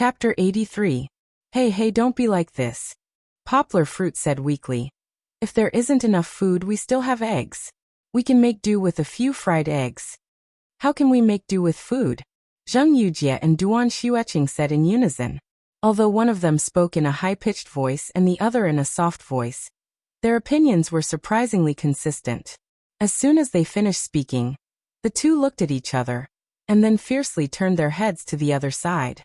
Chapter 83. Hey, don't be like this. Poplar Fruit said weakly. If there isn't enough food, we still have eggs. We can make do with a few fried eggs. How can we make do with food? Zheng Yujie and Duan Xueqing said in unison. Although one of them spoke in a high-pitched voice and the other in a soft voice, their opinions were surprisingly consistent. As soon as they finished speaking, the two looked at each other, and then fiercely turned their heads to the other side.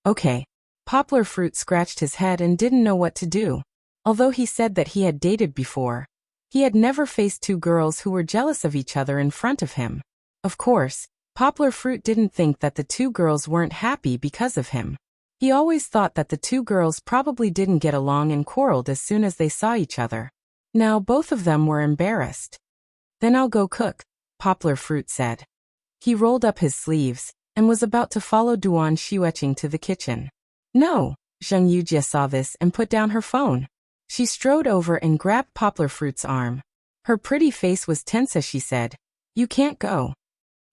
Okay. Poplar Fruit scratched his head and didn't know what to do. Although he said that he had dated before, he had never faced two girls who were jealous of each other in front of him. Of course, Poplar Fruit didn't think that the two girls weren't happy because of him. He always thought that the two girls probably didn't get along and quarreled as soon as they saw each other. Now both of them were embarrassed. Then I'll go cook, Poplar Fruit said. He rolled up his sleeves and was about to follow Duan Xueqing to the kitchen. No, Zheng Yujie saw this and put down her phone. She strode over and grabbed Poplar Fruit's arm. Her pretty face was tense as she said, "You can't go."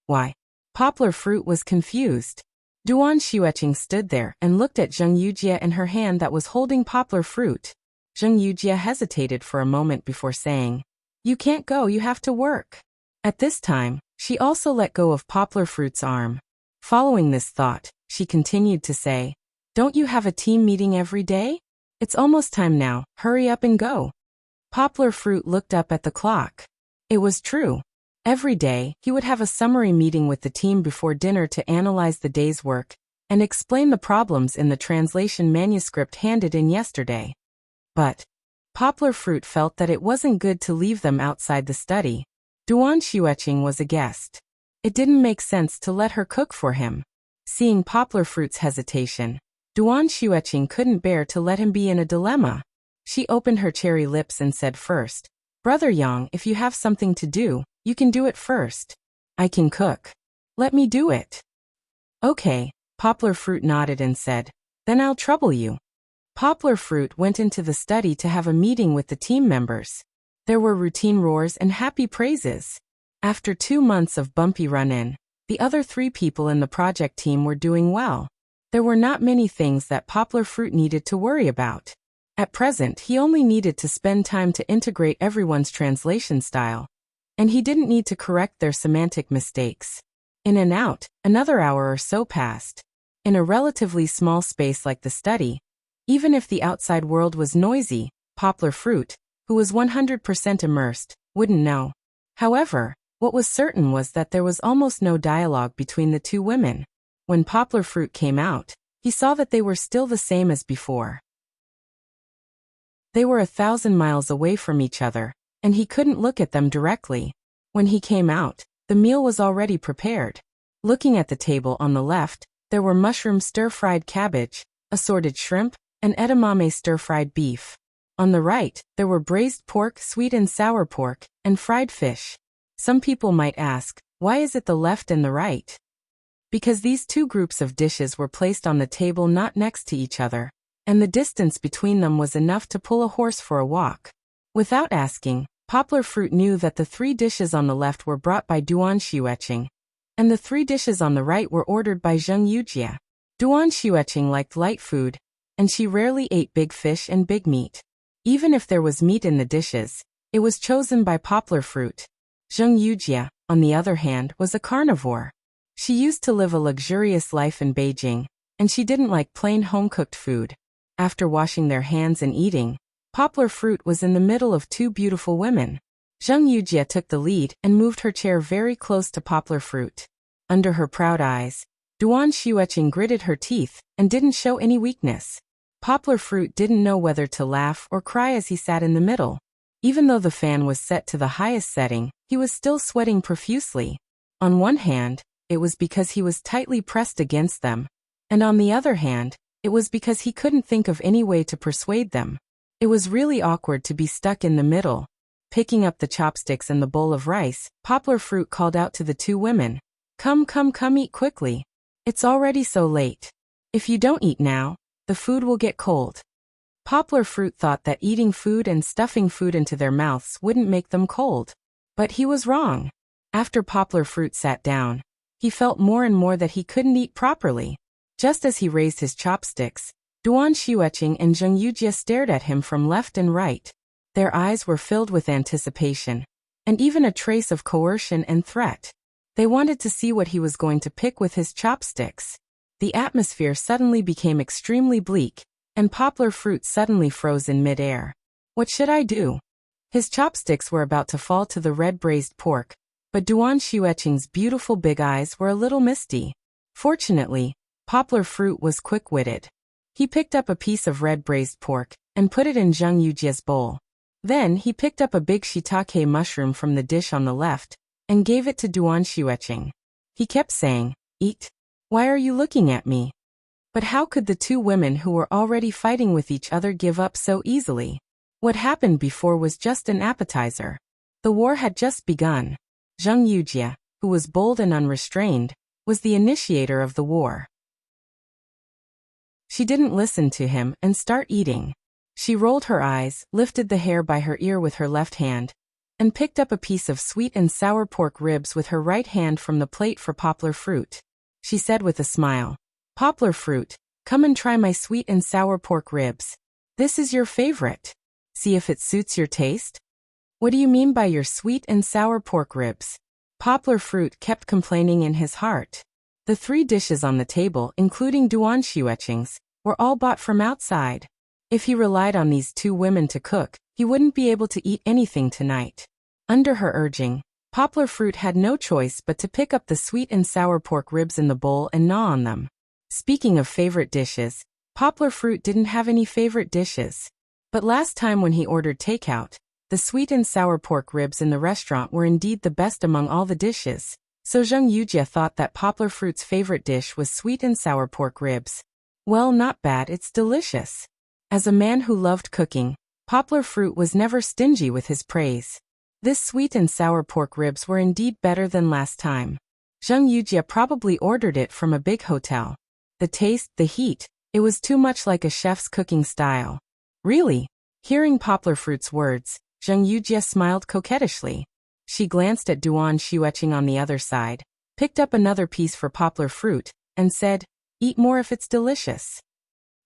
Why? Poplar Fruit was confused. Duan Xueqing stood there and looked at Zheng Yujie and her hand that was holding Poplar Fruit. Zheng Yujie hesitated for a moment before saying, "You can't go, you have to work." At this time, she also let go of Poplar Fruit's arm. Following this thought, she continued to say, "Don't you have a team meeting every day? It's almost time now, hurry up and go." Poplar Fruit looked up at the clock. It was true. Every day, he would have a summary meeting with the team before dinner to analyze the day's work and explain the problems in the translation manuscript handed in yesterday. But Poplar Fruit felt that it wasn't good to leave them outside the study. Duan Xueqing was a guest. It didn't make sense to let her cook for him. Seeing Poplar Fruit's hesitation, Duan Xueqing couldn't bear to let him be in a dilemma. She opened her cherry lips and said first, "Brother Yang, if you have something to do, you can do it first. I can cook. Let me do it." Okay, Poplar Fruit nodded and said, "Then I'll trouble you." Poplar Fruit went into the study to have a meeting with the team members. There were routine roars and happy praises. After 2 months of bumpy run-in, the other 3 people in the project team were doing well. There were not many things that Poplar Fruit needed to worry about. At present, he only needed to spend time to integrate everyone's translation style, and he didn't need to correct their semantic mistakes. In and out, another hour or so passed. In a relatively small space like the study, even if the outside world was noisy, Poplar Fruit, who was 100% immersed, wouldn't know. However, what was certain was that there was almost no dialogue between the two women. When Poplar Fruit came out, he saw that they were still the same as before. They were 1,000 miles away from each other, and he couldn't look at them directly. When he came out, the meal was already prepared. Looking at the table on the left, there were mushroom stir-fried cabbage, assorted shrimp, and edamame stir-fried beef. On the right, there were braised pork, sweet and sour pork, and fried fish. Some people might ask, why is it the left and the right? Because these two groups of dishes were placed on the table not next to each other, and the distance between them was enough to pull a horse for a walk. Without asking, Poplar Fruit knew that the 3 dishes on the left were brought by Duan Xueqing, and the 3 dishes on the right were ordered by Zheng Yujie. Duan Xueqing liked light food, and she rarely ate big fish and big meat. Even if there was meat in the dishes, it was chosen by Poplar Fruit. Zheng Yujie, on the other hand, was a carnivore. She used to live a luxurious life in Beijing, and she didn't like plain home-cooked food. After washing their hands and eating, Poplar Fruit was in the middle of 2 beautiful women. Zheng Yujie took the lead and moved her chair very close to Poplar Fruit. Under her proud eyes, Duan Xueqing gritted her teeth and didn't show any weakness. Poplar Fruit didn't know whether to laugh or cry as he sat in the middle. Even though the fan was set to the highest setting, he was still sweating profusely. On one hand, it was because he was tightly pressed against them, and on the other hand, it was because he couldn't think of any way to persuade them. It was really awkward to be stuck in the middle. Picking up the chopsticks and the bowl of rice, Poplar Fruit called out to the 2 women, Come, eat quickly. It's already so late. If you don't eat now, the food will get cold." Poplar Fruit thought that eating food and stuffing food into their mouths wouldn't make them cold. But he was wrong. After Poplar Fruit sat down, he felt more and more that he couldn't eat properly. Just as he raised his chopsticks, Duan Xueqing and Zheng Yujie stared at him from left and right. Their eyes were filled with anticipation, and even a trace of coercion and threat. They wanted to see what he was going to pick with his chopsticks. The atmosphere suddenly became extremely bleak, and Poplar Fruit suddenly froze in mid-air. What should I do? His chopsticks were about to fall to the red braised pork, but Duan Xueqing's beautiful big eyes were a little misty. Fortunately, Poplar Fruit was quick-witted. He picked up a piece of red braised pork and put it in Zheng Yujie's bowl. Then he picked up a big shiitake mushroom from the dish on the left and gave it to Duan Xueqing. He kept saying, "Eat. Why are you looking at me?" But how could the two women who were already fighting with each other give up so easily? What happened before was just an appetizer. The war had just begun. Zheng Yujie, who was bold and unrestrained, was the initiator of the war. She didn't listen to him and start eating. She rolled her eyes, lifted the hair by her ear with her left hand, and picked up a piece of sweet and sour pork ribs with her right hand from the plate for Poplar Fruit. She said with a smile, "Poplar Fruit, come and try my sweet and sour pork ribs. This is your favorite. See if it suits your taste." "What do you mean by your sweet and sour pork ribs?" Poplar Fruit kept complaining in his heart. The 3 dishes on the table, including Duan Xueqing's, were all bought from outside. If he relied on these 2 women to cook, he wouldn't be able to eat anything tonight. Under her urging, Poplar Fruit had no choice but to pick up the sweet and sour pork ribs in the bowl and gnaw on them. Speaking of favorite dishes, Poplar Fruit didn't have any favorite dishes. But last time when he ordered takeout, the sweet and sour pork ribs in the restaurant were indeed the best among all the dishes. So Zheng Yujie thought that Poplar Fruit's favorite dish was sweet and sour pork ribs. Well, not bad, it's delicious. As a man who loved cooking, Poplar Fruit was never stingy with his praise. This sweet and sour pork ribs were indeed better than last time. Zheng Yujie probably ordered it from a big hotel. The taste, the heat, it was too much like a chef's cooking style. Really? Hearing Poplar Fruit's words, Zheng Yujie smiled coquettishly. She glanced at Duan Xueqing on the other side, picked up another piece for Poplar Fruit, and said, "Eat more if it's delicious."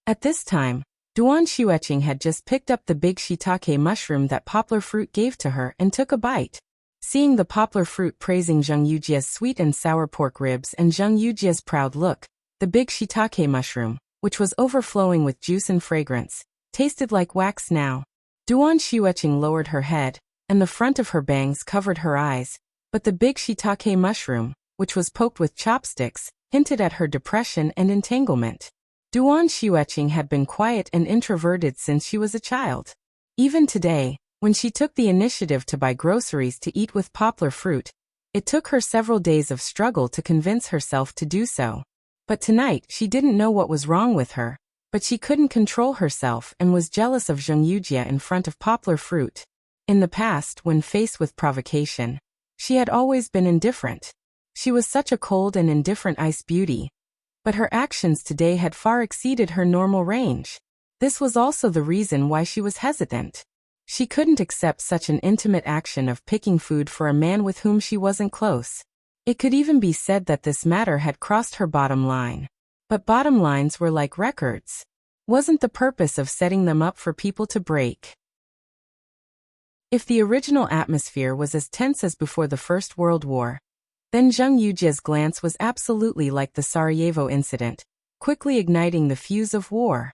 At this time, Duan Xueqing had just picked up the big shiitake mushroom that Poplar Fruit gave to her and took a bite. Seeing the Poplar Fruit praising Zheng Yujie's sweet and sour pork ribs and Zheng Yujie's proud look, the big shiitake mushroom, which was overflowing with juice and fragrance, tasted like wax now. Duan Xueqing lowered her head, and the front of her bangs covered her eyes, but the big shiitake mushroom, which was poked with chopsticks, hinted at her depression and entanglement. Duan Xueqing had been quiet and introverted since she was a child. Even today, when she took the initiative to buy groceries to eat with Poplar Fruit, it took her several days of struggle to convince herself to do so. But tonight she didn't know what was wrong with her, but she couldn't control herself and was jealous of Zheng Yujie in front of Poplar Fruit. In the past, when faced with provocation, she had always been indifferent. She was such a cold and indifferent ice beauty. But her actions today had far exceeded her normal range. This was also the reason why she was hesitant. She couldn't accept such an intimate action of picking food for a man with whom she wasn't close. It could even be said that this matter had crossed her bottom line. But bottom lines were like records. Wasn't the purpose of setting them up for people to break? If the original atmosphere was as tense as before the First World War, then Zheng Yujie's glance was absolutely like the Sarajevo incident, quickly igniting the fuse of war.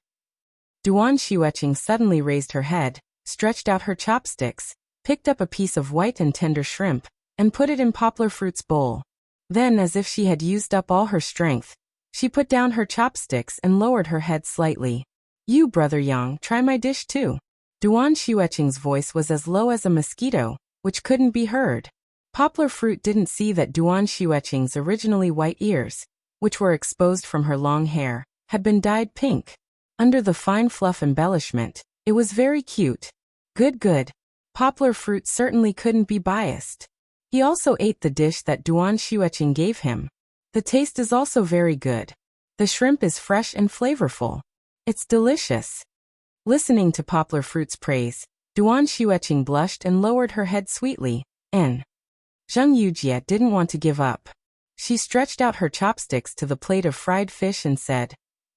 Duan Xueqing suddenly raised her head, stretched out her chopsticks, picked up a piece of white and tender shrimp, and put it in Poplar Fruit's bowl. Then, as if she had used up all her strength, she put down her chopsticks and lowered her head slightly. "You, Brother Yang, try my dish too." Duan Xueqing's voice was as low as a mosquito, which couldn't be heard. Poplar Fruit didn't see that Duan Xueqing's originally white ears, which were exposed from her long hair, had been dyed pink. Under the fine fluff embellishment, it was very cute. Good. Poplar Fruit certainly couldn't be biased. He also ate the dish that Duan Xueqing gave him. The taste is also very good. The shrimp is fresh and flavorful. It's delicious. Listening to Poplar Fruit's praise, Duan Xueqing blushed and lowered her head sweetly, and Zheng Yujie didn't want to give up. She stretched out her chopsticks to the plate of fried fish and said,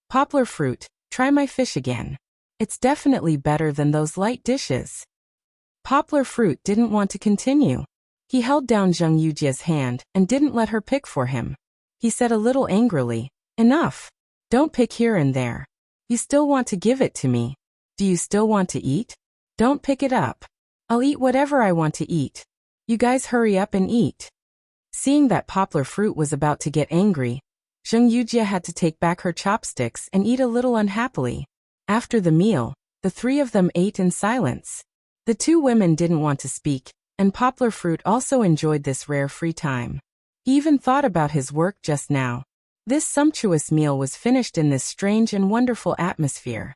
"Poplar fruit, try my fish again. It's definitely better than those light dishes." Poplar fruit didn't want to continue. He held down Zheng Yujie's hand and didn't let her pick for him. He said a little angrily, "Enough. Don't pick here and there. You still want to give it to me. Do you still want to eat? Don't pick it up. I'll eat whatever I want to eat. You guys hurry up and eat." Seeing that Poplar fruit was about to get angry, Zheng Yujie had to take back her chopsticks and eat a little unhappily. After the meal, the three of them ate in silence. The two women didn't want to speak, and Poplar fruit also enjoyed this rare free time. He even thought about his work just now. This sumptuous meal was finished in this strange and wonderful atmosphere.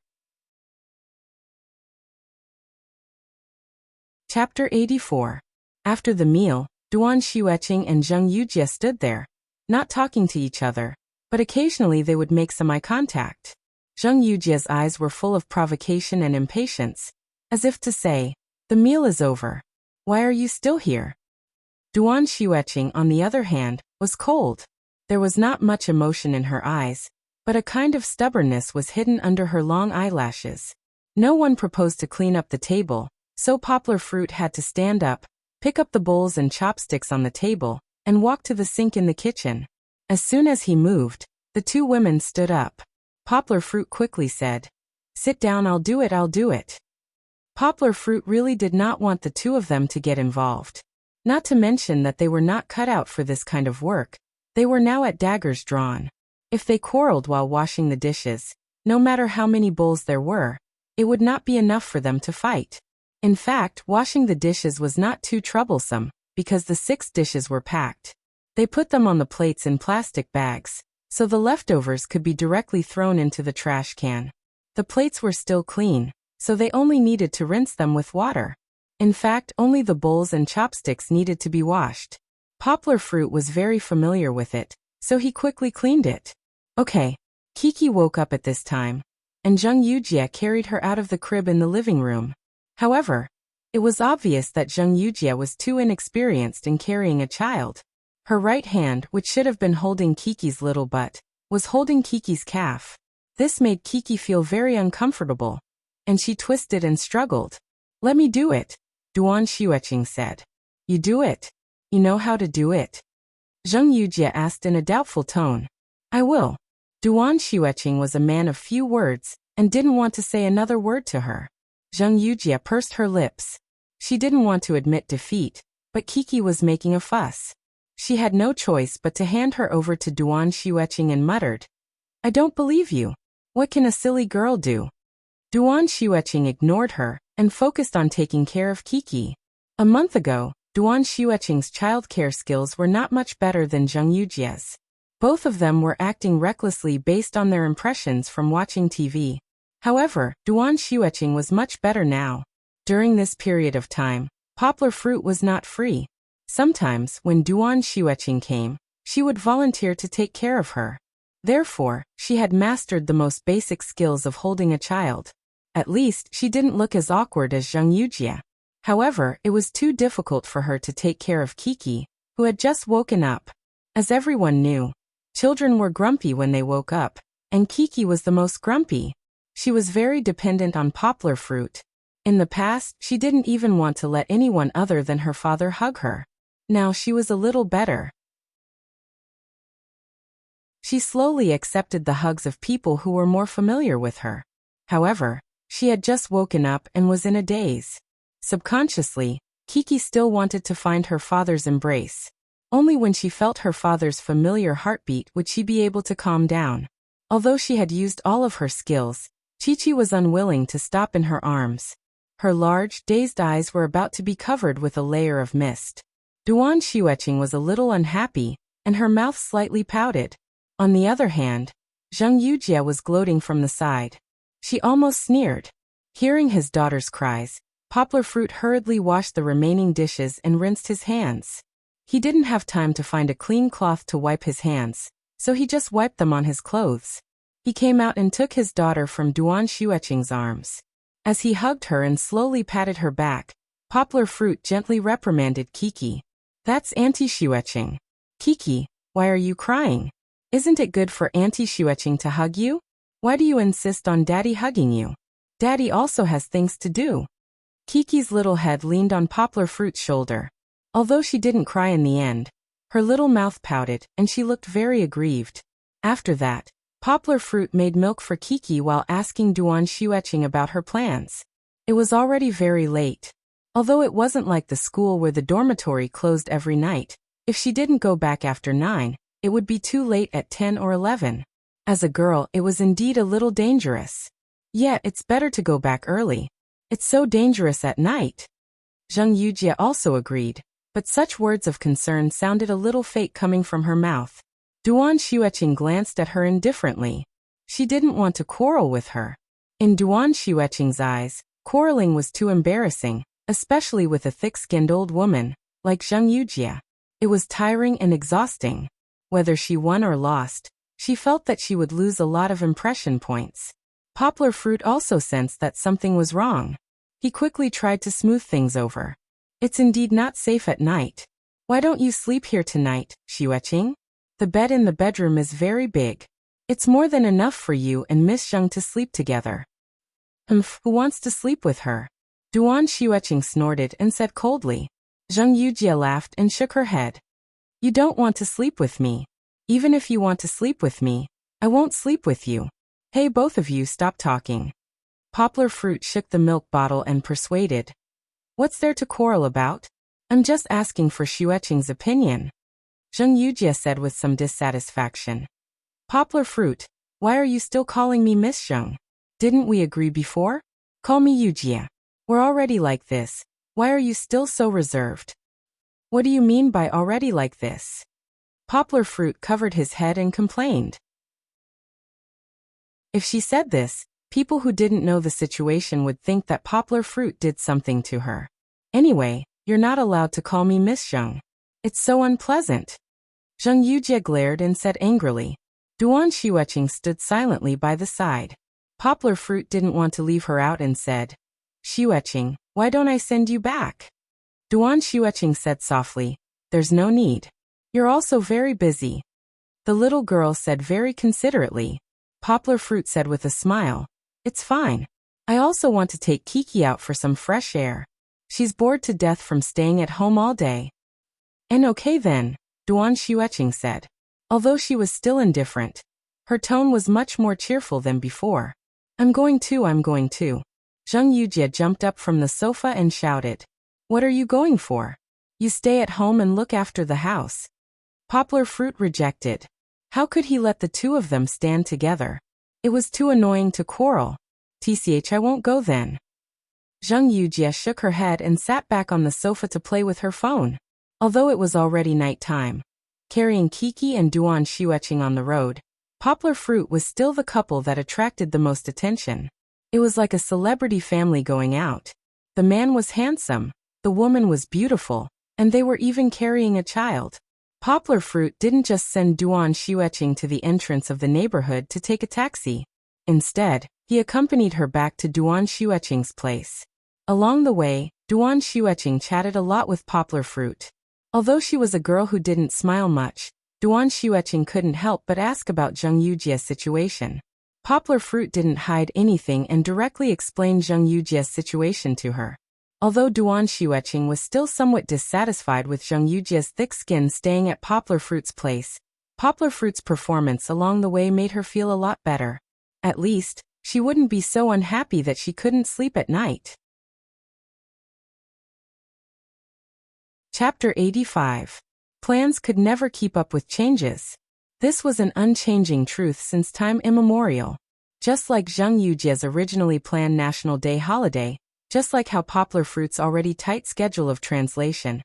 Chapter 84. After the meal, Duan Xueqing and Zheng Yujie stood there, not talking to each other, but occasionally they would make some eye contact. Zheng Yujie's eyes were full of provocation and impatience, as if to say, "The meal is over. Why are you still here?" Duan Xueqing, on the other hand, was cold. There was not much emotion in her eyes, but a kind of stubbornness was hidden under her long eyelashes. No one proposed to clean up the table, so Poplar fruit had to stand up, pick up the bowls and chopsticks on the table, and walk to the sink in the kitchen. As soon as he moved, the two women stood up. Poplar fruit quickly said, "Sit down, I'll do it." Poplar fruit really did not want the two of them to get involved. Not to mention that they were not cut out for this kind of work. They were now at daggers drawn. If they quarreled while washing the dishes, no matter how many bowls there were, it would not be enough for them to fight. In fact, washing the dishes was not too troublesome, because the 6 dishes were packed. They put them on the plates in plastic bags, so the leftovers could be directly thrown into the trash can. The plates were still clean, so they only needed to rinse them with water. In fact, only the bowls and chopsticks needed to be washed. Poplar fruit was very familiar with it, so he quickly cleaned it. Okay. Kiki woke up at this time, and Zheng Yujie carried her out of the crib in the living room. However, it was obvious that Zheng Yujie was too inexperienced in carrying a child. Her right hand, which should have been holding Kiki's little butt, was holding Kiki's calf. This made Kiki feel very uncomfortable, and she twisted and struggled. "Let me do it," Duan Xueqing said. "You do it? You know how to do it?" Zheng Yujie asked in a doubtful tone. "I will." Duan Xueqing was a man of few words, and didn't want to say another word to her. Zheng Yujie pursed her lips. She didn't want to admit defeat, but Kiki was making a fuss. She had no choice but to hand her over to Duan Xueqing and muttered, "I don't believe you. What can a silly girl do?" Duan Xueqing ignored her and focused on taking care of Kiki. A month ago, Duan Xueqing's childcare skills were not much better than Zheng Yujie's. Both of them were acting recklessly based on their impressions from watching TV. However, Duan Xueqing was much better now. During this period of time, Poplar fruit was not free. Sometimes, when Duan Xueqing came, she would volunteer to take care of her. Therefore, she had mastered the most basic skills of holding a child. At least, she didn't look as awkward as Zheng Yujie. However, it was too difficult for her to take care of Kiki, who had just woken up. As everyone knew, children were grumpy when they woke up, and Kiki was the most grumpy. She was very dependent on Poplar fruit. In the past, she didn't even want to let anyone other than her father hug her. Now she was a little better. She slowly accepted the hugs of people who were more familiar with her. However, she had just woken up and was in a daze. Subconsciously, Kiki still wanted to find her father's embrace. Only when she felt her father's familiar heartbeat would she be able to calm down. Although she had used all of her skills, Chi-Chi was unwilling to stop in her arms. Her large, dazed eyes were about to be covered with a layer of mist. Duan Xueqing was a little unhappy, and her mouth slightly pouted. On the other hand, Zheng Yujie was gloating from the side. She almost sneered. Hearing his daughter's cries, Poplar fruit hurriedly washed the remaining dishes and rinsed his hands. He didn't have time to find a clean cloth to wipe his hands, so he just wiped them on his clothes. He came out and took his daughter from Duan Xueqing's arms. As he hugged her and slowly patted her back, Poplar fruit gently reprimanded Kiki. "That's Auntie Xueqing. Kiki, Why are you crying? Isn't it good for Auntie Xueqing to hug you? Why do you insist on Daddy hugging you? Daddy also has things to do. Kiki's little head leaned on Poplar Fruit's shoulder. Although she didn't cry in the end, her little mouth pouted and she looked very aggrieved. After that, Poplar Fruit made milk for Kiki while asking Duan Xueqing about her plans. It was already very late. Although it wasn't like the school where the dormitory closed every night, if she didn't go back after 9, it would be too late at 10 or 11. As a girl, it was indeed a little dangerous. Yet, it's better to go back early. It's so dangerous at night. Zheng Yujie also agreed, but such words of concern sounded a little fake coming from her mouth. Duan Xueqing glanced at her indifferently. She didn't want to quarrel with her. In Duan Xueqing's eyes, quarreling was too embarrassing, especially with a thick-skinned old woman, like Zheng Yujie. It was tiring and exhausting. Whether she won or lost, she felt that she would lose a lot of impression points. Poplar Fruit also sensed that something was wrong. He quickly tried to smooth things over. It's indeed not safe at night. Why don't you sleep here tonight, Xueqing? The bed in the bedroom is very big. It's more than enough for you and Miss Zheng to sleep together. Who wants to sleep with her? Duan Xueqing snorted and said coldly. Zheng Yujie laughed and shook her head. You don't want to sleep with me. Even if you want to sleep with me, I won't sleep with you. Hey, both of you, stop talking. Poplar Fruit shook the milk bottle and persuaded. What's there to quarrel about? I'm just asking for Xueqing's opinion. Zheng Yujie said with some dissatisfaction. Poplar Fruit, why are you still calling me Miss Zheng? Didn't we agree before? Call me Yujie. We're already like this. Why are you still so reserved? What do you mean by already like this? Poplar Fruit covered his head and complained. If she said this, people who didn't know the situation would think that Poplar Fruit did something to her. Anyway, you're not allowed to call me Miss Zheng. It's so unpleasant. Zheng Yujie glared and said angrily. Duan Xueqing stood silently by the side. Poplar Fruit didn't want to leave her out and said, Xueqing, why don't I send you back? Duan Xueqing said softly, there's no need. You're also very busy. The little girl said very considerately. Poplar Fruit said with a smile, it's fine. I also want to take Kiki out for some fresh air. She's bored to death from staying at home all day. And okay then, Duan Xueqing said. Although she was still indifferent, her tone was much more cheerful than before. I'm going to. Zheng Yujie jumped up from the sofa and shouted. What are you going for? You stay at home and look after the house. Poplar Fruit rejected. How could he let the two of them stand together? It was too annoying to quarrel. I won't go then. Zheng Yujie shook her head and sat back on the sofa to play with her phone. Although it was already night time, carrying Kiki and Duan Xueqing on the road, Poplar Fruit was still the couple that attracted the most attention. It was like a celebrity family going out. The man was handsome, the woman was beautiful, and they were even carrying a child. Poplar Fruit didn't just send Duan Xueqing to the entrance of the neighborhood to take a taxi. Instead, he accompanied her back to Duan Xueqing's place. Along the way, Duan Xueqing chatted a lot with Poplar Fruit. Although she was a girl who didn't smile much, Duan Xueqing couldn't help but ask about Zheng Yujie's situation. Poplar Fruit didn't hide anything and directly explained Zheng Yujie's situation to her. Although Duan Xueqing was still somewhat dissatisfied with Zheng Yujie's thick skin staying at Poplar Fruit's place, Poplar Fruit's performance along the way made her feel a lot better. At least, she wouldn't be so unhappy that she couldn't sleep at night. Chapter 85. Plans could never keep up with changes. This was an unchanging truth since time immemorial. Just like Zheng Yujie's originally planned National Day holiday, just like how Poplar Fruit's already tight schedule of translation,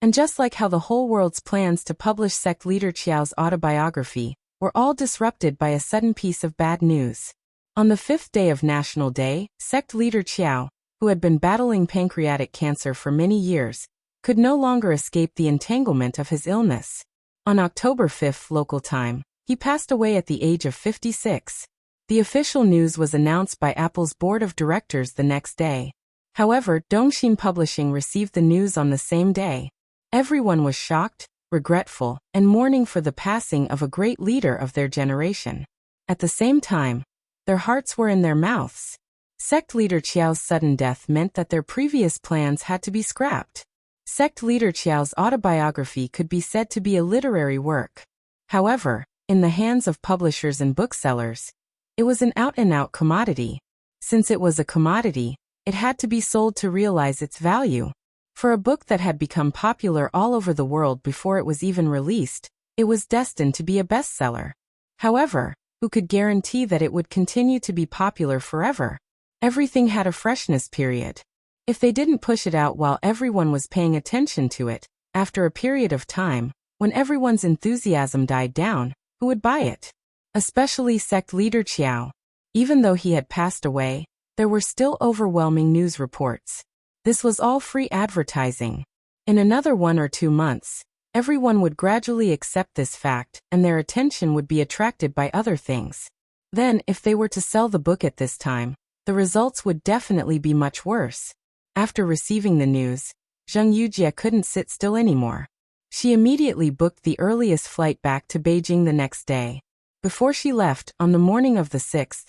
and just like how the whole world's plans to publish sect leader Qiao's autobiography were all disrupted by a sudden piece of bad news. On the 5th day of National Day, sect leader Qiao, who had been battling pancreatic cancer for many years, could no longer escape the entanglement of his illness. On October 5th local time, he passed away at the age of 56. The official news was announced by Apple's board of directors the next day. However, Dongxin Publishing received the news on the same day. Everyone was shocked, regretful, and mourning for the passing of a great leader of their generation. At the same time, their hearts were in their mouths. Sect leader Qiao's sudden death meant that their previous plans had to be scrapped. Sect leader Qiao's autobiography could be said to be a literary work. However, in the hands of publishers and booksellers, it was an out-and-out commodity. Since it was a commodity, it had to be sold to realize its value. For a book that had become popular all over the world before it was even released, it was destined to be a bestseller. However, who could guarantee that it would continue to be popular forever? Everything had a freshness period. If they didn't push it out while everyone was paying attention to it, after a period of time, when everyone's enthusiasm died down, who would buy it? Especially sect leader Qiao. Even though he had passed away, there were still overwhelming news reports. This was all free advertising. In another 1 or 2 months, everyone would gradually accept this fact, and their attention would be attracted by other things. Then, if they were to sell the book at this time, the results would definitely be much worse. After receiving the news, Zheng Yujie couldn't sit still anymore. She immediately booked the earliest flight back to Beijing the next day. Before she left, on the morning of the 6th,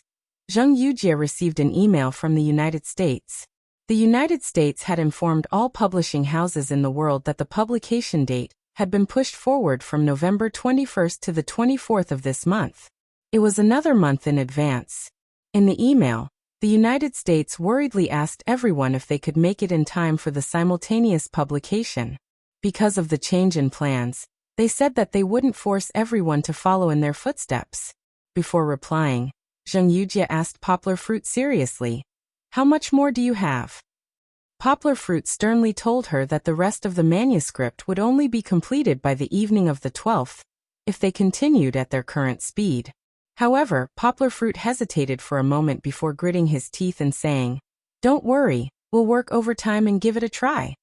Zheng Yujie received an email from the United States. The United States had informed all publishing houses in the world that the publication date had been pushed forward from November 21st to the 24th of this month. It was another month in advance. In the email, the United States worriedly asked everyone if they could make it in time for the simultaneous publication. Because of the change in plans, they said that they wouldn't force everyone to follow in their footsteps. Before replying, Zheng Yujie asked Poplar Fruit seriously, "How much more do you have?" Poplar Fruit sternly told her that the rest of the manuscript would only be completed by the evening of the 12th, if they continued at their current speed. However, Poplar Fruit hesitated for a moment before gritting his teeth and saying, "Don't worry, we'll work overtime and give it a try.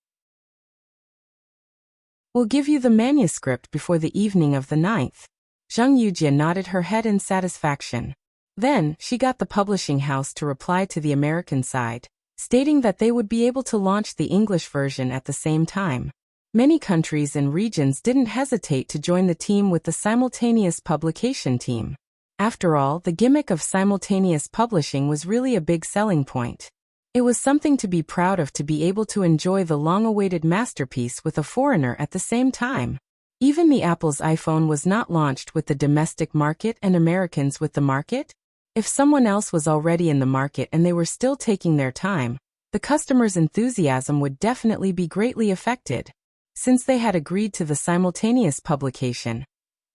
We'll give you the manuscript before the evening of the 9th. Zheng Yujie nodded her head in satisfaction. Then, she got the publishing house to reply to the American side, stating that they would be able to launch the English version at the same time. Many countries and regions didn't hesitate to join the team with the simultaneous publication team. After all, the gimmick of simultaneous publishing was really a big selling point. It was something to be proud of to be able to enjoy the long-awaited masterpiece with a foreigner at the same time. Even the Apple's iPhone was not launched with the domestic market and Americans with the market. If someone else was already in the market and they were still taking their time, the customer's enthusiasm would definitely be greatly affected. Since they had agreed to the simultaneous publication,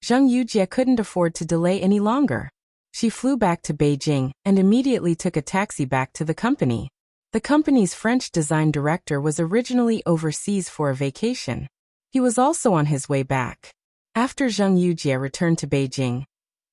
Zheng Yujie couldn't afford to delay any longer. She flew back to Beijing and immediately took a taxi back to the company. The company's French design director was originally overseas for a vacation. He was also on his way back. After Zheng Yujie returned to Beijing,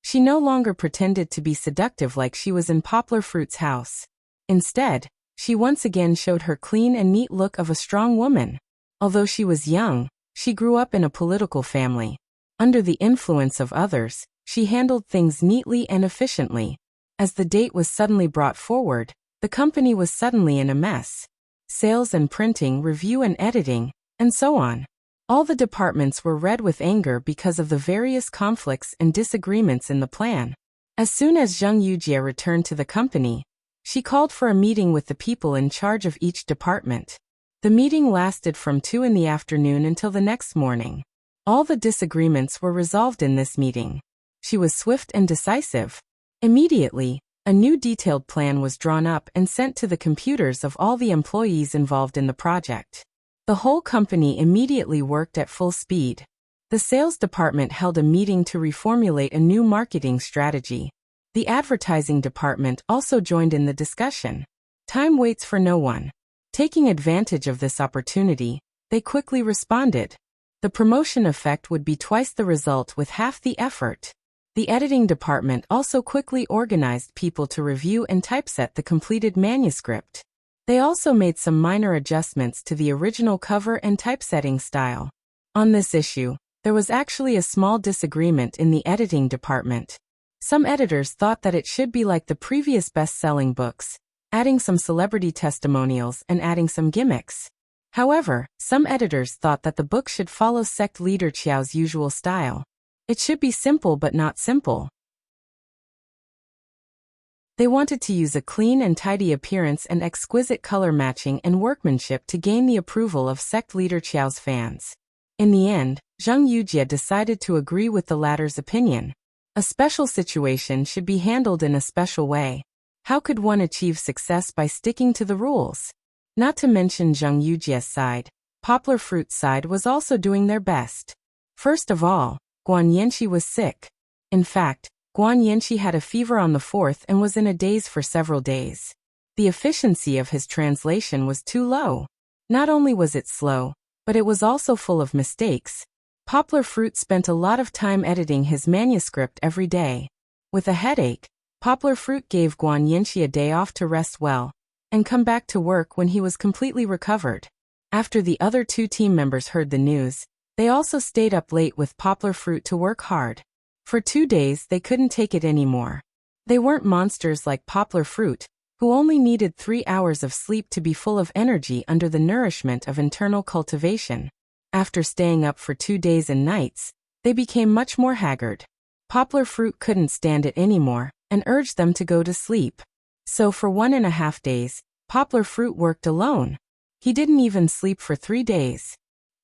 she no longer pretended to be seductive like she was in Poplar Fruit's house. Instead, she once again showed her clean and neat look of a strong woman. Although she was young, she grew up in a political family. Under the influence of others, she handled things neatly and efficiently. As the date was suddenly brought forward, the company was suddenly in a mess. Sales and printing, review and editing, and so on. All the departments were red with anger because of the various conflicts and disagreements in the plan. As soon as Zheng Yujie returned to the company, she called for a meeting with the people in charge of each department. The meeting lasted from 2 in the afternoon until the next morning. All the disagreements were resolved in this meeting. She was swift and decisive. Immediately, a new detailed plan was drawn up and sent to the computers of all the employees involved in the project. The whole company immediately worked at full speed. The sales department held a meeting to reformulate a new marketing strategy. The advertising department also joined in the discussion. Time waits for no one. Taking advantage of this opportunity, they quickly responded. The promotion effect would be twice the result with half the effort. The editing department also quickly organized people to review and typeset the completed manuscript. They also made some minor adjustments to the original cover and typesetting style. On this issue, there was actually a small disagreement in the editing department. Some editors thought that it should be like the previous best-selling books, adding some celebrity testimonials and adding some gimmicks. However, some editors thought that the book should follow sect leader Qiao's usual style. It should be simple but not simple. They wanted to use a clean and tidy appearance and exquisite color matching and workmanship to gain the approval of sect leader Qiao's fans. In the end, Zheng Yujie decided to agree with the latter's opinion. A special situation should be handled in a special way. How could one achieve success by sticking to the rules? Not to mention Zheng Yujie's side, Poplar Fruit's side was also doing their best. First of all, Guan Yanqi was sick. In fact, Guan Yanqi had a fever on the 4th and was in a daze for several days. The efficiency of his translation was too low. Not only was it slow, but it was also full of mistakes. Poplar Fruit spent a lot of time editing his manuscript every day. With a headache, Poplar Fruit gave Guan Yanqi a day off to rest well, and come back to work when he was completely recovered. After the other 2 team members heard the news, they also stayed up late with Poplar Fruit to work hard. For 2 days they couldn't take it anymore. They weren't monsters like Poplar Fruit, who only needed 3 hours of sleep to be full of energy under the nourishment of internal cultivation. After staying up for 2 days and nights, they became much more haggard. Poplar Fruit couldn't stand it anymore, and urged them to go to sleep. So for 1.5 days, Poplar Fruit worked alone. He didn't even sleep for 3 days.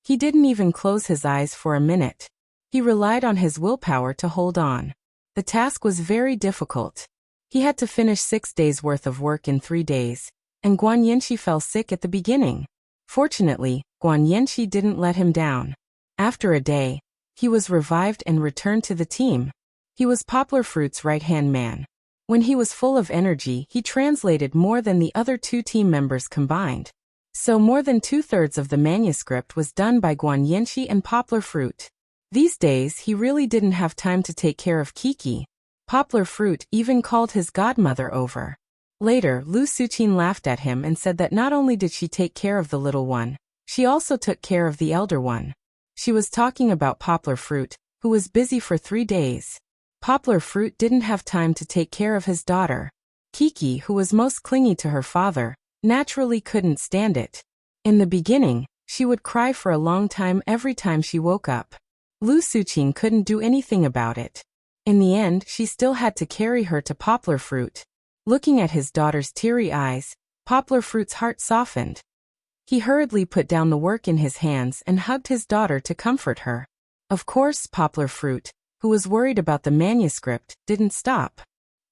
He didn't even close his eyes for a minute. He relied on his willpower to hold on. The task was very difficult. He had to finish 6 days' worth of work in 3 days, and Guan Yanqi fell sick at the beginning. Fortunately, Guan Yanqi didn't let him down. After a day, he was revived and returned to the team. He was Poplar Fruit's right-hand man. When he was full of energy, he translated more than the other 2 team members combined. So more than 2/3 of the manuscript was done by Guan Yanqi and Poplar Fruit. These days he really didn't have time to take care of Kiki. Poplar Fruit even called his godmother over. Later, Lu Suqin laughed at him and said that not only did she take care of the little one, she also took care of the elder one. She was talking about Poplar Fruit, who was busy for 3 days. Poplar Fruit didn't have time to take care of his daughter. Kiki, who was most clingy to her father, naturally couldn't stand it. In the beginning, she would cry for a long time every time she woke up. Lu Suqin couldn't do anything about it. In the end, she still had to carry her to Poplar Fruit. Looking at his daughter's teary eyes, Poplar Fruit's heart softened. He hurriedly put down the work in his hands and hugged his daughter to comfort her. Of course, Poplar Fruit, who was worried about the manuscript, didn't stop.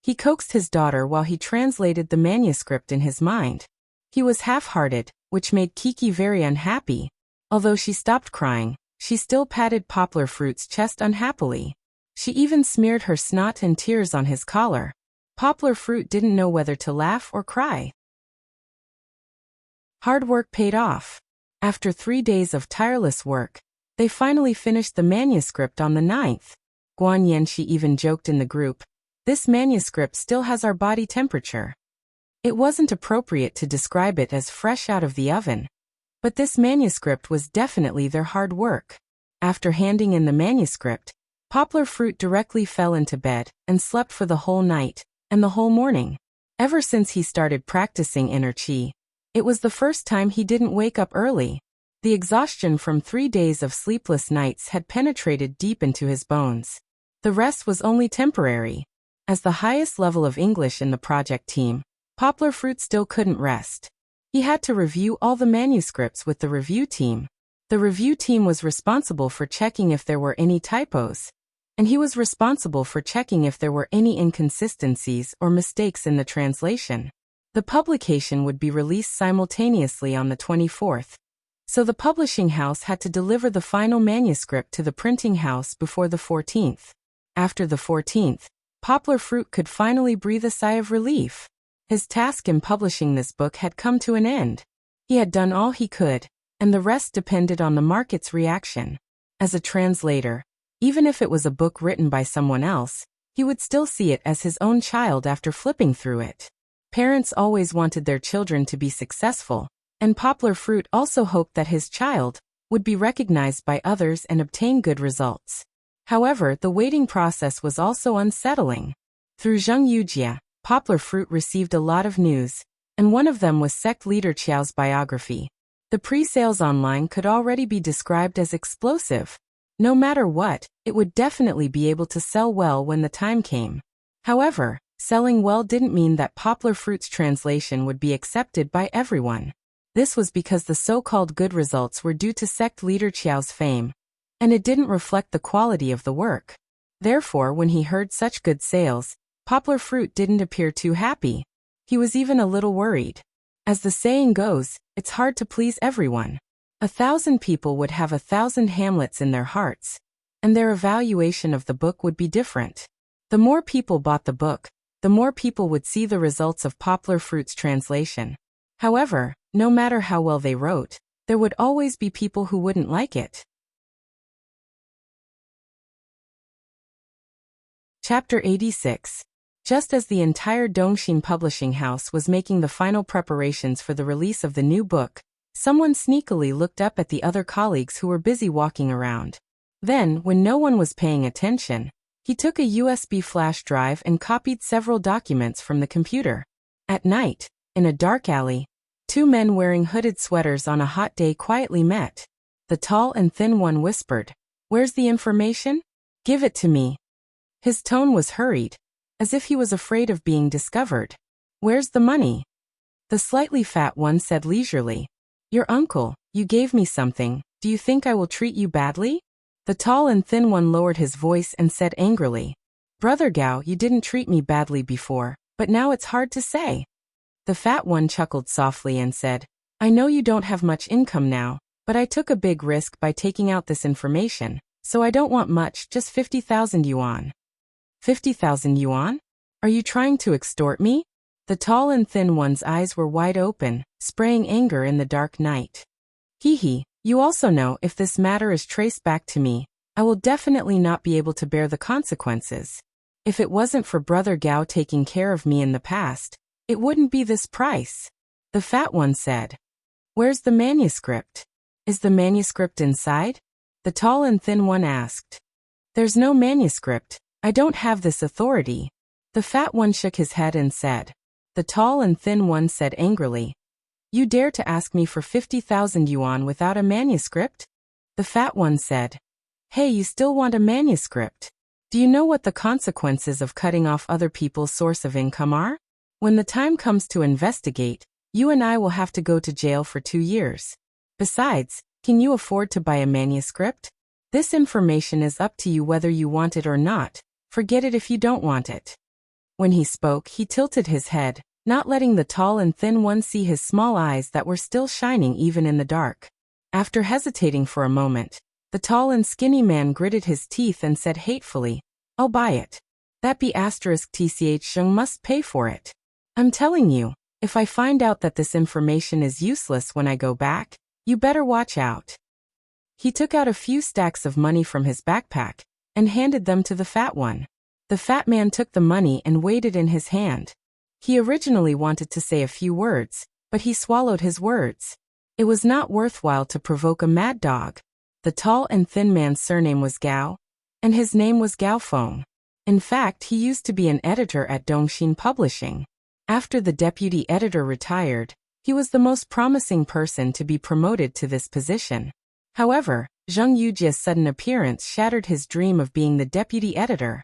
He coaxed his daughter while he translated the manuscript in his mind. He was half-hearted, which made Kiki very unhappy. Although she stopped crying, she still patted Poplar Fruit's chest unhappily. She even smeared her snot and tears on his collar. Poplar Fruit didn't know whether to laugh or cry. Hard work paid off. After 3 days of tireless work, they finally finished the manuscript on the 9th. Guan Yanqi even joked in the group, "This manuscript still has our body temperature." It wasn't appropriate to describe it as fresh out of the oven. But this manuscript was definitely their hard work. After handing in the manuscript, Poplar Fruit directly fell into bed and slept for the whole night and the whole morning. Ever since he started practicing inner qi, it was the first time he didn't wake up early. The exhaustion from 3 days of sleepless nights had penetrated deep into his bones. The rest was only temporary. As the highest level of English in the project team, Poplar Fruit still couldn't rest. He had to review all the manuscripts with the review team. The review team was responsible for checking if there were any typos, and he was responsible for checking if there were any inconsistencies or mistakes in the translation. The publication would be released simultaneously on the 24th. So the publishing house had to deliver the final manuscript to the printing house before the 14th. After the 14th, Poplar Fruit could finally breathe a sigh of relief. His task in publishing this book had come to an end. He had done all he could, and the rest depended on the market's reaction. As a translator, even if it was a book written by someone else, he would still see it as his own child after flipping through it. Parents always wanted their children to be successful, and Poplar Fruit also hoped that his child would be recognized by others and obtain good results. However, the waiting process was also unsettling. Through Zheng Yujie, Poplar Fruit received a lot of news, and one of them was sect leader Qiao's biography. The pre-sales online could already be described as explosive. No matter what, it would definitely be able to sell well when the time came. However, selling well didn't mean that Poplar Fruit's translation would be accepted by everyone. This was because the so-called good results were due to sect leader Qiao's fame, and it didn't reflect the quality of the work. Therefore, when he heard such good sales, Poplar Fruit didn't appear too happy. He was even a little worried. As the saying goes, it's hard to please everyone. 1,000 people would have 1,000 Hamlets in their hearts, and their evaluation of the book would be different. The more people bought the book, the more people would see the results of Poplar Fruit's translation. However, no matter how well they wrote, there would always be people who wouldn't like it. Chapter 86. Just as the entire Dongxin publishing house was making the final preparations for the release of the new book, someone sneakily looked up at the other colleagues who were busy walking around. Then, when no one was paying attention, he took a USB flash drive and copied several documents from the computer. At night, in a dark alley, two men wearing hooded sweaters on a hot day quietly met. The tall and thin one whispered, "Where's the information? Give it to me." His tone was hurried, as if he was afraid of being discovered. "Where's the money?" The slightly fat one said leisurely, "Your uncle, you gave me something, do you think I will treat you badly?" The tall and thin one lowered his voice and said angrily, "Brother Gao, you didn't treat me badly before, but now it's hard to say." The fat one chuckled softly and said, "I know you don't have much income now, but I took a big risk by taking out this information, so I don't want much, just 50,000 yuan. 50,000 yuan? Are you trying to extort me?" The tall and thin one's eyes were wide open, spraying anger in the dark night. "Hee, you also know if this matter is traced back to me, I will definitely not be able to bear the consequences. If it wasn't for Brother Gao taking care of me in the past, it wouldn't be this price." The fat one said, "Where's the manuscript? Is the manuscript inside?" The tall and thin one asked. "There's no manuscript, I don't have this authority." The fat one shook his head and said. The tall and thin one said angrily, "You dare to ask me for 50,000 yuan without a manuscript?" The fat one said, "Hey, you still want a manuscript? Do you know what the consequences of cutting off other people's source of income are? When the time comes to investigate, you and I will have to go to jail for 2 years. Besides, can you afford to buy a manuscript? This information is up to you whether you want it or not. Forget it if you don't want it." When he spoke, he tilted his head, not letting the tall and thin one see his small eyes that were still shining even in the dark. After hesitating for a moment, the tall and skinny man gritted his teeth and said hatefully, "I'll buy it. That B*TCH Sheng must pay for it. I'm telling you, if I find out that this information is useless when I go back, you better watch out." He took out a few stacks of money from his backpack and handed them to the fat one. The fat man took the money and weighed it in his hand. He originally wanted to say a few words, but he swallowed his words. It was not worthwhile to provoke a mad dog. The tall and thin man's surname was Gao, and his name was Gao Feng. In fact, he used to be an editor at Dongxin Publishing. After the deputy editor retired, he was the most promising person to be promoted to this position. However, Zheng Yujia's sudden appearance shattered his dream of being the deputy editor.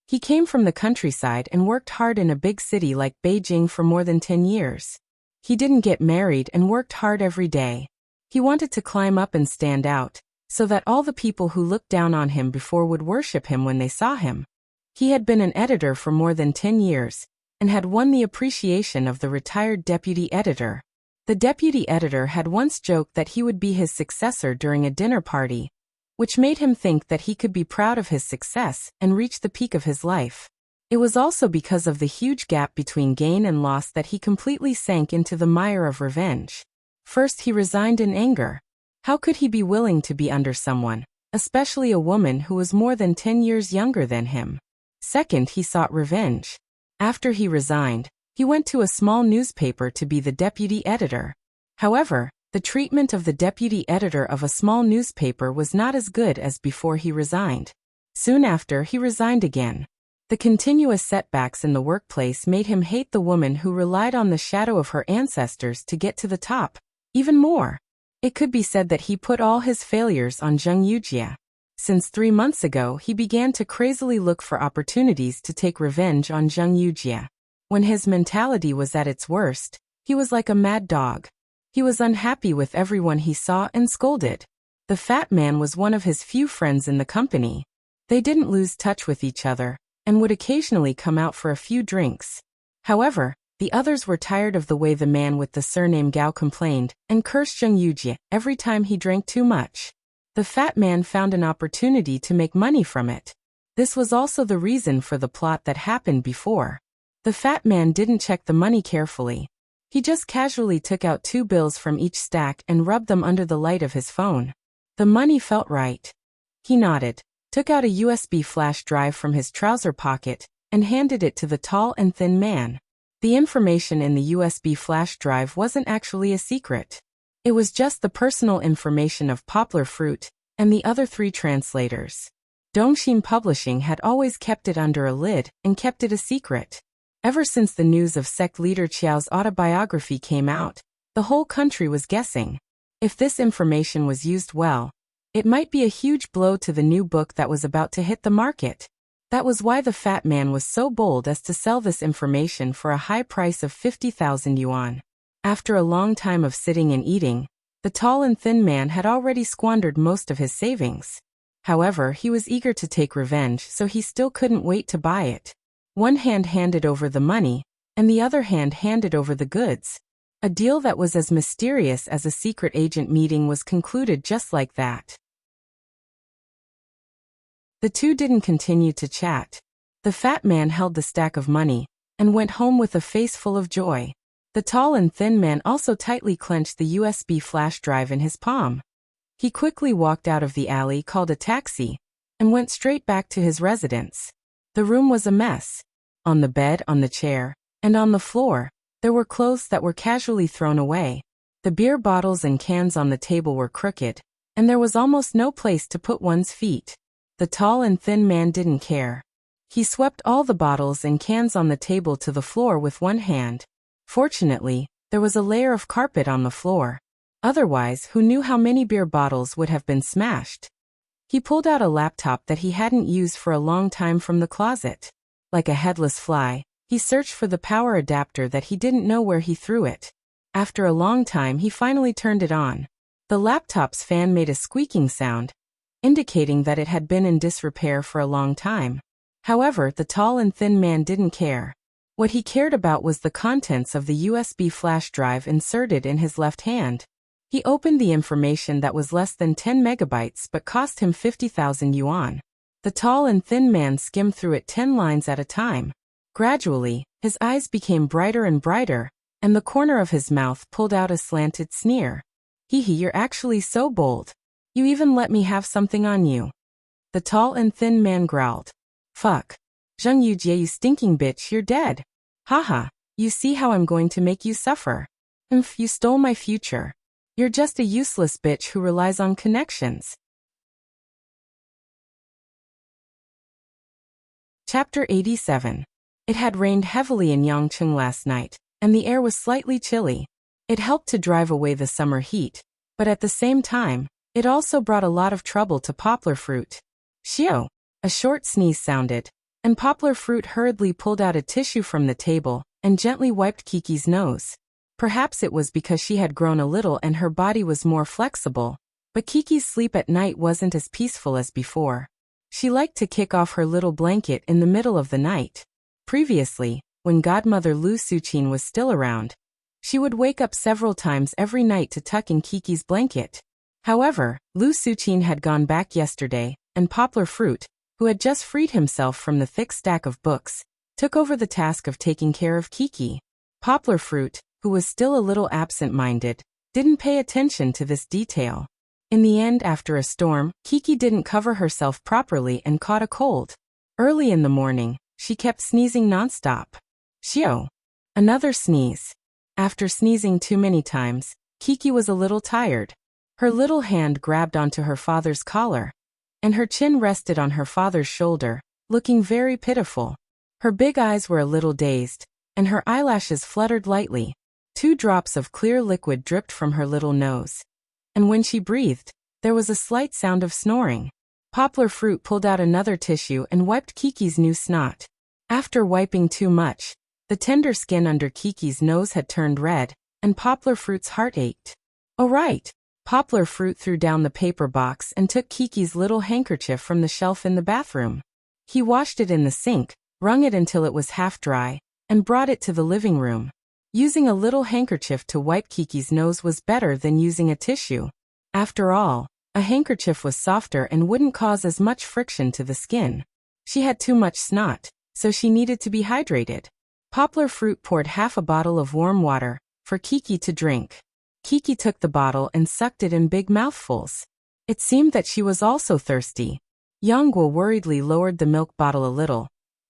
He came from the countryside and worked hard in a big city like Beijing for more than 10 years. He didn't get married and worked hard every day. He wanted to climb up and stand out, so that all the people who looked down on him before would worship him when they saw him. He had been an editor for more than 10 years, and had won the appreciation of the retired deputy editor. The deputy editor had once joked that he would be his successor during a dinner party, which made him think that he could be proud of his success and reach the peak of his life. It was also because of the huge gap between gain and loss that he completely sank into the mire of revenge. First, he resigned in anger. How could he be willing to be under someone, especially a woman who was more than 10 years younger than him? Second, he sought revenge. After he resigned, he went to a small newspaper to be the deputy editor. However, the treatment of the deputy editor of a small newspaper was not as good as before he resigned. Soon after, he resigned again. The continuous setbacks in the workplace made him hate the woman who relied on the shadow of her ancestors to get to the top. Even more, it could be said that he put all his failures on Zheng Yujie. Since 3 months ago, he began to crazily look for opportunities to take revenge on Zheng Yujie. When his mentality was at its worst, he was like a mad dog. He was unhappy with everyone he saw and scolded. The fat man was one of his few friends in the company. They didn't lose touch with each other, and would occasionally come out for a few drinks. However, the others were tired of the way the man with the surname Gao complained and cursed Zheng Yujie every time he drank too much. The fat man found an opportunity to make money from it. This was also the reason for the plot that happened before. The fat man didn't check the money carefully. He just casually took out 2 bills from each stack and rubbed them under the light of his phone. The money felt right. He nodded, took out a USB flash drive from his trouser pocket, and handed it to the tall and thin man. The information in the USB flash drive wasn't actually a secret. It was just the personal information of Poplar Fruit and the other 3 translators. Dongxin Publishing had always kept it under a lid and kept it a secret. Ever since the news of sect leader Qiao's autobiography came out, the whole country was guessing. If this information was used well, it might be a huge blow to the new book that was about to hit the market. That was why the fat man was so bold as to sell this information for a high price of 50,000 yuan. After a long time of sitting and eating, the tall and thin man had already squandered most of his savings. However, he was eager to take revenge, so he still couldn't wait to buy it. One hand handed over the money, and the other hand handed over the goods. A deal that was as mysterious as a secret agent meeting was concluded just like that. The two didn't continue to chat. The fat man held the stack of money and went home with a face full of joy. The tall and thin man also tightly clenched the USB flash drive in his palm. He quickly walked out of the alley, called a taxi, and went straight back to his residence. The room was a mess. On the bed, on the chair, and on the floor, there were clothes that were casually thrown away. The beer bottles and cans on the table were crooked, and there was almost no place to put one's feet. The tall and thin man didn't care. He swept all the bottles and cans on the table to the floor with one hand. Fortunately, there was a layer of carpet on the floor. Otherwise, who knew how many beer bottles would have been smashed? He pulled out a laptop that he hadn't used for a long time from the closet. Like a headless fly, he searched for the power adapter that he didn't know where he threw it. After a long time, he finally turned it on. The laptop's fan made a squeaking sound, indicating that it had been in disrepair for a long time. However, the tall and thin man didn't care. What he cared about was the contents of the USB flash drive inserted in his left hand. He opened the information that was less than 10 megabytes but cost him 50,000 yuan. The tall and thin man skimmed through it 10 lines at a time. Gradually, his eyes became brighter and brighter, and the corner of his mouth pulled out a slanted sneer. Hee hee, you're actually so bold. You even let me have something on you. The tall and thin man growled. Fuck. Zheng Yujie, you stinking bitch, you're dead. Haha, you see how I'm going to make you suffer. You stole my future. You're just a useless bitch who relies on connections. Chapter 87. It had rained heavily in Yangcheng last night, and the air was slightly chilly. It helped to drive away the summer heat, but at the same time, it also brought a lot of trouble to Poplar Fruit. Xiao! A short sneeze sounded, and Poplar Fruit hurriedly pulled out a tissue from the table and gently wiped Kiki's nose. Perhaps it was because she had grown a little and her body was more flexible, but Kiki's sleep at night wasn't as peaceful as before. She liked to kick off her little blanket in the middle of the night. Previously, when godmother Lu Suqin was still around, she would wake up several times every night to tuck in Kiki's blanket. However, Lu Suqin had gone back yesterday, and Poplar Fruit, who had just freed himself from the thick stack of books, took over the task of taking care of Kiki. Poplar Fruit, who was still a little absent-minded, didn't pay attention to this detail. In the end, after a storm, Kiki didn't cover herself properly and caught a cold. Early in the morning, she kept sneezing nonstop. Xiao! Another sneeze. After sneezing too many times, Kiki was a little tired. Her little hand grabbed onto her father's collar, and her chin rested on her father's shoulder, looking very pitiful. Her big eyes were a little dazed, and her eyelashes fluttered lightly. 2 drops of clear liquid dripped from her little nose. And when she breathed, there was a slight sound of snoring. Poplar Fruit pulled out another tissue and wiped Kiki's new snot. After wiping too much, the tender skin under Kiki's nose had turned red, and Poplar Fruit's heart ached. "Oh right." Poplar Fruit threw down the paper box and took Kiki's little handkerchief from the shelf in the bathroom. He washed it in the sink, wrung it until it was half dry, and brought it to the living room. Using a little handkerchief to wipe Kiki's nose was better than using a tissue. After all, a handkerchief was softer and wouldn't cause as much friction to the skin. She had too much snot, so she needed to be hydrated. Poplar Fruit poured half a bottle of warm water for Kiki to drink. Kiki took the bottle and sucked it in big mouthfuls. It seemed that she was also thirsty. Yonggwa worriedly lowered the milk bottle a little,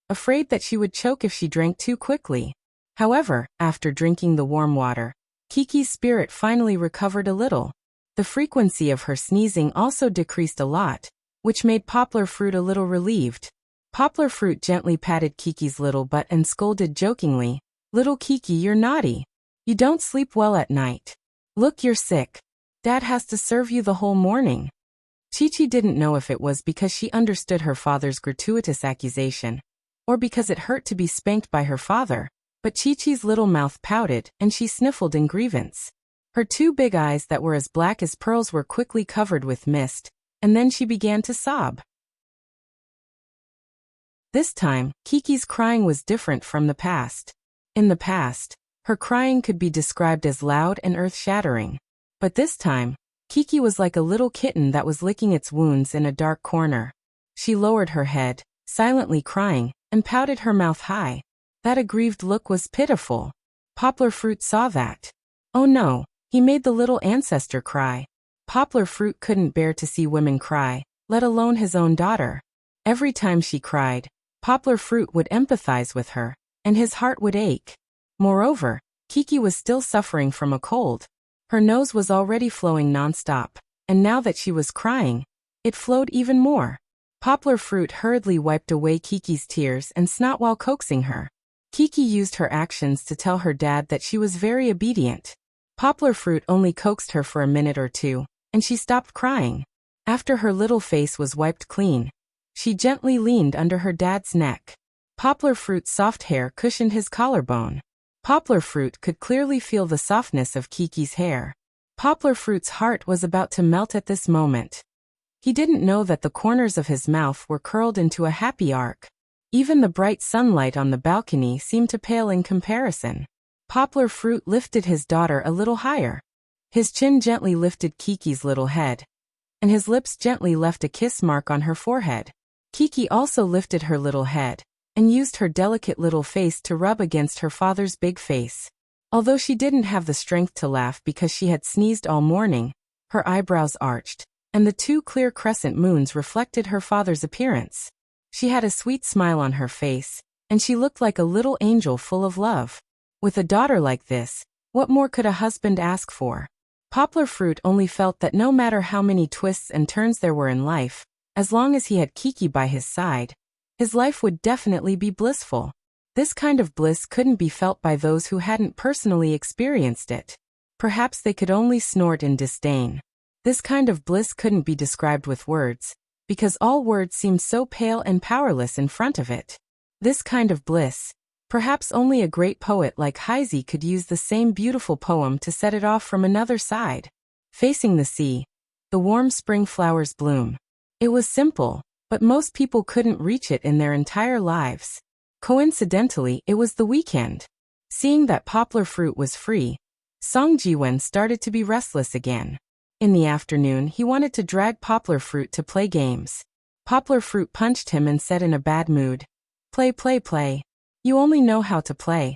afraid that she would choke if she drank too quickly. However, after drinking the warm water, Kiki's spirit finally recovered a little. The frequency of her sneezing also decreased a lot, which made Poplar Fruit a little relieved. Poplar Fruit gently patted Kiki's little butt and scolded jokingly, "Little Kiki, you're naughty. You don't sleep well at night. Look, you're sick. Dad has to serve you the whole morning." Chi-Chi didn't know if it was because she understood her father's gratuitous accusation, or because it hurt to be spanked by her father, but Chi-Chi's little mouth pouted and she sniffled in grievance. Her 2 big eyes that were as black as pearls were quickly covered with mist, and then she began to sob. This time, Kiki's crying was different from the past. In the past, her crying could be described as loud and earth-shattering. But this time, Kiki was like a little kitten that was licking its wounds in a dark corner. She lowered her head, silently crying, and pouted her mouth high. That aggrieved look was pitiful. Poplar Fruit saw that. Oh no, he made the little ancestor cry. Poplar Fruit couldn't bear to see women cry, let alone his own daughter. Every time she cried, Poplar Fruit would empathize with her, and his heart would ache. Moreover, Kiki was still suffering from a cold. Her nose was already flowing nonstop, and now that she was crying, it flowed even more. Poplar Fruit hurriedly wiped away Kiki's tears and snot while coaxing her. Kiki used her actions to tell her dad that she was very obedient. Poplar Fruit only coaxed her for a minute or 2, and she stopped crying. After her little face was wiped clean, she gently leaned under her dad's neck. Poplar Fruit's soft hair cushioned his collarbone. Poplar Fruit could clearly feel the softness of Kiki's hair. Poplar Fruit's heart was about to melt at this moment. He didn't know that the corners of his mouth were curled into a happy arc. Even the bright sunlight on the balcony seemed to pale in comparison. Poplar Fruit lifted his daughter a little higher. His chin gently lifted Kiki's little head, and his lips gently left a kiss mark on her forehead. Kiki also lifted her little head, and used her delicate little face to rub against her father's big face. Although she didn't have the strength to laugh because she had sneezed all morning, her eyebrows arched, and the 2 clear crescent moons reflected her father's appearance. She had a sweet smile on her face, and she looked like a little angel full of love. With a daughter like this, what more could a husband ask for? Poplar Fruit only felt that no matter how many twists and turns there were in life, as long as he had Kiki by his side, his life would definitely be blissful. This kind of bliss couldn't be felt by those who hadn't personally experienced it. Perhaps they could only snort in disdain. This kind of bliss couldn't be described with words, because all words seemed so pale and powerless in front of it. This kind of bliss, perhaps only a great poet like Heise could use the same beautiful poem to set it off from another side. Facing the sea, the warm spring flowers bloom. It was simple, but most people couldn't reach it in their entire lives. Coincidentally, it was the weekend. Seeing that Poplar Fruit was free, Song Jiwen started to be restless again. In the afternoon, he wanted to drag Poplar Fruit to play games. Poplar Fruit punched him and said in a bad mood, "Play, play, play. You only know how to play."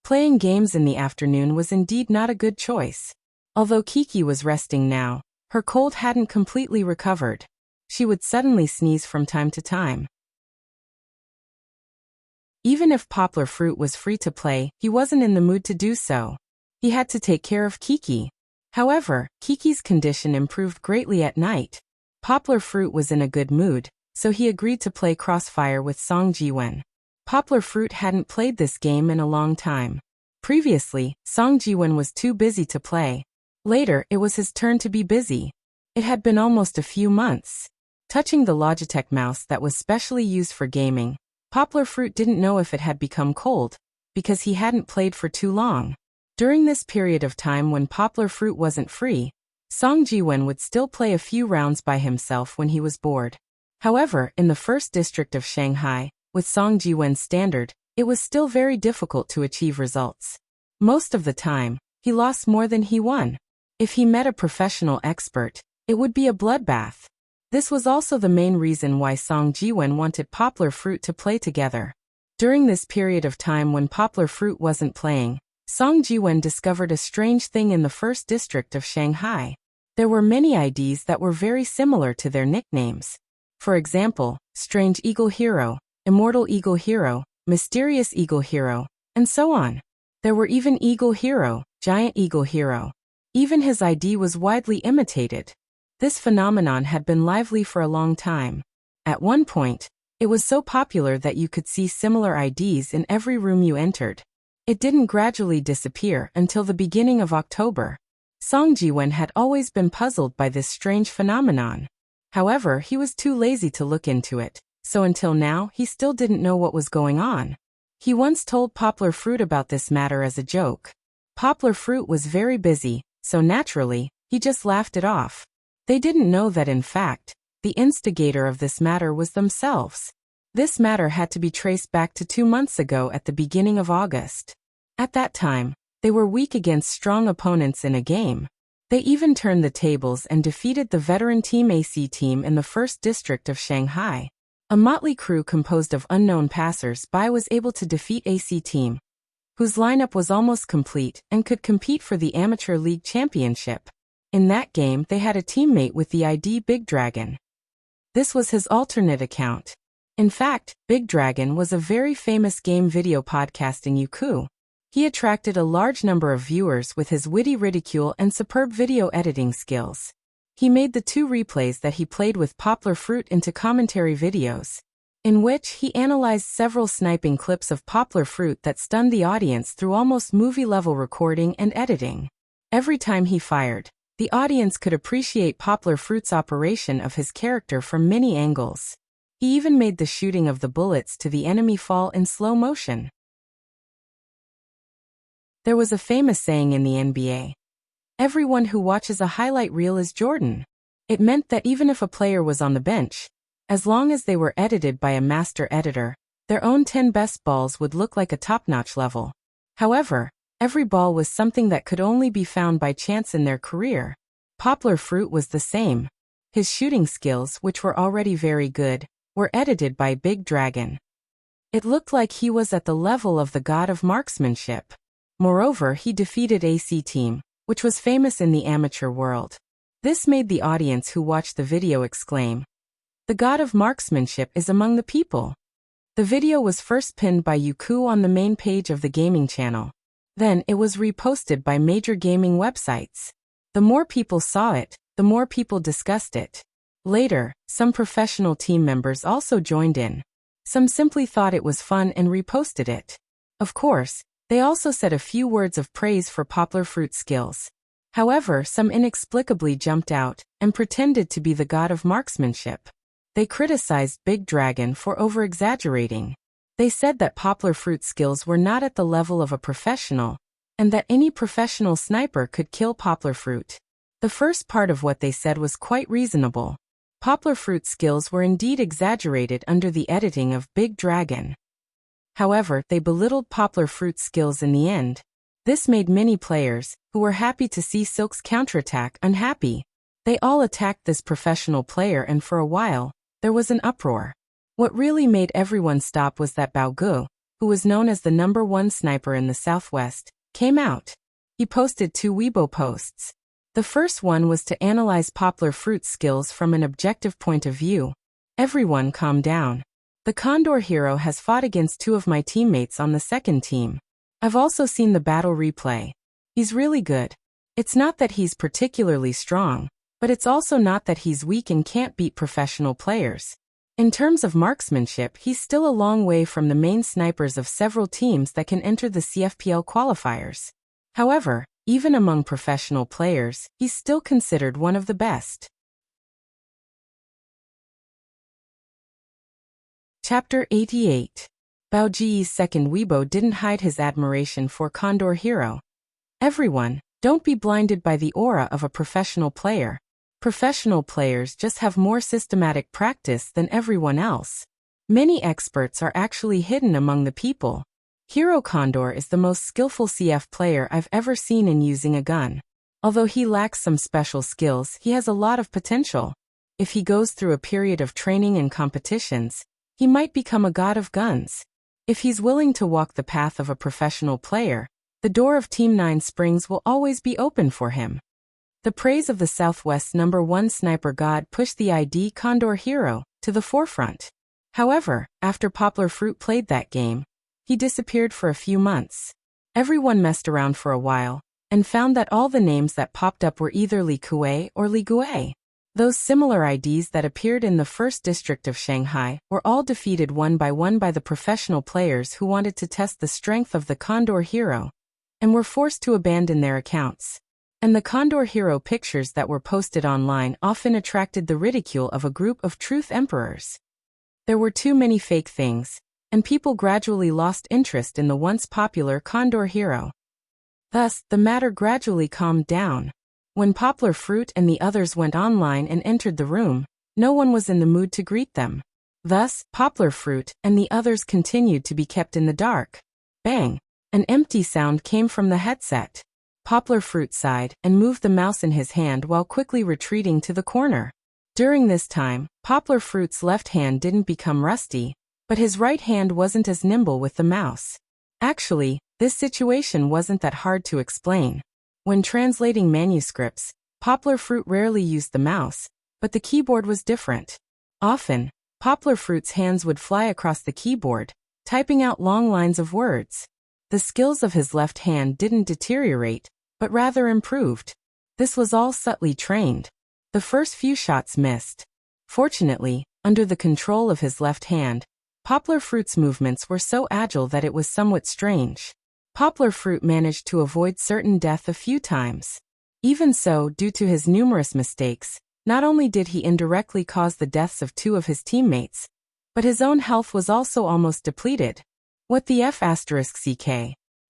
Playing games in the afternoon was indeed not a good choice. Although Kiki was resting now, her cold hadn't completely recovered. She would suddenly sneeze from time to time. Even if Poplar Fruit was free to play, he wasn't in the mood to do so. He had to take care of Kiki. However, Kiki's condition improved greatly at night. Poplar Fruit was in a good mood, so he agreed to play Crossfire with Song Ji-wen. Poplar Fruit hadn't played this game in a long time. Previously, Song Ji-wen was too busy to play. Later, it was his turn to be busy. It had been almost a few months. Touching the Logitech mouse that was specially used for gaming, Poplar Fruit didn't know if it had become cold, because he hadn't played for too long. During this period of time when Poplar Fruit wasn't free, Song Ji-wen would still play a few rounds by himself when he was bored. However, in the first district of Shanghai, with Song Ji-wen's standard, it was still very difficult to achieve results. Most of the time, he lost more than he won. If he met a professional expert, it would be a bloodbath. This was also the main reason why Song Ji-wen wanted Poplar Fruit to play together. During this period of time when Poplar Fruit wasn't playing, Song Ji-wen discovered a strange thing in the first district of Shanghai. There were many IDs that were very similar to their nicknames. For example, Strange Eagle Hero, Immortal Eagle Hero, Mysterious Eagle Hero, and so on. There were even Eagle Hero, Giant Eagle Hero. Even his ID was widely imitated. This phenomenon had been lively for a long time. At one point, it was so popular that you could see similar IDs in every room you entered. It didn't gradually disappear until the beginning of October. Song Ji-wen had always been puzzled by this strange phenomenon. However, he was too lazy to look into it, so until now he still didn't know what was going on. He once told Poplar Fruit about this matter as a joke. Poplar Fruit was very busy, so naturally, he just laughed it off. They didn't know that in fact, the instigator of this matter was themselves. This matter had to be traced back to 2 months ago at the beginning of August. At that time, they were weak against strong opponents in a game. They even turned the tables and defeated the veteran Team AC team in the first district of Shanghai. A motley crew composed of unknown passers-by was able to defeat AC team, whose lineup was almost complete and could compete for the Amateur League Championship. In that game, they had a teammate with the ID Big Dragon. This was his alternate account. In fact, Big Dragon was a very famous game video podcasting yuku. He attracted a large number of viewers with his witty ridicule and superb video editing skills. He made the 2 replays that he played with Poplar Fruit into commentary videos, in which he analyzed several sniping clips of Poplar Fruit that stunned the audience through almost movie-level recording and editing. Every time he fired, the audience could appreciate Poplar Fruit's operation of his character from many angles. He even made the shooting of the bullets to the enemy fall in slow motion. There was a famous saying in the NBA. Everyone who watches a highlight reel is Jordan. It meant that even if a player was on the bench, as long as they were edited by a master editor, their own 10 best balls would look like a top-notch level. However, every ball was something that could only be found by chance in their career. Poplar Fruit was the same. His shooting skills, which were already very good, were edited by Big Dragon. It looked like he was at the level of the god of marksmanship. Moreover, he defeated AC Team, which was famous in the amateur world. This made the audience who watched the video exclaim, "The god of marksmanship is among the people." The video was first pinned by Yuku on the main page of the gaming channel. Then it was reposted by major gaming websites. The more people saw it, the more people discussed it. Later, some professional team members also joined in. Some simply thought it was fun and reposted it. Of course, they also said a few words of praise for Poplar Fruit's skills. However, some inexplicably jumped out and pretended to be the god of marksmanship. They criticized Big Dragon for over-exaggerating. They said that Poplar Fruit's skills were not at the level of a professional, and that any professional sniper could kill Poplar Fruit. The first part of what they said was quite reasonable. Poplar Fruit's skills were indeed exaggerated under the editing of Big Dragon. However, they belittled Poplar Fruit's skills in the end. This made many players, who were happy to see Silk's counterattack, unhappy. They all attacked this professional player, and for a while, there was an uproar. What really made everyone stop was that Bao Gu, who was known as the #1 sniper in the Southwest, came out. He posted 2 Weibo posts. The first one was to analyze Poplar Fruit's skills from an objective point of view. Everyone calm down. The Condor hero has fought against 2 of my teammates on the second team. I've also seen the battle replay. He's really good. It's not that he's particularly strong, but it's also not that he's weak and can't beat professional players. In terms of marksmanship, he's still a long way from the main snipers of several teams that can enter the CFPL qualifiers. However, even among professional players, he's still considered one of the best. Chapter 88. Bao Ji's second Weibo didn't hide his admiration for Condor Hero. Everyone, don't be blinded by the aura of a professional player. Professional players just have more systematic practice than everyone else. Many experts are actually hidden among the people. Hero Condor is the most skillful CF player I've ever seen in using a gun. Although he lacks some special skills, he has a lot of potential. If he goes through a period of training and competitions, he might become a god of guns. If he's willing to walk the path of a professional player, the door of Team 9 Springs will always be open for him. The praise of the Southwest's #1 sniper god pushed the ID Condor Hero to the forefront. However, after Poplar Fruit played that game, he disappeared for a few months. Everyone messed around for a while, and found that all the names that popped up were either Li Kuei or Li Guei. Those similar IDs that appeared in the first district of Shanghai were all defeated one by the professional players who wanted to test the strength of the Condor Hero, and were forced to abandon their accounts. And the Condor Hero pictures that were posted online often attracted the ridicule of a group of truth emperors. There were too many fake things, and people gradually lost interest in the once popular Condor Hero. Thus, the matter gradually calmed down. When Poplar Fruit and the others went online and entered the room, no one was in the mood to greet them. Thus, Poplar Fruit and the others continued to be kept in the dark. Bang! An empty sound came from the headset. Poplar Fruit sighed and moved the mouse in his hand while quickly retreating to the corner. During this time, Poplar Fruit's left hand didn't become rusty, but his right hand wasn't as nimble with the mouse. Actually, this situation wasn't that hard to explain. When translating manuscripts, Poplar Fruit rarely used the mouse, but the keyboard was different. Often, Poplar Fruit's hands would fly across the keyboard, typing out long lines of words. The skills of his left hand didn't deteriorate, but rather improved. This was all subtly trained. The first few shots missed. Fortunately, under the control of his left hand, Poplar Fruit's movements were so agile that it was somewhat strange. Poplar Fruit managed to avoid certain death a few times. Even so, due to his numerous mistakes, not only did he indirectly cause the deaths of 2 of his teammates, but his own health was also almost depleted. What the F***ck?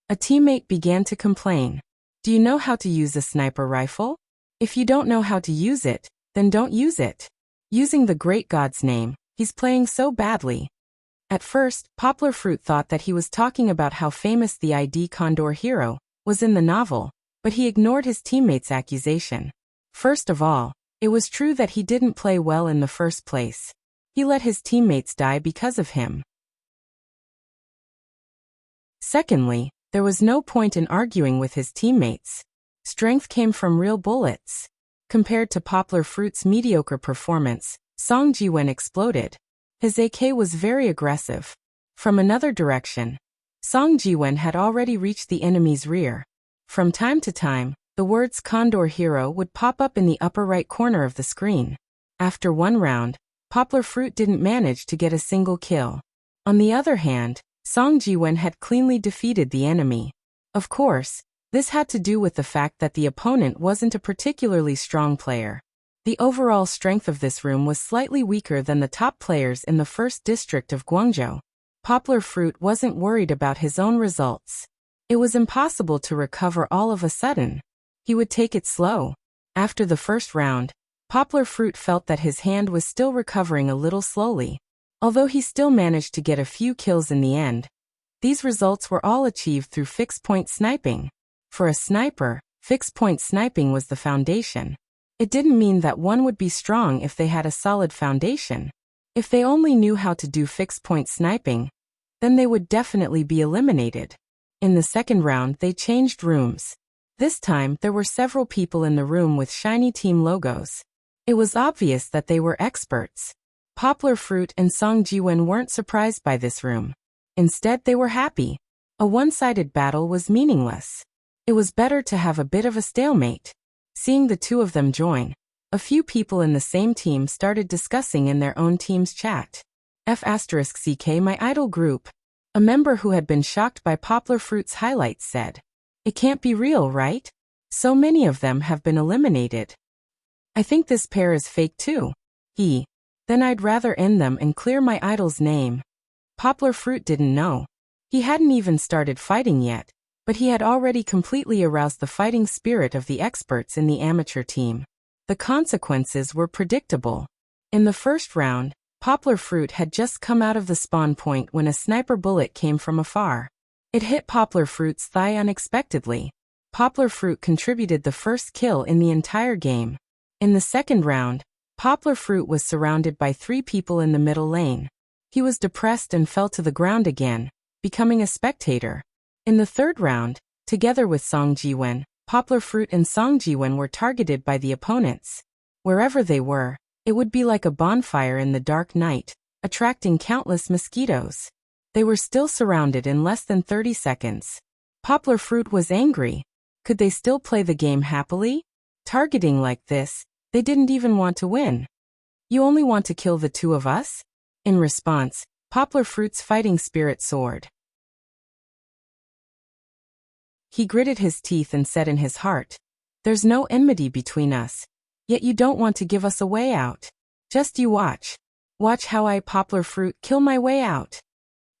A teammate began to complain. Do you know how to use a sniper rifle? If you don't know how to use it, then don't use it. Using the great god's name, he's playing so badly. At first, Poplar Fruit thought that he was talking about how famous the ID Condor Hero was in the novel, but he ignored his teammates' accusation. First of all, it was true that he didn't play well in the first place. He let his teammates die because of him. Secondly, there was no point in arguing with his teammates. Strength came from real bullets. Compared to Poplar Fruit's mediocre performance, Song Jiwen exploded. His AK was very aggressive. From another direction, Song Jiwen had already reached the enemy's rear. From time to time, the words Condor Hero would pop up in the upper right corner of the screen. After one round, Poplar Fruit didn't manage to get a single kill. On the other hand, Song Jiwen had cleanly defeated the enemy. Of course, this had to do with the fact that the opponent wasn't a particularly strong player. The overall strength of this room was slightly weaker than the top players in the first district of Guangzhou. Poplar Fruit wasn't worried about his own results. It was impossible to recover all of a sudden. He would take it slow. After the first round, Poplar Fruit felt that his hand was still recovering a little slowly. Although he still managed to get a few kills in the end, these results were all achieved through fixed-point sniping. For a sniper, fixed-point sniping was the foundation. It didn't mean that one would be strong if they had a solid foundation. If they only knew how to do fixed-point sniping, then they would definitely be eliminated. In the second round, they changed rooms. This time, there were several people in the room with shiny team logos. It was obvious that they were experts. Poplar Fruit and Song Jiwen weren't surprised by this room. Instead, they were happy. A one-sided battle was meaningless. It was better to have a bit of a stalemate. Seeing the two of them join, A few people in the same team started discussing in their own team's chat. F***ck my idol group. A member who had been shocked by Poplar Fruit's highlights said. It can't be real, right? So many of them have been eliminated. I think this pair is fake too. Then I'd rather end them and clear my idol's name. Poplar Fruit didn't know. He hadn't even started fighting yet, but he had already completely aroused the fighting spirit of the experts in the amateur team. The consequences were predictable. In the first round, Poplar Fruit had just come out of the spawn point when a sniper bullet came from afar. It hit Poplar Fruit's thigh unexpectedly. Poplar Fruit contributed the first kill in the entire game. In the second round, Poplar Fruit was surrounded by 3 people in the middle lane. He was depressed and fell to the ground again, becoming a spectator. In the third round, together with Song Jiwen, Poplar Fruit and Song Jiwen were targeted by the opponents. Wherever they were, it would be like a bonfire in the dark night, attracting countless mosquitoes. They were still surrounded in less than 30 seconds. Poplar Fruit was angry. Could they still play the game happily? Targeting like this, they didn't even want to win. You only want to kill the 2 of us? In response, Poplar Fruit's fighting spirit soared. He gritted his teeth and said in his heart, there's no enmity between us. Yet you don't want to give us a way out. Just you watch. Watch how I, Poplar Fruit, kill my way out.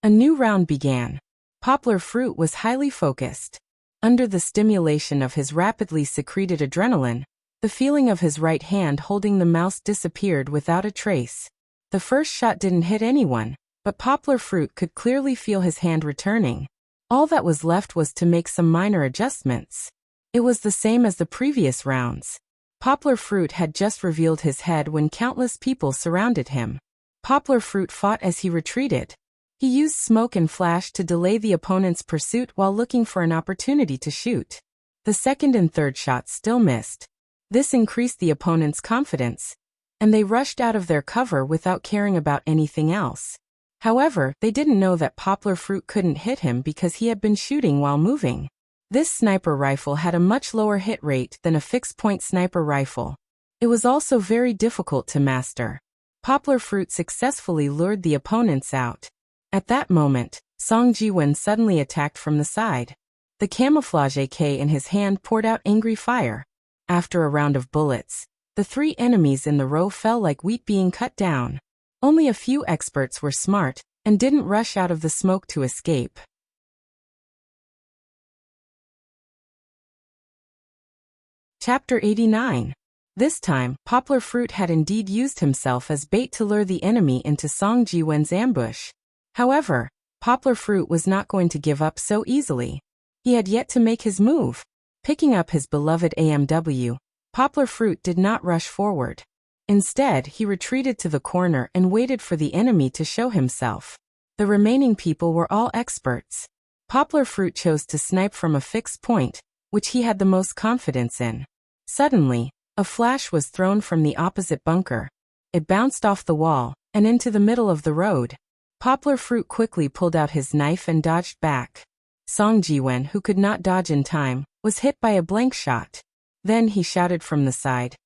A new round began. Poplar Fruit was highly focused. Under the stimulation of his rapidly secreted adrenaline, the feeling of his right hand holding the mouse disappeared without a trace. The first shot didn't hit anyone, but Poplar Fruit could clearly feel his hand returning. All that was left was to make some minor adjustments. It was the same as the previous rounds. Poplar Fruit had just revealed his head when countless people surrounded him. Poplar Fruit fought as he retreated. He used smoke and flash to delay the opponent's pursuit while looking for an opportunity to shoot. The second and third shots still missed. This increased the opponent's confidence, and they rushed out of their cover without caring about anything else. However, they didn't know that Poplar Fruit couldn't hit him because he had been shooting while moving. This sniper rifle had a much lower hit rate than a fixed-point sniper rifle. It was also very difficult to master. Poplar Fruit successfully lured the opponents out. At that moment, Song Jiwen suddenly attacked from the side. The camouflage AK in his hand poured out angry fire. After a round of bullets, the 3 enemies in the row fell like wheat being cut down. Only a few experts were smart and didn't rush out of the smoke to escape. Chapter 89. This time, Poplar Fruit had indeed used himself as bait to lure the enemy into Song Jiwen's ambush. However, Poplar Fruit was not going to give up so easily. He had yet to make his move. Picking up his beloved AMW, Poplar Fruit did not rush forward. Instead, he retreated to the corner and waited for the enemy to show himself. The remaining people were all experts. Poplar Fruit chose to snipe from a fixed point, which he had the most confidence in. Suddenly, a flash was thrown from the opposite bunker. It bounced off the wall and into the middle of the road. Poplar Fruit quickly pulled out his knife and dodged back. Song Jiwen, who could not dodge in time, was hit by a blank shot. Then he shouted from the side,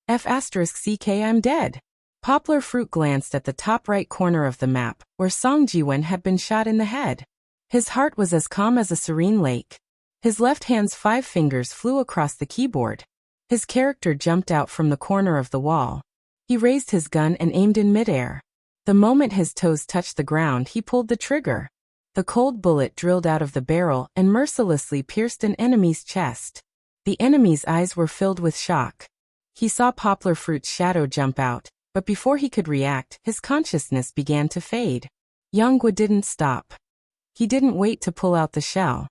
F***ck I'm dead. Poplar Fruit glanced at the top right corner of the map, where Song Jiwen had been shot in the head. His heart was as calm as a serene lake. His left hand's 5 fingers flew across the keyboard. His character jumped out from the corner of the wall. He raised his gun and aimed in midair. The moment his toes touched the ground, he pulled the trigger. The cold bullet drilled out of the barrel and mercilessly pierced an enemy's chest. The enemy's eyes were filled with shock. He saw Poplar Fruit's shadow jump out, but before he could react, his consciousness began to fade. Yonggwa didn't stop. He didn't wait to pull out the shell.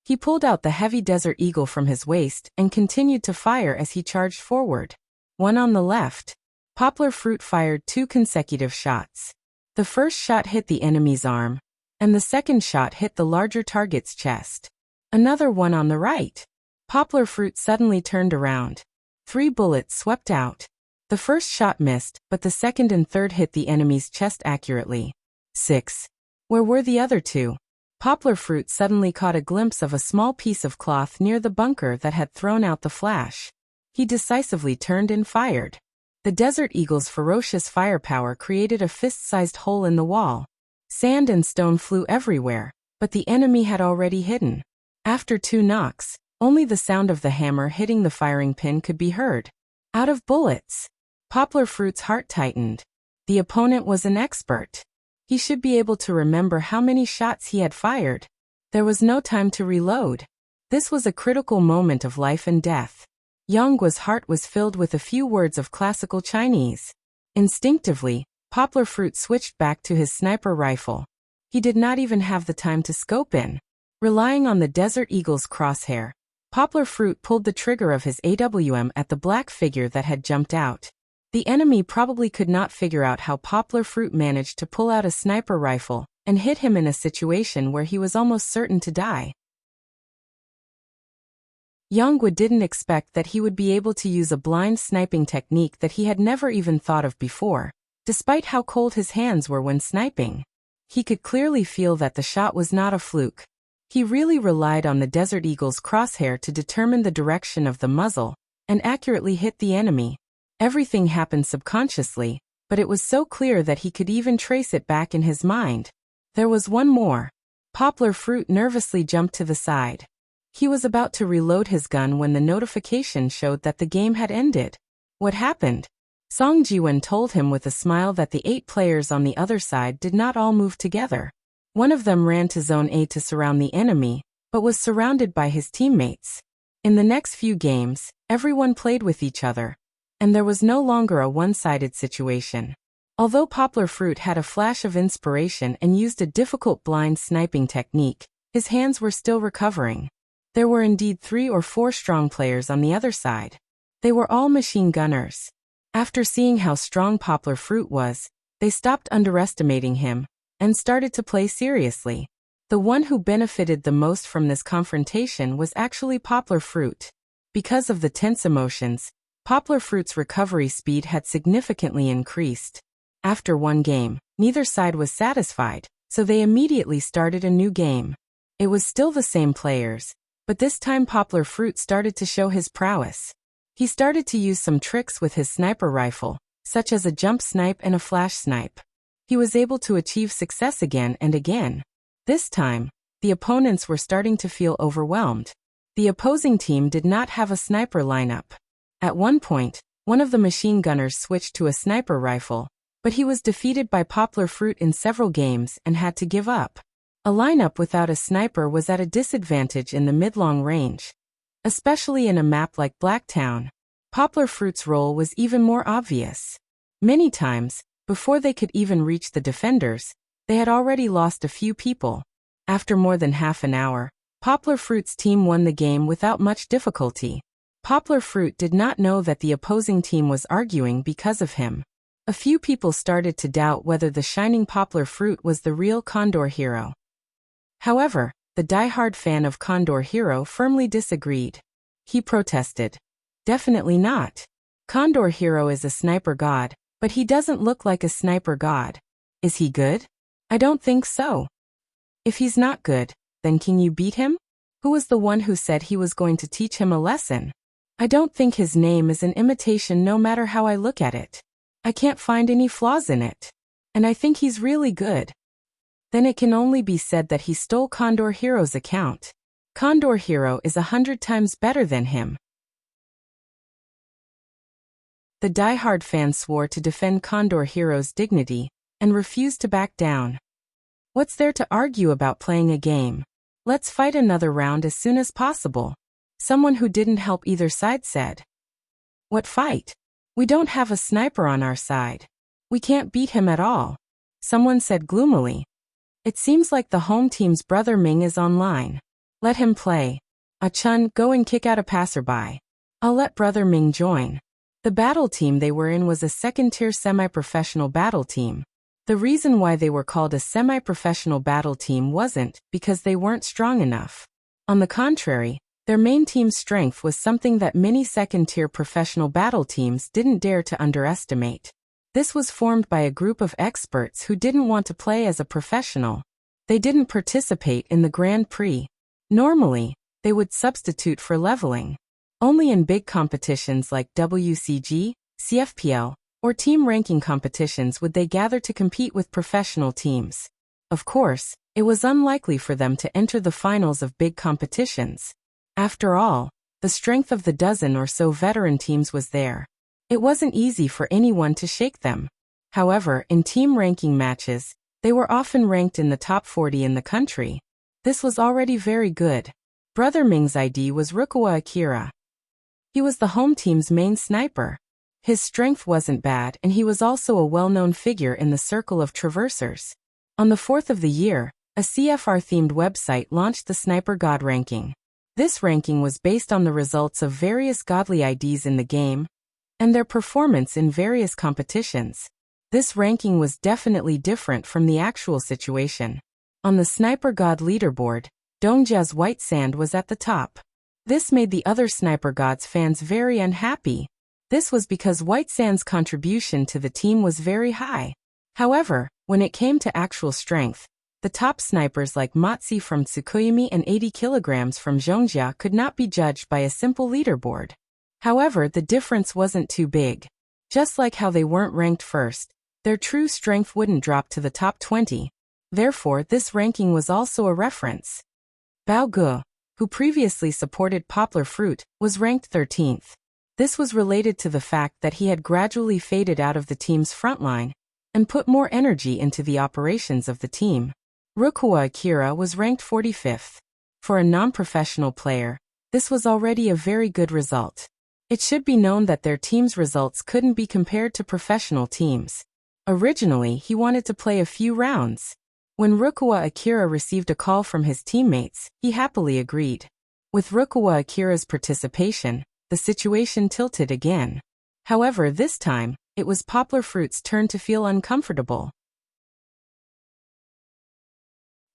He pulled out the heavy Desert Eagle from his waist and continued to fire as he charged forward. One on the left. Poplar Fruit fired 2 consecutive shots. The first shot hit the enemy's arm, and the second shot hit the larger target's chest. Another one on the right. Poplar Fruit suddenly turned around. 3 bullets swept out. The first shot missed, but the second and third hit the enemy's chest accurately. 6. Where were the other 2? Poplar Fruit suddenly caught a glimpse of a small piece of cloth near the bunker that had thrown out the flash. He decisively turned and fired. The Desert Eagle's ferocious firepower created a fist-sized hole in the wall. Sand and stone flew everywhere, but the enemy had already hidden. After 2 knocks, only the sound of the hammer hitting the firing pin could be heard. Out of bullets. Poplar Fruit's heart tightened. The opponent was an expert. He should be able to remember how many shots he had fired. There was no time to reload. This was a critical moment of life and death. Yongguo's heart was filled with a few words of classical Chinese. Instinctively, Poplar Fruit switched back to his sniper rifle. He did not even have the time to scope in. Relying on the Desert Eagle's crosshair, Poplar Fruit pulled the trigger of his AWM at the black figure that had jumped out. The enemy probably could not figure out how Poplar Fruit managed to pull out a sniper rifle and hit him in a situation where he was almost certain to die. Yongguo didn't expect that he would be able to use a blind sniping technique that he had never even thought of before, despite how cold his hands were when sniping. He could clearly feel that the shot was not a fluke. He really relied on the Desert Eagle's crosshair to determine the direction of the muzzle and accurately hit the enemy. Everything happened subconsciously, but it was so clear that he could even trace it back in his mind. There was one more. Poplar Fruit nervously jumped to the side. He was about to reload his gun when the notification showed that the game had ended. What happened? Song Jiwen told him with a smile that the 8 players on the other side did not all move together. One of them ran to Zone A to surround the enemy, but was surrounded by his teammates. In the next few games, everyone played with each other, and there was no longer a one-sided situation. Although Poplar Fruit had a flash of inspiration and used a difficult blind sniping technique, his hands were still recovering. There were indeed 3 or 4 strong players on the other side. They were all machine gunners. After seeing how strong Poplar Fruit was, they stopped underestimating him and started to play seriously. The one who benefited the most from this confrontation was actually Poplar Fruit. Because of the tense emotions, Poplar Fruit's recovery speed had significantly increased. After one game, neither side was satisfied, so they immediately started a new game. It was still the same players, but this time Poplar Fruit started to show his prowess. He started to use some tricks with his sniper rifle, such as a jump snipe and a flash snipe. He was able to achieve success again and again. This time, the opponents were starting to feel overwhelmed. The opposing team did not have a sniper lineup. At one point, one of the machine gunners switched to a sniper rifle, but he was defeated by Poplar Fruit in several games and had to give up. A lineup without a sniper was at a disadvantage in the mid-long range. Especially in a map like Blacktown, Poplar Fruit's role was even more obvious. Many times, before they could even reach the defenders, they had already lost a few people. After more than half an hour, Poplar Fruit's team won the game without much difficulty. Poplar Fruit did not know that the opposing team was arguing because of him. A few people started to doubt whether the shining Poplar Fruit was the real Condor Hero. However, the die-hard fan of Condor Hero firmly disagreed. He protested. Definitely not. Condor Hero is a sniper god, but he doesn't look like a sniper god. Is he good? I don't think so. If he's not good, then can you beat him? Who was the one who said he was going to teach him a lesson? I don't think his name is an imitation no matter how I look at it. I can't find any flaws in it. And I think he's really good. Then it can only be said that he stole Condor Hero's account. Condor Hero is 100 times better than him. The die-hard fan swore to defend Condor Hero's dignity and refused to back down. What's there to argue about playing a game? Let's fight another round as soon as possible. Someone who didn't help either side said. What fight? We don't have a sniper on our side. We can't beat him at all. Someone said gloomily. It seems like the home team's brother Ming is online. Let him play. Chun, go and kick out a passerby. I'll let brother Ming join. The battle team they were in was a second-tier semi-professional battle team. The reason why they were called a semi-professional battle team wasn't because they weren't strong enough. On the contrary, their main team's strength was something that many second-tier professional battle teams didn't dare to underestimate. This was formed by a group of experts who didn't want to play as a professional. They didn't participate in the Grand Prix. Normally, they would substitute for leveling. Only in big competitions like WCG, CFPL, or team ranking competitions would they gather to compete with professional teams. Of course, it was unlikely for them to enter the finals of big competitions. After all, the strength of the dozen or so veteran teams was there. It wasn't easy for anyone to shake them. However, in team ranking matches, they were often ranked in the top 40 in the country. This was already very good. Brother Ming's ID was Rukawa Akira. He was the home team's main sniper. His strength wasn't bad, and he was also a well-known figure in the circle of traversers. On the 4th of the year, a CFR-themed website launched the Sniper God ranking. This ranking was based on the results of various godly IDs in the game and their performance in various competitions. This ranking was definitely different from the actual situation. On the Sniper God leaderboard, Dongjia's White Sand was at the top. This made the other Sniper Gods fans very unhappy. This was because White Sand's contribution to the team was very high. However, when it came to actual strength, the top snipers like Matsi from Tsukuyomi and 80 kilograms from Zhongjia could not be judged by a simple leaderboard. However, the difference wasn't too big. Just like how they weren't ranked first, their true strength wouldn't drop to the top 20. Therefore, this ranking was also a reference. Bao Gu, who previously supported Poplar Fruit, was ranked 13th. This was related to the fact that he had gradually faded out of the team's frontline and put more energy into the operations of the team. Rukawa Akira was ranked 45th. For a non-professional player, this was already a very good result. It should be known that their team's results couldn't be compared to professional teams. Originally, he wanted to play a few rounds. When Rukawa Akira received a call from his teammates, he happily agreed. With Rukawa Akira's participation, the situation tilted again. However, this time, it was Poplar Fruit's turn to feel uncomfortable.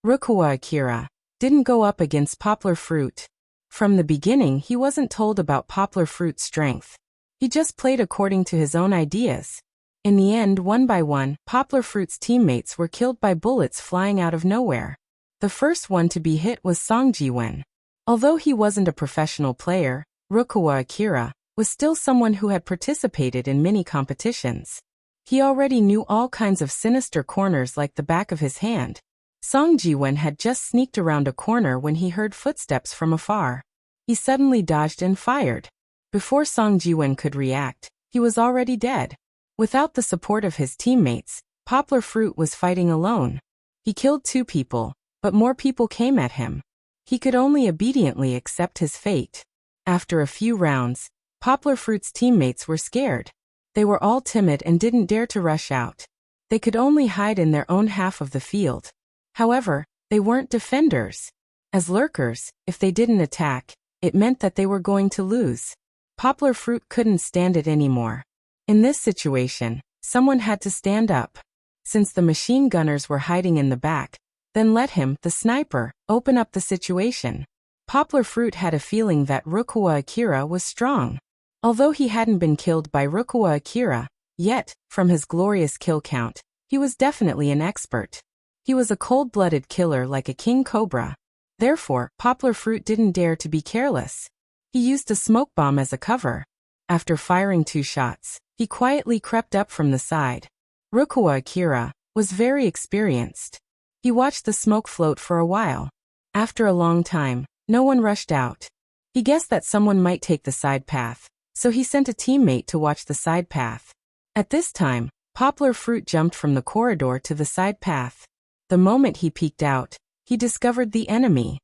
Rukawa Akira didn't go up against Poplar Fruit. From the beginning, he wasn't told about Poplar Fruit's strength. He just played according to his own ideas. In the end, one by one, Poplar Fruit's teammates were killed by bullets flying out of nowhere. The first one to be hit was Song Jiwen. Although he wasn't a professional player, Rukawa Akira was still someone who had participated in many competitions. He already knew all kinds of sinister corners like the back of his hand. Song Jiwen had just sneaked around a corner when he heard footsteps from afar. He suddenly dodged and fired. Before Song Jiwen could react, he was already dead. Without the support of his teammates, Poplar Fruit was fighting alone. He killed 2 people, but more people came at him. He could only obediently accept his fate. After a few rounds, Poplar Fruit's teammates were scared. They were all timid and didn't dare to rush out. They could only hide in their own half of the field. However, they weren't defenders. As lurkers, if they didn't attack, it meant that they were going to lose. Poplar Fruit couldn't stand it anymore. In this situation, someone had to stand up. Since the machine gunners were hiding in the back, then let him, the sniper, open up the situation. Poplar Fruit had a feeling that Rukawa Akira was strong. Although he hadn't been killed by Rukawa Akira, yet, from his glorious kill count, he was definitely an expert. He was a cold-blooded killer like a king cobra. Therefore, Poplar Fruit didn't dare to be careless. He used a smoke bomb as a cover. After firing 2 shots, he quietly crept up from the side. Rukawa Akira was very experienced. He watched the smoke float for a while. After a long time, no one rushed out. He guessed that someone might take the side path, so he sent a teammate to watch the side path. At this time, Poplar Fruit jumped from the corridor to the side path. The moment he peeked out, he discovered the enemy.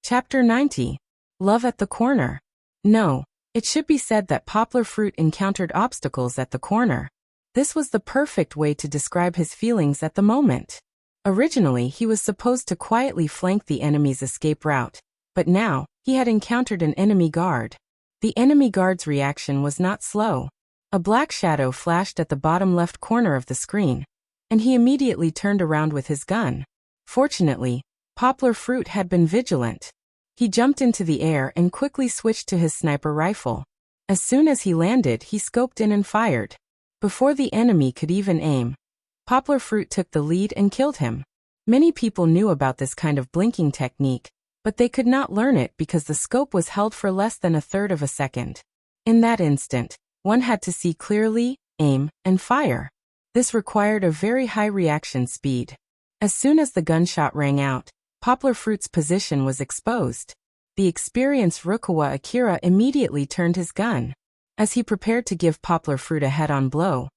Chapter 90. Love at the Corner. No, it should be said that Poplar Fruit encountered obstacles at the corner. This was the perfect way to describe his feelings at the moment. Originally, he was supposed to quietly flank the enemy's escape route, but now, he had encountered an enemy guard. The enemy guard's reaction was not slow. A black shadow flashed at the bottom left corner of the screen, and he immediately turned around with his gun. Fortunately, Poplar Fruit had been vigilant. He jumped into the air and quickly switched to his sniper rifle. As soon as he landed, he scoped in and fired. Before the enemy could even aim, Poplar Fruit took the lead and killed him. Many people knew about this kind of blinking technique, but they could not learn it because the scope was held for less than a third of a second. In that instant, one had to see clearly, aim, and fire. This required a very high reaction speed. As soon as the gunshot rang out, Poplar Fruit's position was exposed. The experienced Rukawa Akira immediately turned his gun. As he prepared to give Poplar Fruit a head-on blow,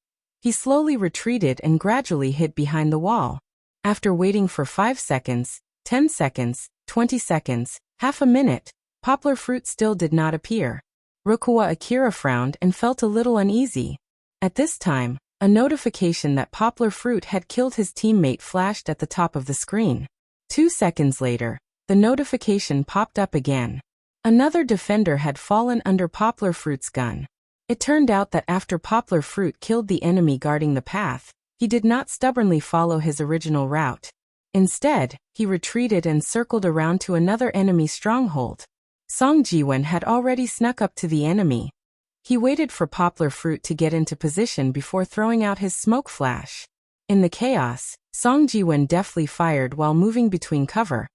he slowly retreated and gradually hid behind the wall. After waiting for 5 seconds, 10 seconds, 20 seconds, half a minute, Poplar Fruit still did not appear. Rukawa Akira frowned and felt a little uneasy. At this time, a notification that Poplar Fruit had killed his teammate flashed at the top of the screen. 2 seconds later, the notification popped up again. Another defender had fallen under Poplar Fruit's gun. It turned out that after Poplar Fruit killed the enemy guarding the path, he did not stubbornly follow his original route. Instead, he retreated and circled around to another enemy stronghold. Song Jiwen had already snuck up to the enemy. He waited for Poplar Fruit to get into position before throwing out his smoke flash. In the chaos, Song Jiwen deftly fired while moving between cover,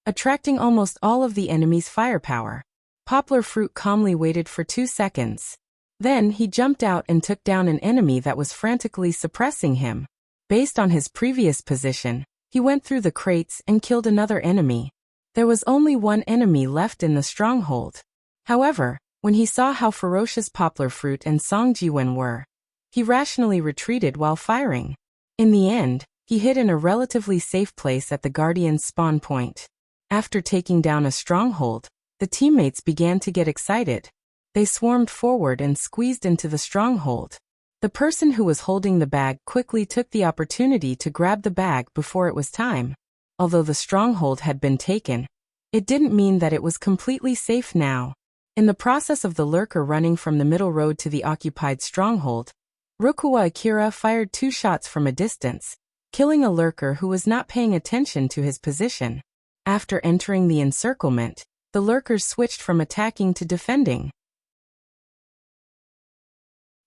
attracting almost all of the enemy's firepower. Poplar Fruit calmly waited for 2 seconds. Then he jumped out and took down an enemy that was frantically suppressing him. Based on his previous position, he went through the crates and killed another enemy. There was only one enemy left in the stronghold. However, when he saw how ferocious Poplar Fruit and Song Jiwen were, he rationally retreated while firing. In the end, he hid in a relatively safe place at the Guardian's spawn point. After taking down a stronghold, the teammates began to get excited. They swarmed forward and squeezed into the stronghold. The person who was holding the bag quickly took the opportunity to grab the bag before it was time. Although the stronghold had been taken, it didn't mean that it was completely safe now. In the process of the lurker running from the middle road to the occupied stronghold, Rukawa Akira fired 2 shots from a distance, killing a lurker who was not paying attention to his position. After entering the encirclement, the lurkers switched from attacking to defending.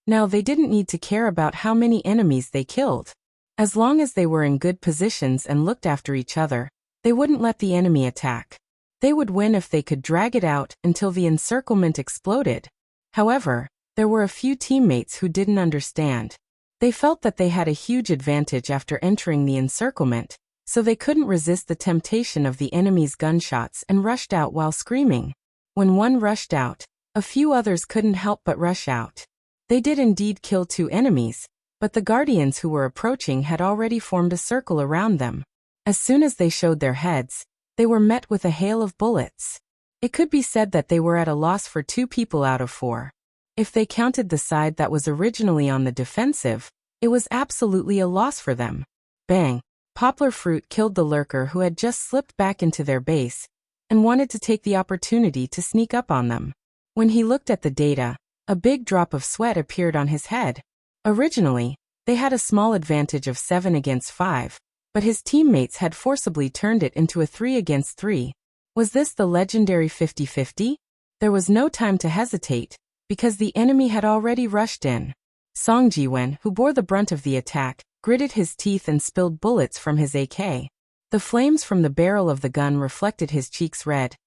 Now they didn't need to care about how many enemies they killed. As long as they were in good positions and looked after each other, they wouldn't let the enemy attack. They would win if they could drag it out until the encirclement exploded. However, there were a few teammates who didn't understand. They felt that they had a huge advantage after entering the encirclement, so they couldn't resist the temptation of the enemy's gunshots and rushed out while screaming. When one rushed out, a few others couldn't help but rush out. They did indeed kill 2 enemies, but the guardians who were approaching had already formed a circle around them. As soon as they showed their heads, they were met with a hail of bullets. It could be said that they were at a loss for 2 people out of 4. If they counted the side that was originally on the defensive, it was absolutely a loss for them. Bang! Poplar Fruit killed the lurker who had just slipped back into their base and wanted to take the opportunity to sneak up on them. When he looked at the data, a big drop of sweat appeared on his head. Originally, they had a small advantage of 7 against 5, but his teammates had forcibly turned it into a 3 against 3. Was this the legendary 50-50? There was no time to hesitate, because the enemy had already rushed in. Song Jiwen, who bore the brunt of the attack, gritted his teeth and spilled bullets from his AK. The flames from the barrel of the gun reflected his cheeks red,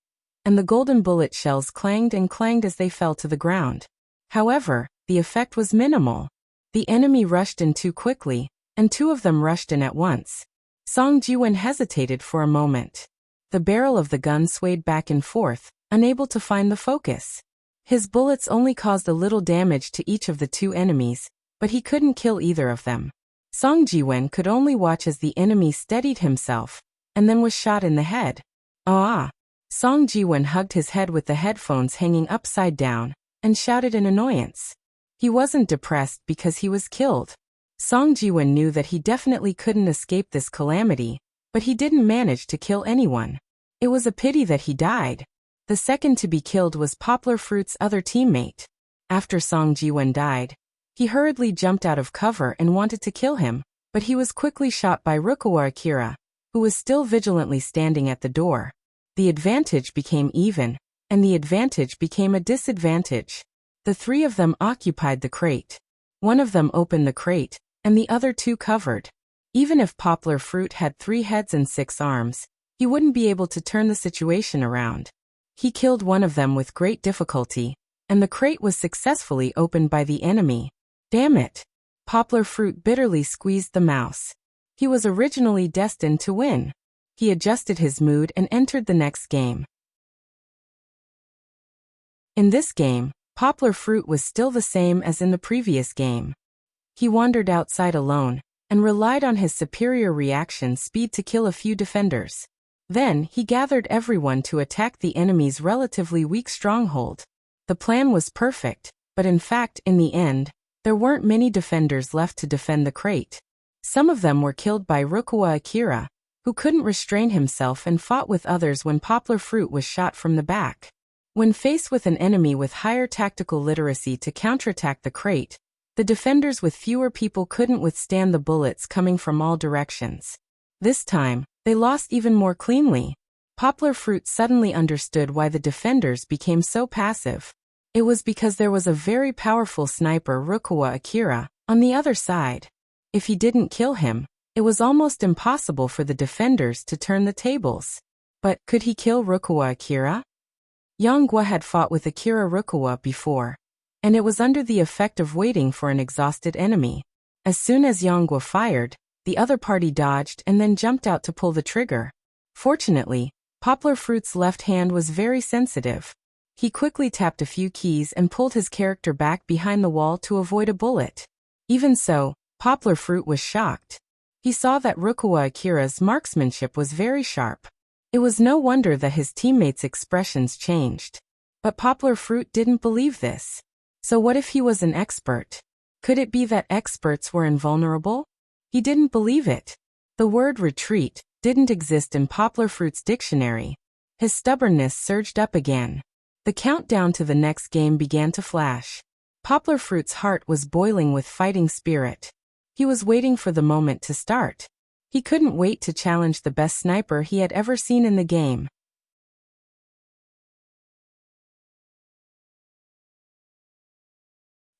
and the golden bullet shells clanged and clanged as they fell to the ground. However, the effect was minimal. The enemy rushed in too quickly, and 2 of them rushed in at once. Song Jiwen hesitated for a moment. The barrel of the gun swayed back and forth, unable to find the focus. His bullets only caused a little damage to each of the 2 enemies, but he couldn't kill either of them. Song Jiwen could only watch as the enemy steadied himself, and then was shot in the head. Ah! Song Jiwen hugged his head with the headphones hanging upside down, and shouted in annoyance. He wasn't depressed because he was killed. Song Jiwen knew that he definitely couldn't escape this calamity, but he didn't manage to kill anyone. It was a pity that he died. The second to be killed was Poplar Fruit's other teammate. After Song Jiwen died, he hurriedly jumped out of cover and wanted to kill him, but he was quickly shot by Rukawa Akira, who was still vigilantly standing at the door. The advantage became even, and the advantage became a disadvantage. The 3 of them occupied the crate. One of them opened the crate, and the other 2 covered. Even if Poplar Fruit had 3 heads and 6 arms, he wouldn't be able to turn the situation around. He killed one of them with great difficulty, and the crate was successfully opened by the enemy. Damn it! Poplar Fruit bitterly squeezed the mouse. He was originally destined to win. He adjusted his mood and entered the next game. In this game, Poplar Fruit was still the same as in the previous game. He wandered outside alone, and relied on his superior reaction speed to kill a few defenders. Then, he gathered everyone to attack the enemy's relatively weak stronghold. The plan was perfect, but in fact, in the end, there weren't many defenders left to defend the crate. Some of them were killed by Rukawa Akira, who couldn't restrain himself and fought with others when Poplar Fruit was shot from the back. When faced with an enemy with higher tactical literacy to counterattack the crate, the defenders with fewer people couldn't withstand the bullets coming from all directions. This time, they lost even more cleanly. Poplar Fruit suddenly understood why the defenders became so passive. It was because there was a very powerful sniper, Rukawa Akira, on the other side. If he didn't kill him, it was almost impossible for the defenders to turn the tables. But could he kill Rukawa Akira? Yongwa had fought with Akira Rukawa before, and it was under the effect of waiting for an exhausted enemy. As soon as Yongwa fired, the other party dodged and then jumped out to pull the trigger. Fortunately, Poplar Fruit's left hand was very sensitive. He quickly tapped a few keys and pulled his character back behind the wall to avoid a bullet. Even so, Poplar Fruit was shocked. He saw that Rukawa Akira's marksmanship was very sharp. It was no wonder that his teammates' expressions changed. But Poplar Fruit didn't believe this. So what if he was an expert? Could it be that experts were invulnerable? He didn't believe it. The word retreat didn't exist in Poplar Fruit's dictionary. His stubbornness surged up again. The countdown to the next game began to flash. Poplar Fruit's heart was boiling with fighting spirit. He was waiting for the moment to start. He couldn't wait to challenge the best sniper he had ever seen in the game.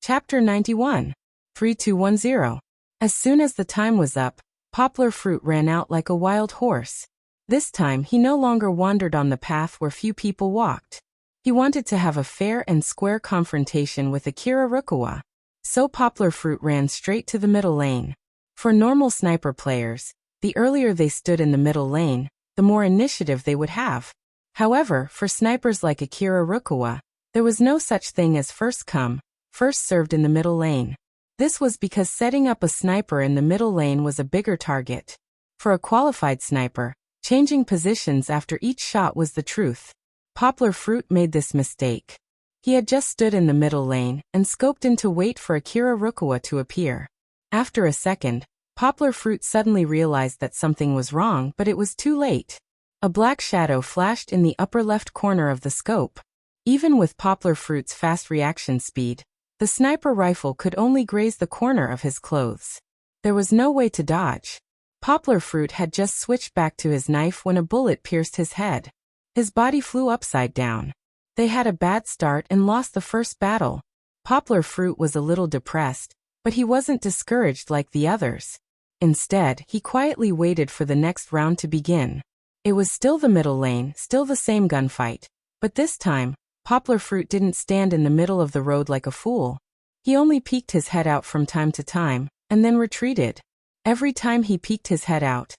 Chapter 91. 3210. As soon as the time was up, Poplar Fruit ran out like a wild horse. This time he no longer wandered on the path where few people walked. He wanted to have a fair and square confrontation with Akira Rukawa. So Poplar Fruit ran straight to the middle lane. For normal sniper players, the earlier they stood in the middle lane, the more initiative they would have. However, for snipers like Akira Rukawa, there was no such thing as first come, first served in the middle lane. This was because setting up a sniper in the middle lane was a bigger target. For a qualified sniper, changing positions after each shot was the truth. Poplar Fruit made this mistake. He had just stood in the middle lane and scoped in to wait for Akira Rukawa to appear. After a second, Poplar Fruit suddenly realized that something was wrong, but it was too late. A black shadow flashed in the upper left corner of the scope. Even with Poplar Fruit's fast reaction speed, the sniper rifle could only graze the corner of his clothes. There was no way to dodge. Poplar Fruit had just switched back to his knife when a bullet pierced his head. His body flew upside down. They had a bad start and lost the first battle. Poplar Fruit was a little depressed, but he wasn't discouraged like the others. Instead, he quietly waited for the next round to begin. It was still the middle lane, still the same gunfight. But this time, Poplar Fruit didn't stand in the middle of the road like a fool. He only peeked his head out from time to time, and then retreated. Every time he peeked his head out,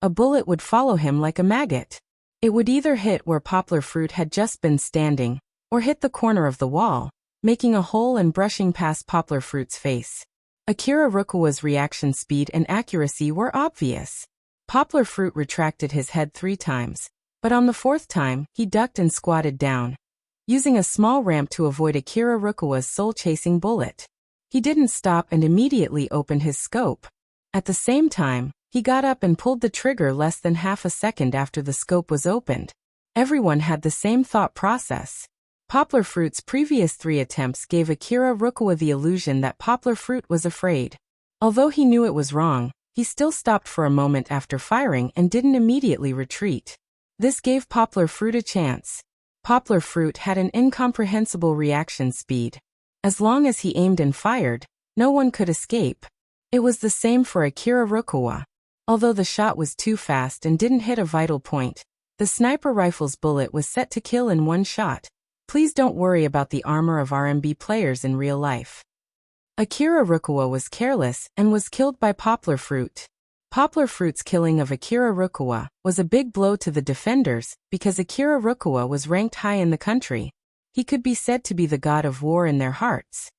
a bullet would follow him like a maggot. It would either hit where Poplar Fruit had just been standing, or hit the corner of the wall, making a hole and brushing past Poplar Fruit's face. Akira Rukawa's reaction speed and accuracy were obvious. Poplar Fruit retracted his head 3 times, but on the 4th time, he ducked and squatted down, using a small ramp to avoid Akira Rukawa's soul-chasing bullet. He didn't stop and immediately opened his scope. At the same time, he got up and pulled the trigger less than half a second after the scope was opened. Everyone had the same thought process. Poplar Fruit's previous 3 attempts gave Akira Rukawa the illusion that Poplar Fruit was afraid. Although he knew it was wrong, he still stopped for a moment after firing and didn't immediately retreat. This gave Poplar Fruit a chance. Poplar Fruit had an incomprehensible reaction speed. As long as he aimed and fired, no one could escape. It was the same for Akira Rukawa. Although the shot was too fast and didn't hit a vital point, the sniper rifle's bullet was set to kill in one shot. Please don't worry about the armor of RMB players in real life. Akira Rukawa was careless and was killed by Poplar Fruit. Poplar Fruit's killing of Akira Rukawa was a big blow to the defenders because Akira Rukawa was ranked high in the country. He could be said to be the god of war in their hearts.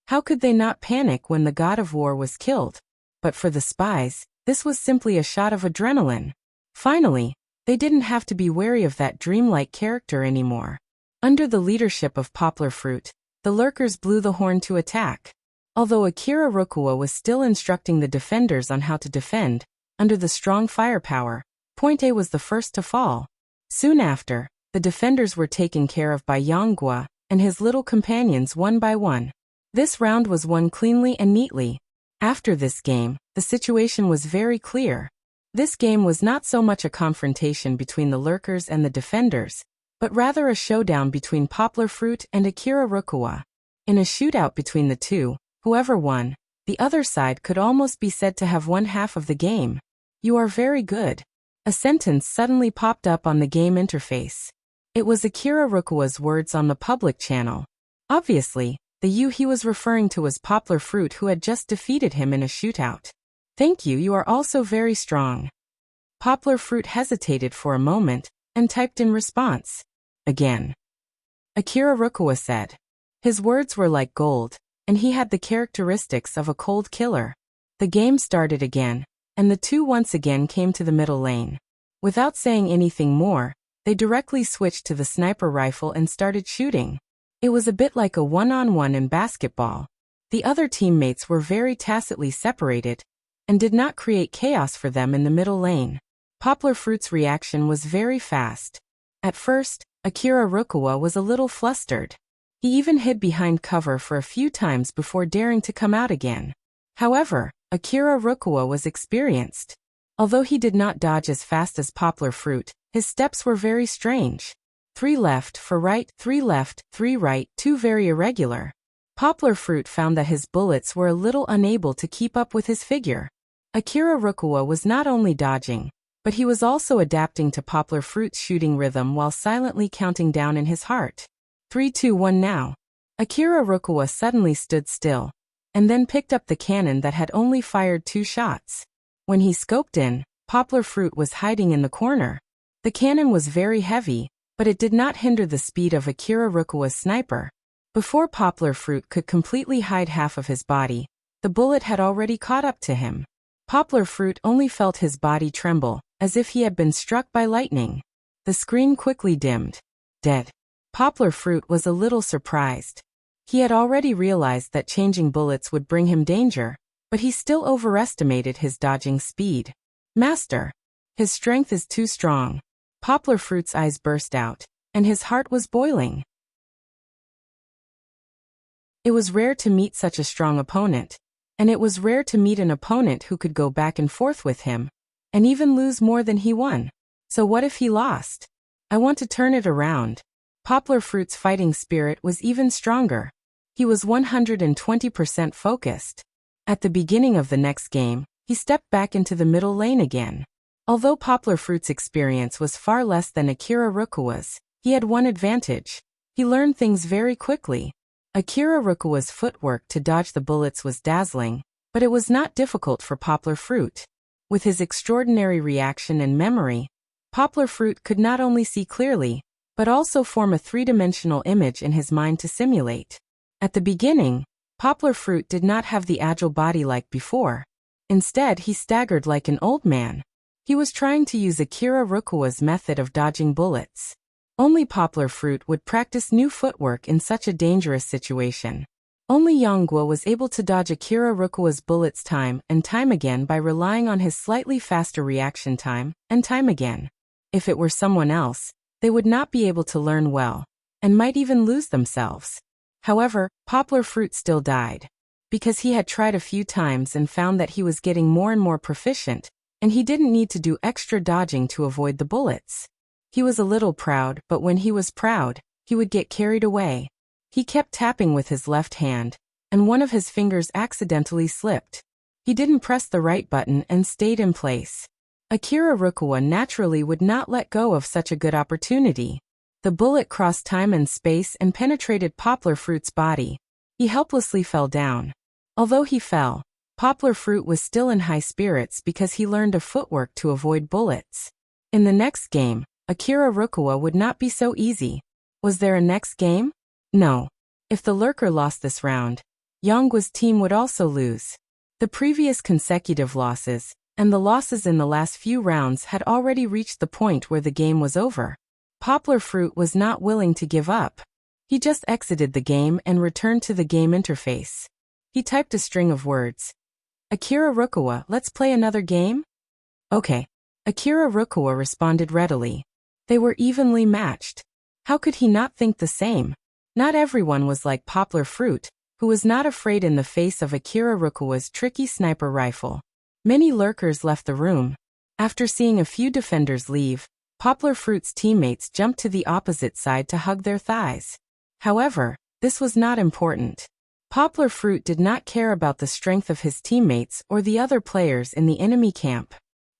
How could they not panic when the god of war was killed? But for the spies, this was simply a shot of adrenaline. Finally, they didn't have to be wary of that dreamlike character anymore. Under the leadership of Poplar Fruit, the lurkers blew the horn to attack. Although Akira Rukawa was still instructing the defenders on how to defend, under the strong firepower, Point A was the first to fall. Soon after, the defenders were taken care of by Yonggwa and his little companions one by one. This round was won cleanly and neatly. After this game, the situation was very clear. This game was not so much a confrontation between the lurkers and the defenders, but rather a showdown between Poplar Fruit and Akira Rukawa. In a shootout between the two, whoever won, the other side could almost be said to have won half of the game. You are very good. A sentence suddenly popped up on the game interface. It was Akira Rukawa's words on the public channel. Obviously, the you he was referring to was Poplar Fruit, who had just defeated him in a shootout. Thank you, you are also very strong. Poplar Fruit hesitated for a moment and typed in response. Again. Akira Rukawa said. His words were like gold, and he had the characteristics of a cold killer. The game started again, and the two once again came to the middle lane. Without saying anything more, they directly switched to the sniper rifle and started shooting. It was a bit like a one-on-one in basketball. The other teammates were very tacitly separated and did not create chaos for them in the middle lane. Poplar Fruit's reaction was very fast. At first, Akira Rukawa was a little flustered. He even hid behind cover for a few times before daring to come out again. However, Akira Rukawa was experienced. Although he did not dodge as fast as Poplar Fruit, his steps were very strange. 3 left, 4 right, 3 left, 3 right, 2 very irregular. Poplar Fruit found that his bullets were a little unable to keep up with his figure. Akira Rukawa was not only dodging, but he was also adapting to Poplar Fruit's shooting rhythm while silently counting down in his heart. 3, 2, 1 now. Akira Rukawa suddenly stood still, and then picked up the cannon that had only fired 2 shots. When he scoped in, Poplar Fruit was hiding in the corner. The cannon was very heavy, but it did not hinder the speed of Akira Rukawa's sniper. Before Poplar Fruit could completely hide half of his body, the bullet had already caught up to him. Poplar Fruit only felt his body tremble, as if he had been struck by lightning. The screen quickly dimmed. Dead. Poplar Fruit was a little surprised. He had already realized that changing bullets would bring him danger, but he still overestimated his dodging speed. Master. His strength is too strong. Poplar Fruit's eyes burst out, and his heart was boiling. It was rare to meet such a strong opponent, and it was rare to meet an opponent who could go back and forth with him, and even lose more than he won. So what if he lost? I want to turn it around. Poplar Fruit's fighting spirit was even stronger. He was 120% focused. At the beginning of the next game, he stepped back into the middle lane again. Although Poplar Fruit's experience was far less than Akira Rukawa's, he had one advantage. He learned things very quickly. Akira Rukawa's footwork to dodge the bullets was dazzling, but it was not difficult for Poplar Fruit. With his extraordinary reaction and memory, Poplar Fruit could not only see clearly, but also form a 3-dimensional image in his mind to simulate. At the beginning, Poplar Fruit did not have the agile body like before. Instead, he staggered like an old man. He was trying to use Akira Rukawa's method of dodging bullets. Only Poplar Fruit would practice new footwork in such a dangerous situation. Only Yonggwa was able to dodge Akira Rukawa's bullets time and time again by relying on his slightly faster reaction time, and time again. If it were someone else, they would not be able to learn well, and might even lose themselves. However, Poplar Fruit still died. Because he had tried a few times and found that he was getting more and more proficient, and he didn't need to do extra dodging to avoid the bullets. He was a little proud, but when he was proud, he would get carried away. He kept tapping with his left hand, and one of his fingers accidentally slipped. He didn't press the right button and stayed in place. Akira Rukawa naturally would not let go of such a good opportunity. The bullet crossed time and space and penetrated Poplar Fruit's body. He helplessly fell down. Although he fell, Poplar Fruit was still in high spirits because he learned a footwork to avoid bullets. In the next game, Akira Rukawa would not be so easy. Was there a next game? No. If the lurker lost this round, Yongwa's team would also lose. The previous consecutive losses, and the losses in the last few rounds had already reached the point where the game was over. Poplar Fruit was not willing to give up. He just exited the game and returned to the game interface. He typed a string of words. Akira Rukawa, let's play another game? Okay. Akira Rukawa responded readily. They were evenly matched. How could he not think the same? Not everyone was like Poplar Fruit, who was not afraid in the face of Akira Rukawa's tricky sniper rifle. Many lurkers left the room. After seeing a few defenders leave, Poplar Fruit's teammates jumped to the opposite side to hug their thighs. However, this was not important. Poplar Fruit did not care about the strength of his teammates or the other players in the enemy camp.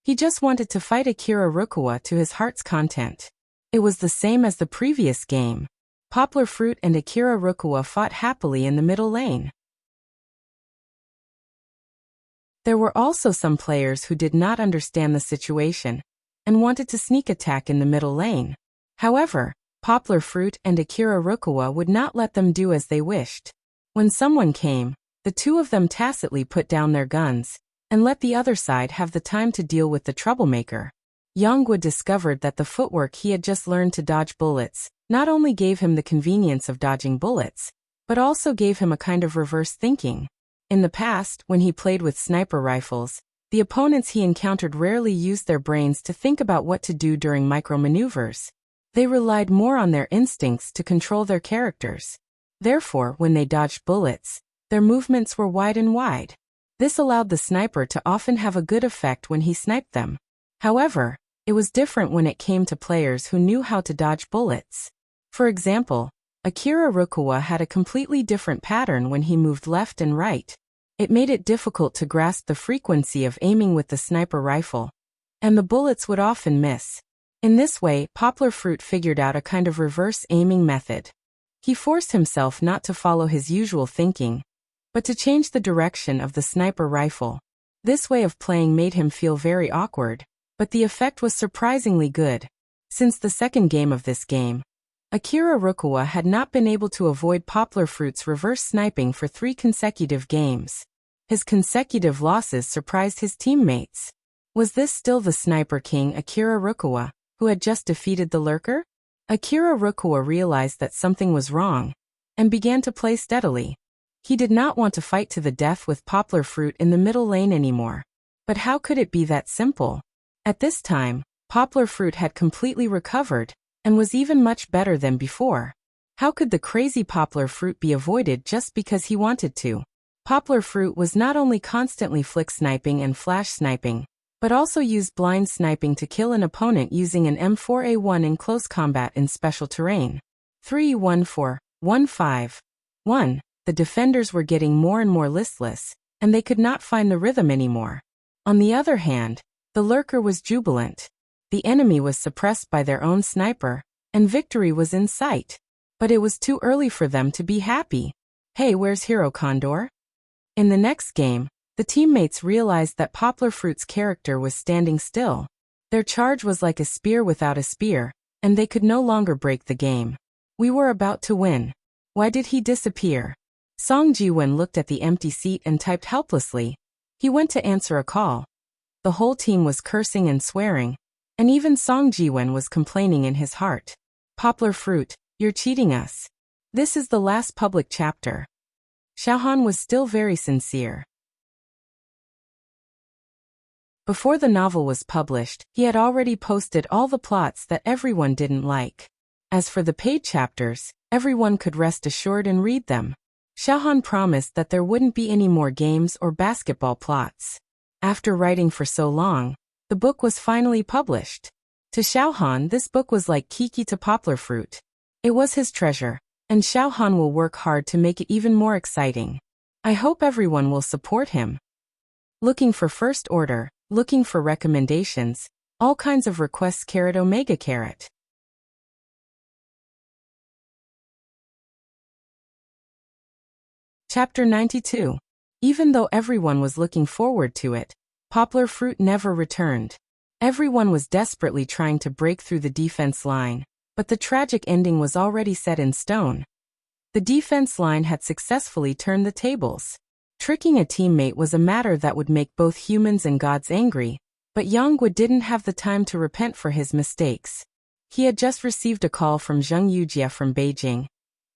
He just wanted to fight Akira Rukawa to his heart's content. It was the same as the previous game. Poplar Fruit and Akira Rukawa fought happily in the middle lane. There were also some players who did not understand the situation and wanted to sneak attack in the middle lane. However, Poplar Fruit and Akira Rukawa would not let them do as they wished. When someone came, the two of them tacitly put down their guns and let the other side have the time to deal with the troublemaker. Yongwa discovered that the footwork he had just learned to dodge bullets not only gave him the convenience of dodging bullets, but also gave him a kind of reverse thinking. In the past, when he played with sniper rifles, the opponents he encountered rarely used their brains to think about what to do during micromaneuvers. They relied more on their instincts to control their characters. Therefore, when they dodged bullets, their movements were wide and wide. This allowed the sniper to often have a good effect when he sniped them. However, it was different when it came to players who knew how to dodge bullets. For example, Akira Rukawa had a completely different pattern when he moved left and right. It made it difficult to grasp the frequency of aiming with the sniper rifle, and the bullets would often miss. In this way, Poplar Fruit figured out a kind of reverse aiming method. He forced himself not to follow his usual thinking, but to change the direction of the sniper rifle. This way of playing made him feel very awkward, but the effect was surprisingly good. Since the second game of this game, Akira Rukawa had not been able to avoid Poplar Fruit's reverse sniping for 3 consecutive games. His consecutive losses surprised his teammates. Was this still the Sniper King Akira Rukawa, who had just defeated the lurker? Akira Rukawa realized that something was wrong, and began to play steadily. He did not want to fight to the death with Poplar Fruit in the middle lane anymore. But how could it be that simple? At this time, Poplar Fruit had completely recovered, and was even much better than before. How could the crazy Poplar Fruit be avoided just because he wanted to? Poplar Fruit was not only constantly flick sniping and flash sniping, but also used blind sniping to kill an opponent using an M4A1 in close combat in special terrain. 3-1-4-1-5-1. The defenders were getting more and more listless, and they could not find the rhythm anymore. On the other hand, the lurker was jubilant. The enemy was suppressed by their own sniper, and victory was in sight. But it was too early for them to be happy. Hey, where's Hero Condor? In the next game, the teammates realized that Poplar Fruit's character was standing still. Their charge was like a spear without a spear, and they could no longer break the game. We were about to win. Why did he disappear? Song Ji-won looked at the empty seat and typed helplessly. He went to answer a call. The whole team was cursing and swearing, and even Song Ji-won was complaining in his heart. Poplar Fruit, you're cheating us. This is the last public chapter. Xiaohan was still very sincere. Before the novel was published, he had already posted all the plots that everyone didn't like. As for the paid chapters, everyone could rest assured and read them. Xiaohan promised that there wouldn't be any more games or basketball plots. After writing for so long, the book was finally published. To Xiaohan, this book was like Kiki to Poplar Fruit. It was his treasure, and Xiaohan will work hard to make it even more exciting. I hope everyone will support him. Looking for first order, looking for recommendations, all kinds of requests. Omega. Chapter 92. Even though everyone was looking forward to it, Poplar Fruit never returned. Everyone was desperately trying to break through the defense line, but the tragic ending was already set in stone. The defense line had successfully turned the tables. Tricking a teammate was a matter that would make both humans and gods angry, but Yongwu didn't have the time to repent for his mistakes. He had just received a call from Zheng Yujie from Beijing,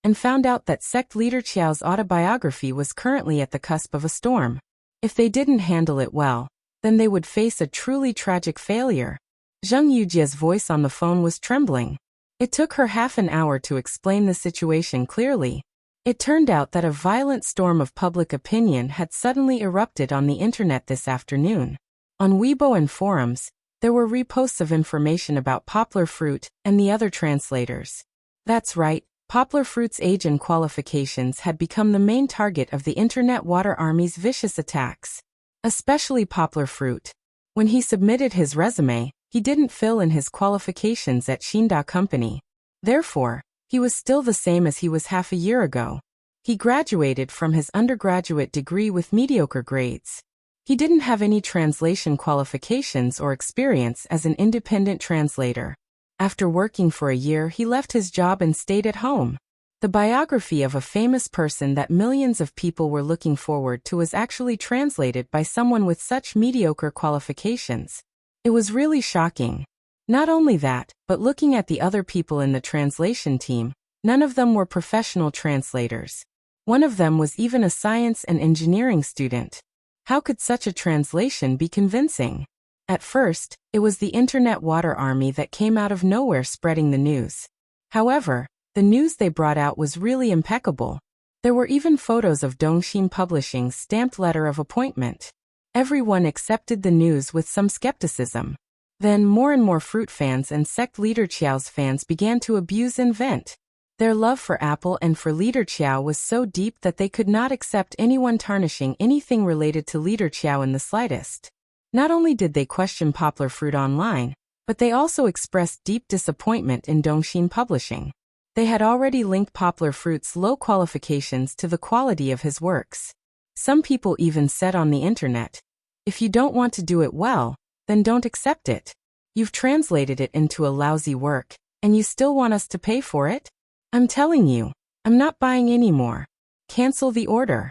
and found out that sect leader Qiao's autobiography was currently at the cusp of a storm. If they didn't handle it well, then they would face a truly tragic failure. Zheng Yujie's voice on the phone was trembling. It took her half an hour to explain the situation clearly. It turned out that a violent storm of public opinion had suddenly erupted on the internet this afternoon. On Weibo and forums, there were reposts of information about Poplar Fruit and the other translators. That's right, Poplar Fruit's age and qualifications had become the main target of the Internet Water Army's vicious attacks. Especially Poplar Fruit. When he submitted his resume, he didn't fill in his qualifications at Xinda Company. Therefore, he was still the same as he was half a year ago. He graduated from his undergraduate degree with mediocre grades. He didn't have any translation qualifications or experience as an independent translator. After working for a year, he left his job and stayed at home. The biography of a famous person that millions of people were looking forward to was actually translated by someone with such mediocre qualifications. It was really shocking. Not only that, but looking at the other people in the translation team, none of them were professional translators. One of them was even a science and engineering student. How could such a translation be convincing? At first, it was the Internet Water Army that came out of nowhere spreading the news. However, the news they brought out was really impeccable. There were even photos of Dongxin Publishing's stamped letter of appointment. Everyone accepted the news with some skepticism. Then more and more Fruit fans and sect leader Qiao's fans began to abuse and vent. Their love for Apple and for leader Qiao was so deep that they could not accept anyone tarnishing anything related to leader Qiao in the slightest. Not only did they question Poplar Fruit online, but they also expressed deep disappointment in Dongxin Publishing. They had already linked Poplar Fruit's low qualifications to the quality of his works. Some people even said on the internet, "If you don't want to do it well, then don't accept it. You've translated it into a lousy work, and you still want us to pay for it? I'm telling you, I'm not buying anymore. Cancel the order."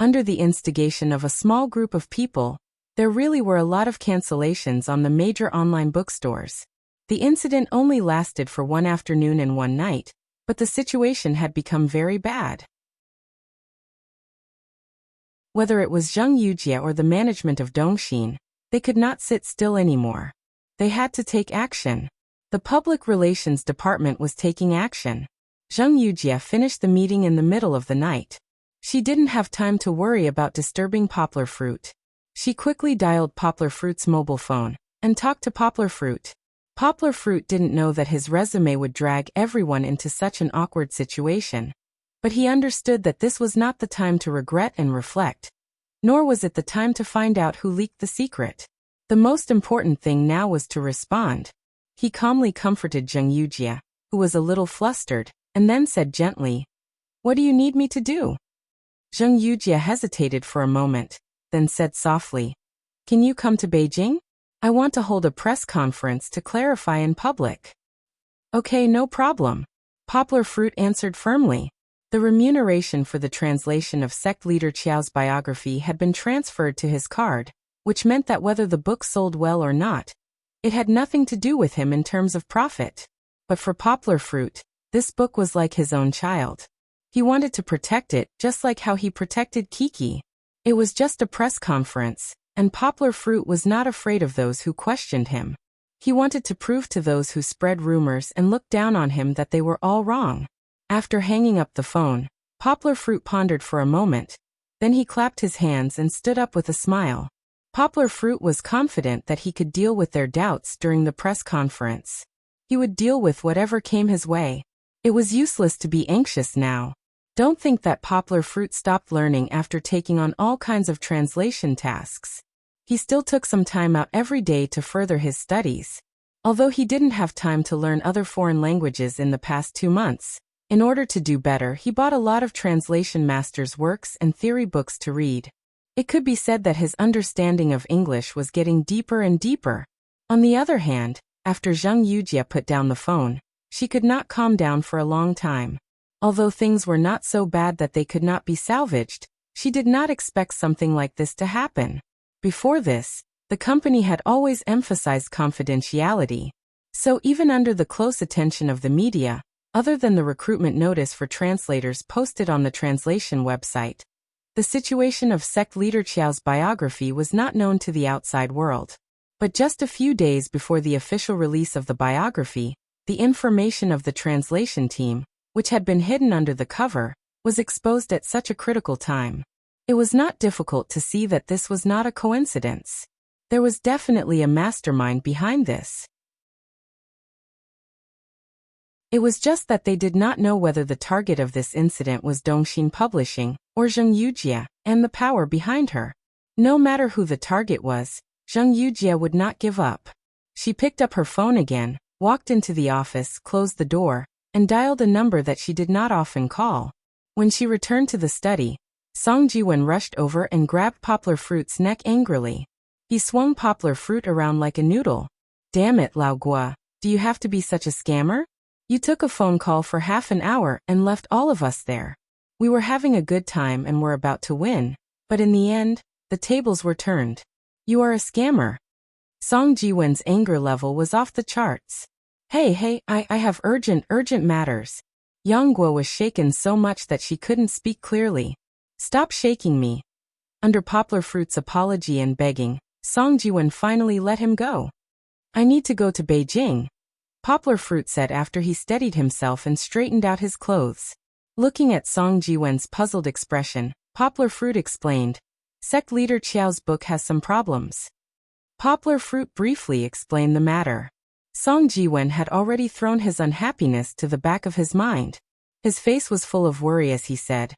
Under the instigation of a small group of people, there really were a lot of cancellations on the major online bookstores. The incident only lasted for one afternoon and one night, but the situation had become very bad. Whether it was Zheng Yujie or the management of Dongxin, they could not sit still anymore. They had to take action. The public relations department was taking action. Zheng Yujie finished the meeting in the middle of the night. She didn't have time to worry about disturbing Poplar Fruit. She quickly dialed Poplar Fruit's mobile phone and talked to Poplar Fruit. Poplar Fruit didn't know that his resume would drag everyone into such an awkward situation. But he understood that this was not the time to regret and reflect, nor was it the time to find out who leaked the secret. The most important thing now was to respond. He calmly comforted Zheng Yujie, who was a little flustered, and then said gently, "What do you need me to do?" Zheng Yujie hesitated for a moment, then said softly, "Can you come to Beijing? I want to hold a press conference to clarify in public." "Okay, no problem," Poplar Fruit answered firmly. The remuneration for the translation of sect leader Qiao's biography had been transferred to his card, which meant that whether the book sold well or not, it had nothing to do with him in terms of profit. But for Poplar Fruit, this book was like his own child. He wanted to protect it just like how he protected Kiki. It was just a press conference, and Poplar Fruit was not afraid of those who questioned him. He wanted to prove to those who spread rumors and looked down on him that they were all wrong. After hanging up the phone, Poplar Fruit pondered for a moment. Then he clapped his hands and stood up with a smile. Poplar Fruit was confident that he could deal with their doubts during the press conference. He would deal with whatever came his way. It was useless to be anxious now. Don't think that Poplar Fruit stopped learning after taking on all kinds of translation tasks. He still took some time out every day to further his studies. Although he didn't have time to learn other foreign languages in the past 2 months, in order to do better, he bought a lot of translation masters' works and theory books to read. It could be said that his understanding of English was getting deeper and deeper. On the other hand, after Zheng Yujie put down the phone, she could not calm down for a long time. Although things were not so bad that they could not be salvaged, she did not expect something like this to happen. Before this, the company had always emphasized confidentiality. So even under the close attention of the media, other than the recruitment notice for translators posted on the translation website, the situation of sect leader Qiao's biography was not known to the outside world. But just a few days before the official release of the biography, the information of the translation team, which had been hidden under the cover, was exposed at such a critical time. It was not difficult to see that this was not a coincidence. There was definitely a mastermind behind this. It was just that they did not know whether the target of this incident was Dongxin Publishing or Zheng Yujie and the power behind her. No matter who the target was, Zheng Yujie would not give up. She picked up her phone again, walked into the office, closed the door, and dialed a number that she did not often call. When she returned to the study, Song Jiwen rushed over and grabbed Poplar Fruit's neck angrily. He swung Poplar Fruit around like a noodle. "Damn it, Lao Gua, do you have to be such a scammer? You took a phone call for half an hour and left all of us there. We were having a good time and were about to win, but in the end, the tables were turned. You are a scammer." Song Jiwen's anger level was off the charts. Hey, I have urgent matters." Yang Guo was shaken so much that she couldn't speak clearly. "Stop shaking me." Under Poplar Fruit's apology and begging, Song Jiwen finally let him go. "I need to go to Beijing," Poplar Fruit said after he steadied himself and straightened out his clothes. Looking at Song Jiwen's puzzled expression, Poplar Fruit explained, "Sect leader Qiao's book has some problems." Poplar Fruit briefly explained the matter. Song Jiwen had already thrown his unhappiness to the back of his mind. His face was full of worry as he said,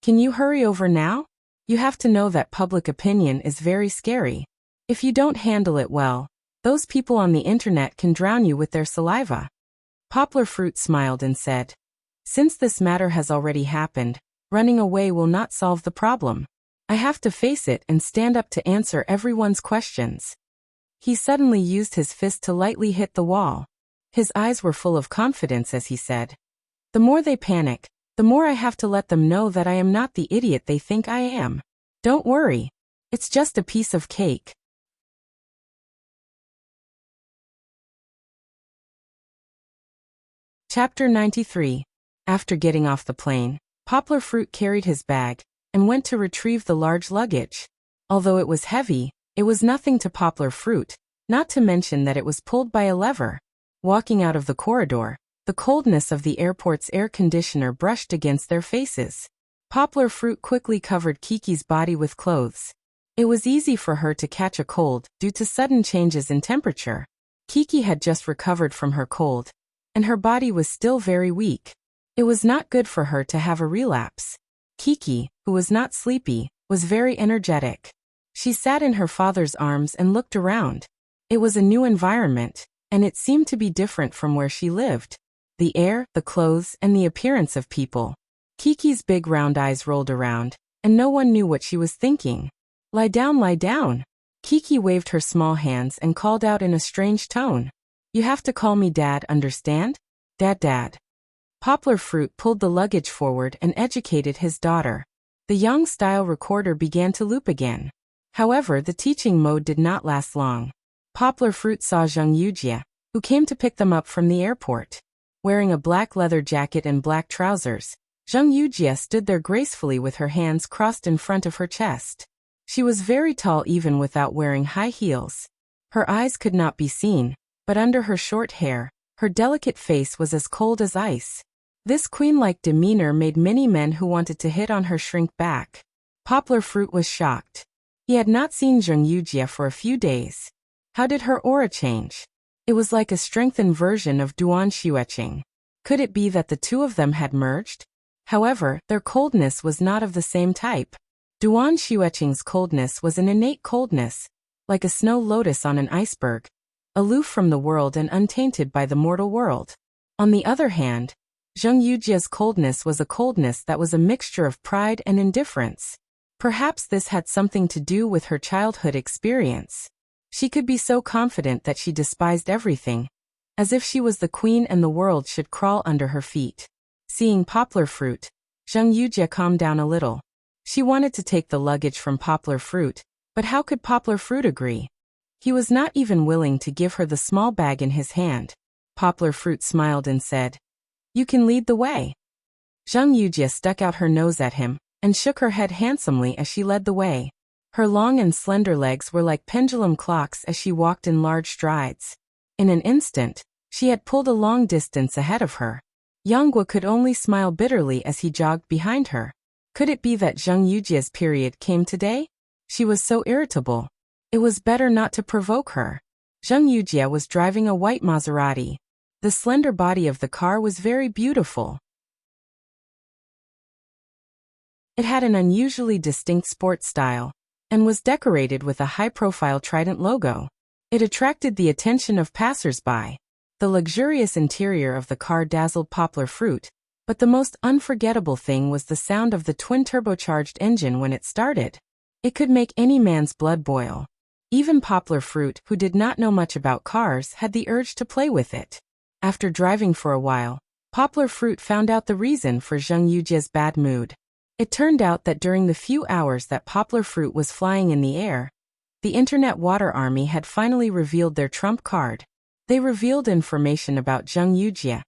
"Can you hurry over now? You have to know that public opinion is very scary. If you don't handle it well, those people on the internet can drown you with their saliva." Poplar Fruit smiled and said, "Since this matter has already happened, running away will not solve the problem. I have to face it and stand up to answer everyone's questions." He suddenly used his fist to lightly hit the wall. His eyes were full of confidence as he said, "The more they panic, the more I have to let them know that I am not the idiot they think I am. Don't worry. It's just a piece of cake." Chapter 93. After getting off the plane, Poplar Fruit carried his bag and went to retrieve the large luggage. Although it was heavy, it was nothing to Poplar Fruit, not to mention that it was pulled by a lever. Walking out of the corridor, the coldness of the airport's air conditioner brushed against their faces. Poplar Fruit quickly covered Kiki's body with clothes. It was easy for her to catch a cold due to sudden changes in temperature. Kiki had just recovered from her cold, and her body was still very weak. It was not good for her to have a relapse. Kiki, who was not sleepy, was very energetic. She sat in her father's arms and looked around. It was a new environment, and it seemed to be different from where she lived. The air, the clothes, and the appearance of people. Kiki's big round eyes rolled around, and no one knew what she was thinking. Lie down, lie down." Kiki waved her small hands and called out in a strange tone, "You have to call me Dad, understand? Dad. Poplar Fruit pulled the luggage forward and educated his daughter. The Yang-style recorder began to loop again. However, the teaching mode did not last long. Poplar Fruit saw Zheng Yujie, who came to pick them up from the airport. Wearing a black leather jacket and black trousers, Zheng Yujie stood there gracefully with her hands crossed in front of her chest. She was very tall even without wearing high heels. Her eyes could not be seen, but under her short hair, her delicate face was as cold as ice. This queen-like demeanor made many men who wanted to hit on her shrink back. Poplar Fruit was shocked. He had not seen Zheng Yujie for a few days. How did her aura change? It was like a strengthened version of Duan Xueqing. Could it be that the two of them had merged? However, their coldness was not of the same type. Duan Xueqing's coldness was an innate coldness, like a snow lotus on an iceberg, aloof from the world and untainted by the mortal world. On the other hand, Zheng Yujia's coldness was a coldness that was a mixture of pride and indifference. Perhaps this had something to do with her childhood experience. She could be so confident that she despised everything, as if she was the queen and the world should crawl under her feet. Seeing Poplar Fruit, Zheng Yujie calmed down a little. She wanted to take the luggage from Poplar Fruit, but how could Poplar Fruit agree? He was not even willing to give her the small bag in his hand. Poplar Fruit smiled and said, "You can lead the way." Zheng Yujie stuck out her nose at him and shook her head handsomely as she led the way. Her long and slender legs were like pendulum clocks as she walked in large strides. In an instant, she had pulled a long distance ahead of her. Yang Guo could only smile bitterly as he jogged behind her. Could it be that Zheng Yujie's period came today? She was so irritable. It was better not to provoke her. Zheng Yujie was driving a white Maserati. The slender body of the car was very beautiful. It had an unusually distinct sports style, and was decorated with a high-profile trident logo. It attracted the attention of passers-by. The luxurious interior of the car dazzled Poplar Fruit, but the most unforgettable thing was the sound of the twin-turbocharged engine when it started. It could make any man's blood boil. Even Poplar Fruit, who did not know much about cars, had the urge to play with it. After driving for a while, Poplar Fruit found out the reason for Zheng Yujie's bad mood. It turned out that during the few hours that Poplar Fruit was flying in the air, the Internet Water Army had finally revealed their trump card. They revealed information about Zheng Yujie,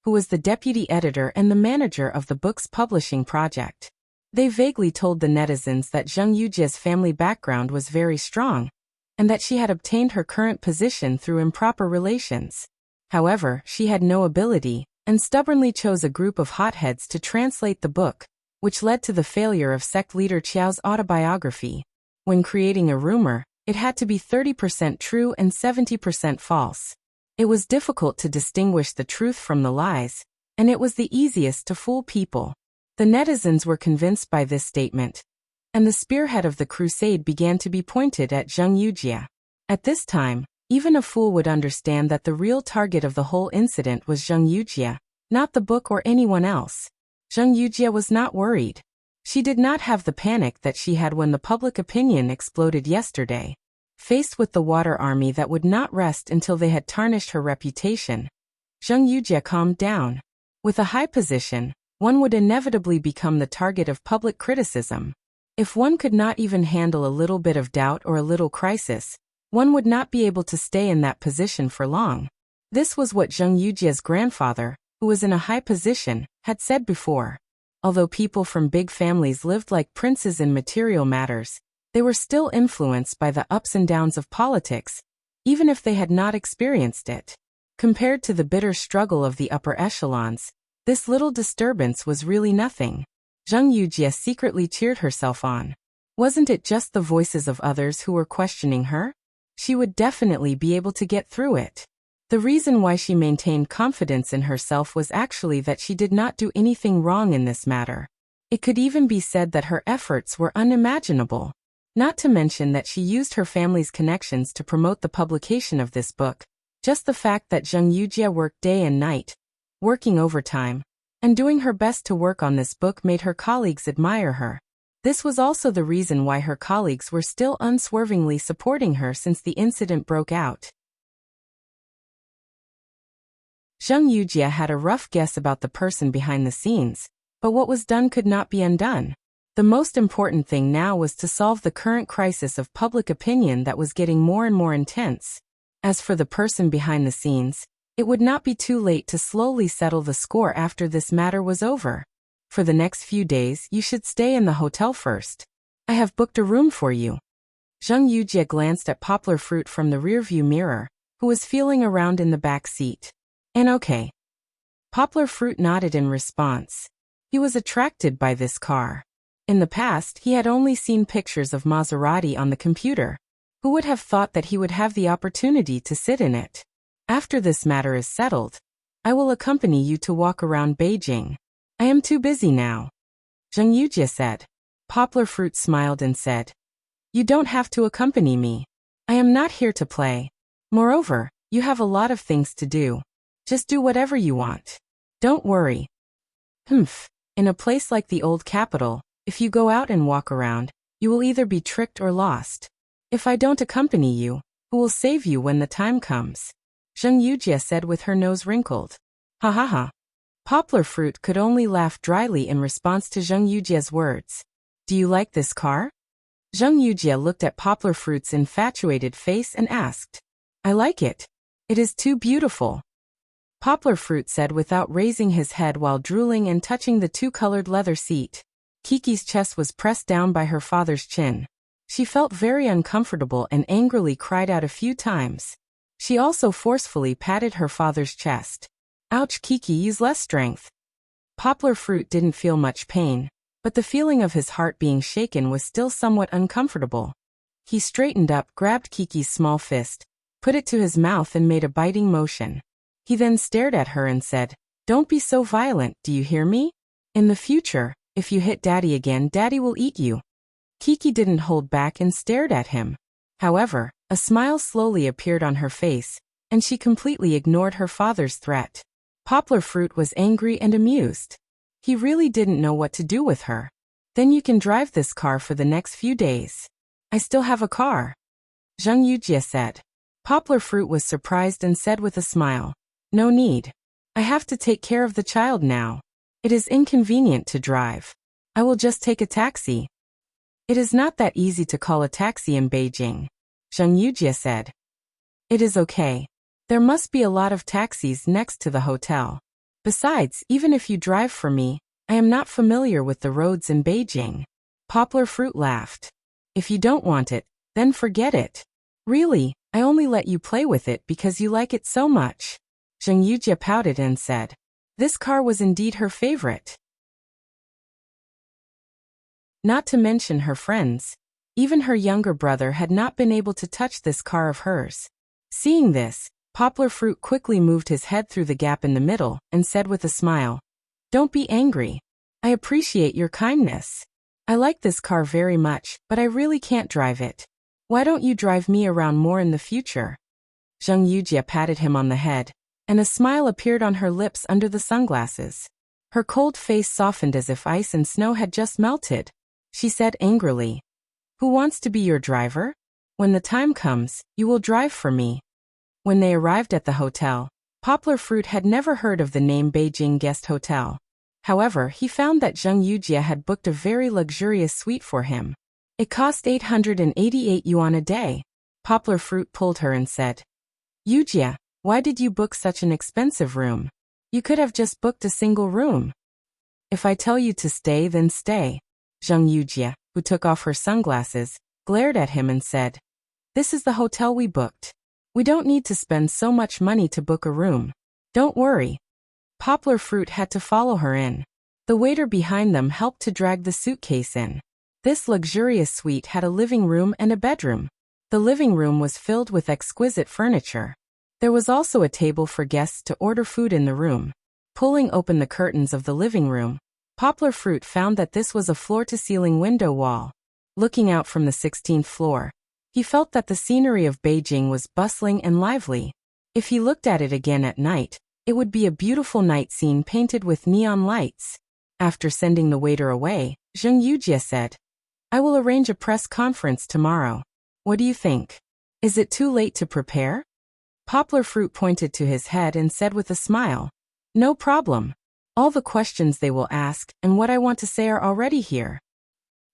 who was the deputy editor and the manager of the book's publishing project. They vaguely told the netizens that Zheng Yujie's family background was very strong, and that she had obtained her current position through improper relations. However, she had no ability, and stubbornly chose a group of hotheads to translate the book, which led to the failure of sect leader Qiao's autobiography. When creating a rumor, it had to be 30% true and 70% false. It was difficult to distinguish the truth from the lies, and it was the easiest to fool people. The netizens were convinced by this statement, and the spearhead of the crusade began to be pointed at Zheng Yujie. At this time, even a fool would understand that the real target of the whole incident was Zheng Yujie, not the book or anyone else. Zheng Yujie was not worried. She did not have the panic that she had when the public opinion exploded yesterday. Faced with the water army that would not rest until they had tarnished her reputation, Zheng Yujie calmed down. With a high position, one would inevitably become the target of public criticism. If one could not even handle a little bit of doubt or a little crisis, one would not be able to stay in that position for long. This was what Zheng Yujie's grandfather, who was in a high position, had said before. Although people from big families lived like princes in material matters, they were still influenced by the ups and downs of politics, even if they had not experienced it. Compared to the bitter struggle of the upper echelons, this little disturbance was really nothing. Zheng Yujie secretly cheered herself on. Wasn't it just the voices of others who were questioning her? She would definitely be able to get through it. The reason why she maintained confidence in herself was actually that she did not do anything wrong in this matter. It could even be said that her efforts were unimaginable. Not to mention that she used her family's connections to promote the publication of this book. Just the fact that Zheng Yujie worked day and night, working overtime, and doing her best to work on this book made her colleagues admire her. This was also the reason why her colleagues were still unswervingly supporting her since the incident broke out. Zheng Yujie had a rough guess about the person behind the scenes, but what was done could not be undone. The most important thing now was to solve the current crisis of public opinion that was getting more and more intense. As for the person behind the scenes, it would not be too late to slowly settle the score after this matter was over. For the next few days, you should stay in the hotel first. I have booked a room for you. Zheng Yujie glanced at Poplar Fruit from the rearview mirror, who was feeling around in the back seat. And okay. Poplar Fruit nodded in response. He was attracted by this car. In the past, he had only seen pictures of Maserati on the computer. Who would have thought that he would have the opportunity to sit in it? After this matter is settled, I will accompany you to walk around Beijing. I am too busy now. Zheng Yujie said. Poplar Fruit smiled and said, You don't have to accompany me. I am not here to play. Moreover, you have a lot of things to do. Just do whatever you want. Don't worry. Humph. In a place like the old capital, if you go out and walk around, you will either be tricked or lost. If I don't accompany you, who will save you when the time comes? Zheng Yujie said with her nose wrinkled. Ha ha ha. Poplar Fruit could only laugh dryly in response to Zheng Yujie's words. Do you like this car? Zheng Yujie looked at Poplar Fruit's infatuated face and asked. I like it. It is too beautiful. Poplar Fruit said without raising his head while drooling and touching the two-colored leather seat. Kiki's chest was pressed down by her father's chin. She felt very uncomfortable and angrily cried out a few times. She also forcefully patted her father's chest. Ouch, Kiki, use less strength. Poplar Fruit didn't feel much pain, but the feeling of his heart being shaken was still somewhat uncomfortable. He straightened up, grabbed Kiki's small fist, put it to his mouth and made a biting motion. He then stared at her and said, Don't be so violent, do you hear me? In the future, if you hit Daddy again, Daddy will eat you. Kiki didn't hold back and stared at him. However, a smile slowly appeared on her face, and she completely ignored her father's threat. Poplar Fruit was angry and amused. He really didn't know what to do with her. Then you can drive this car for the next few days. I still have a car. Zheng Yujie said. Poplar Fruit was surprised and said with a smile, No need. I have to take care of the child now. It is inconvenient to drive. I will just take a taxi. It is not that easy to call a taxi in Beijing, Zheng Yujie said. It is okay. There must be a lot of taxis next to the hotel. Besides, even if you drive for me, I am not familiar with the roads in Beijing. Poplar Fruit laughed. If you don't want it, then forget it. Really, I only let you play with it because you like it so much. Zheng Yujie pouted and said. This car was indeed her favorite. Not to mention her friends. Even her younger brother had not been able to touch this car of hers. Seeing this, Poplar Fruit quickly moved his head through the gap in the middle and said with a smile, Don't be angry. I appreciate your kindness. I like this car very much, but I really can't drive it. Why don't you drive me around more in the future? Zheng Yujie patted him on the head, and a smile appeared on her lips under the sunglasses. Her cold face softened as if ice and snow had just melted. She said angrily, Who wants to be your driver? When the time comes, you will drive for me. When they arrived at the hotel, Poplar Fruit had never heard of the name Beijing Guest Hotel. However, he found that Zheng Yujie had booked a very luxurious suite for him. It cost 888 yuan a day. Poplar Fruit pulled her and said, Yujie, why did you book such an expensive room? You could have just booked a single room. If I tell you to stay, then stay. Zheng Yujie, who took off her sunglasses, glared at him and said, This is the hotel we booked. We don't need to spend so much money to book a room. Don't worry. Poplar Fruit had to follow her in. The waiter behind them helped to drag the suitcase in. This luxurious suite had a living room and a bedroom. The living room was filled with exquisite furniture. There was also a table for guests to order food in the room. Pulling open the curtains of the living room, Poplar Fruit found that this was a floor-to-ceiling window wall. Looking out from the 16th floor, he felt that the scenery of Beijing was bustling and lively. If he looked at it again at night, it would be a beautiful night scene painted with neon lights. After sending the waiter away, Zheng Yujie said, I will arrange a press conference tomorrow. What do you think? Is it too late to prepare? Poplar Fruit pointed to his head and said with a smile, No problem. All the questions they will ask and what I want to say are already here.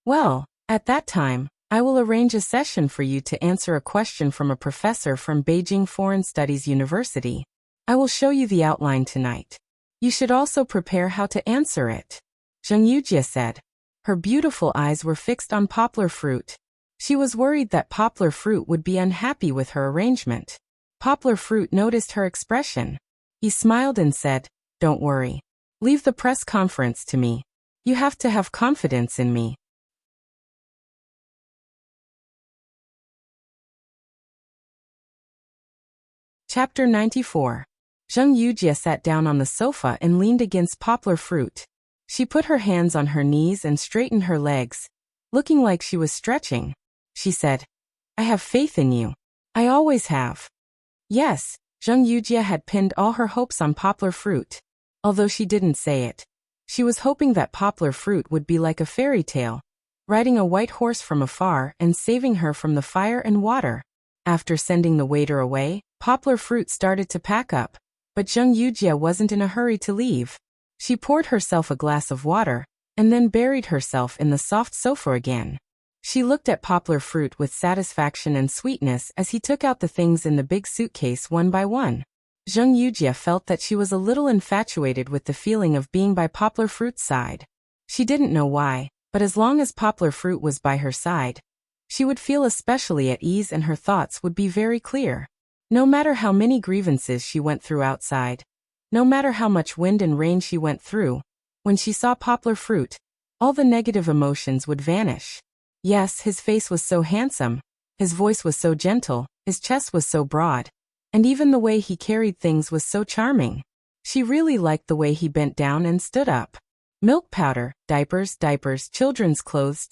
Well, at that time, I will arrange a session for you to answer a question from a professor from Beijing Foreign Studies University. I will show you the outline tonight. You should also prepare how to answer it. Zheng Yujie said. Her beautiful eyes were fixed on Poplar Fruit. She was worried that Poplar Fruit would be unhappy with her arrangement. Poplar Fruit noticed her expression. He smiled and said, Don't worry. Leave the press conference to me. You have to have confidence in me. Chapter 94. Zheng Yujie sat down on the sofa and leaned against Poplar Fruit. She put her hands on her knees and straightened her legs, looking like she was stretching. She said, "I have faith in you. I always have." Yes, Zheng Yujie had pinned all her hopes on Poplar Fruit. Although she didn't say it. She was hoping that Poplar Fruit would be like a fairy tale, riding a white horse from afar and saving her from the fire and water. After sending the waiter away, Poplar Fruit started to pack up, but Zheng Yujie wasn't in a hurry to leave. She poured herself a glass of water, and then buried herself in the soft sofa again. She looked at Poplar Fruit with satisfaction and sweetness as he took out the things in the big suitcase one by one. Zheng Yujie felt that she was a little infatuated with the feeling of being by Poplar Fruit's side. She didn't know why, but as long as Poplar Fruit was by her side, she would feel especially at ease and her thoughts would be very clear. No matter how many grievances she went through outside, no matter how much wind and rain she went through, when she saw Poplar Fruit, all the negative emotions would vanish. Yes, his face was so handsome, his voice was so gentle, his chest was so broad, and even the way he carried things was so charming. She really liked the way he bent down and stood up. Milk powder, diapers, children's clothes,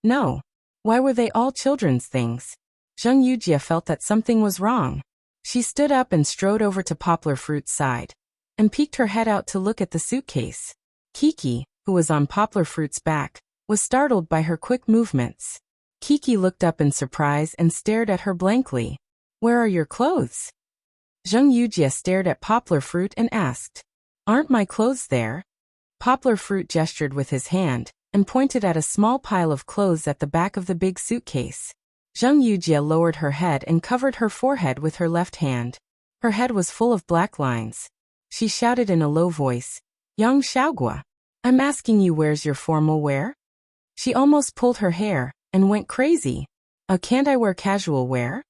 no. Why were they all children's things? Zheng Yujie felt that something was wrong. She stood up and strode over to Poplar Fruit's side, and peeked her head out to look at the suitcase. Kiki, who was on Poplar Fruit's back, was startled by her quick movements. Kiki looked up in surprise and stared at her blankly. "Where are your clothes?" Zheng Yujie stared at Poplar Fruit and asked, "Aren't my clothes there?" Poplar Fruit gestured with his hand, and pointed at a small pile of clothes at the back of the big suitcase. Zheng Yujie lowered her head and covered her forehead with her left hand. Her head was full of black lines. She shouted in a low voice, "Yang Xiaogua, I'm asking you, where's your formal wear?" She almost pulled her hair, and went crazy. Can't I wear casual wear?"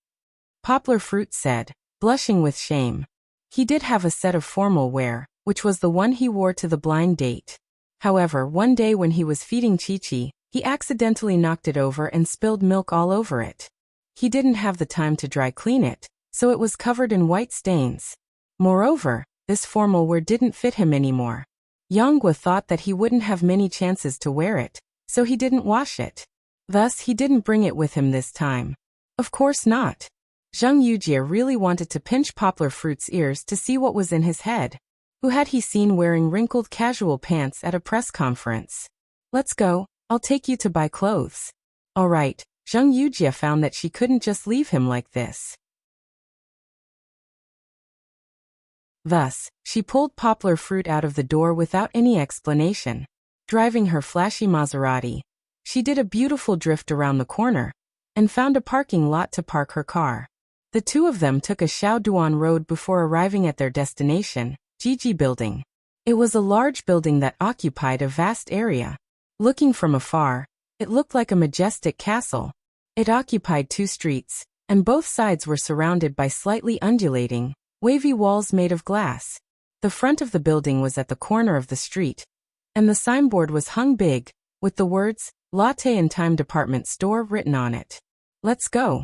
Poplar Fruit said, blushing with shame. He did have a set of formal wear, which was the one he wore to the blind date. However, one day when he was feeding Chi-Chi, he accidentally knocked it over and spilled milk all over it. He didn't have the time to dry clean it, so it was covered in white stains. Moreover, this formal wear didn't fit him anymore. Yanghua thought that he wouldn't have many chances to wear it, so he didn't wash it. Thus, he didn't bring it with him this time. Of course not. Zheng Yujie really wanted to pinch Poplar Fruit's ears to see what was in his head. Who had he seen wearing wrinkled casual pants at a press conference? "Let's go, I'll take you to buy clothes." All right, Zheng Yujie found that she couldn't just leave him like this. Thus, she pulled Poplar Fruit out of the door without any explanation. Driving her flashy Maserati, she did a beautiful drift around the corner, and found a parking lot to park her car. The two of them took a Shaoduan road before arriving at their destination, Jiji Building. It was a large building that occupied a vast area. Looking from afar, it looked like a majestic castle. It occupied 2 streets, and both sides were surrounded by slightly undulating, wavy walls made of glass. The front of the building was at the corner of the street, and the signboard was hung big, with the words, "Latte and Time Department Store" written on it. "Let's go."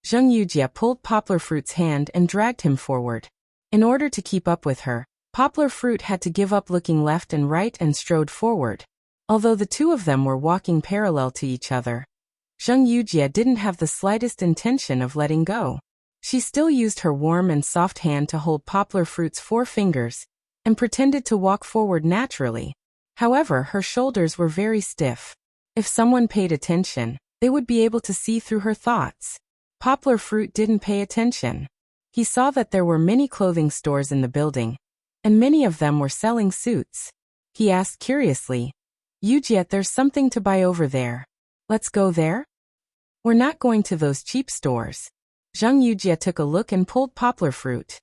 Zheng Yujie pulled Poplar Fruit's hand and dragged him forward. In order to keep up with her, Poplar Fruit had to give up looking left and right and strode forward. Although the two of them were walking parallel to each other, Zheng Yujie didn't have the slightest intention of letting go. She still used her warm and soft hand to hold Poplar Fruit's 4 fingers, and pretended to walk forward naturally. However, her shoulders were very stiff. If someone paid attention, they would be able to see through her thoughts. Poplar Fruit didn't pay attention. He saw that there were many clothing stores in the building, and many of them were selling suits. He asked curiously, "Yujie, there's something to buy over there. Let's go there?" "We're not going to those cheap stores." Zheng Yujie took a look and pulled Poplar Fruit.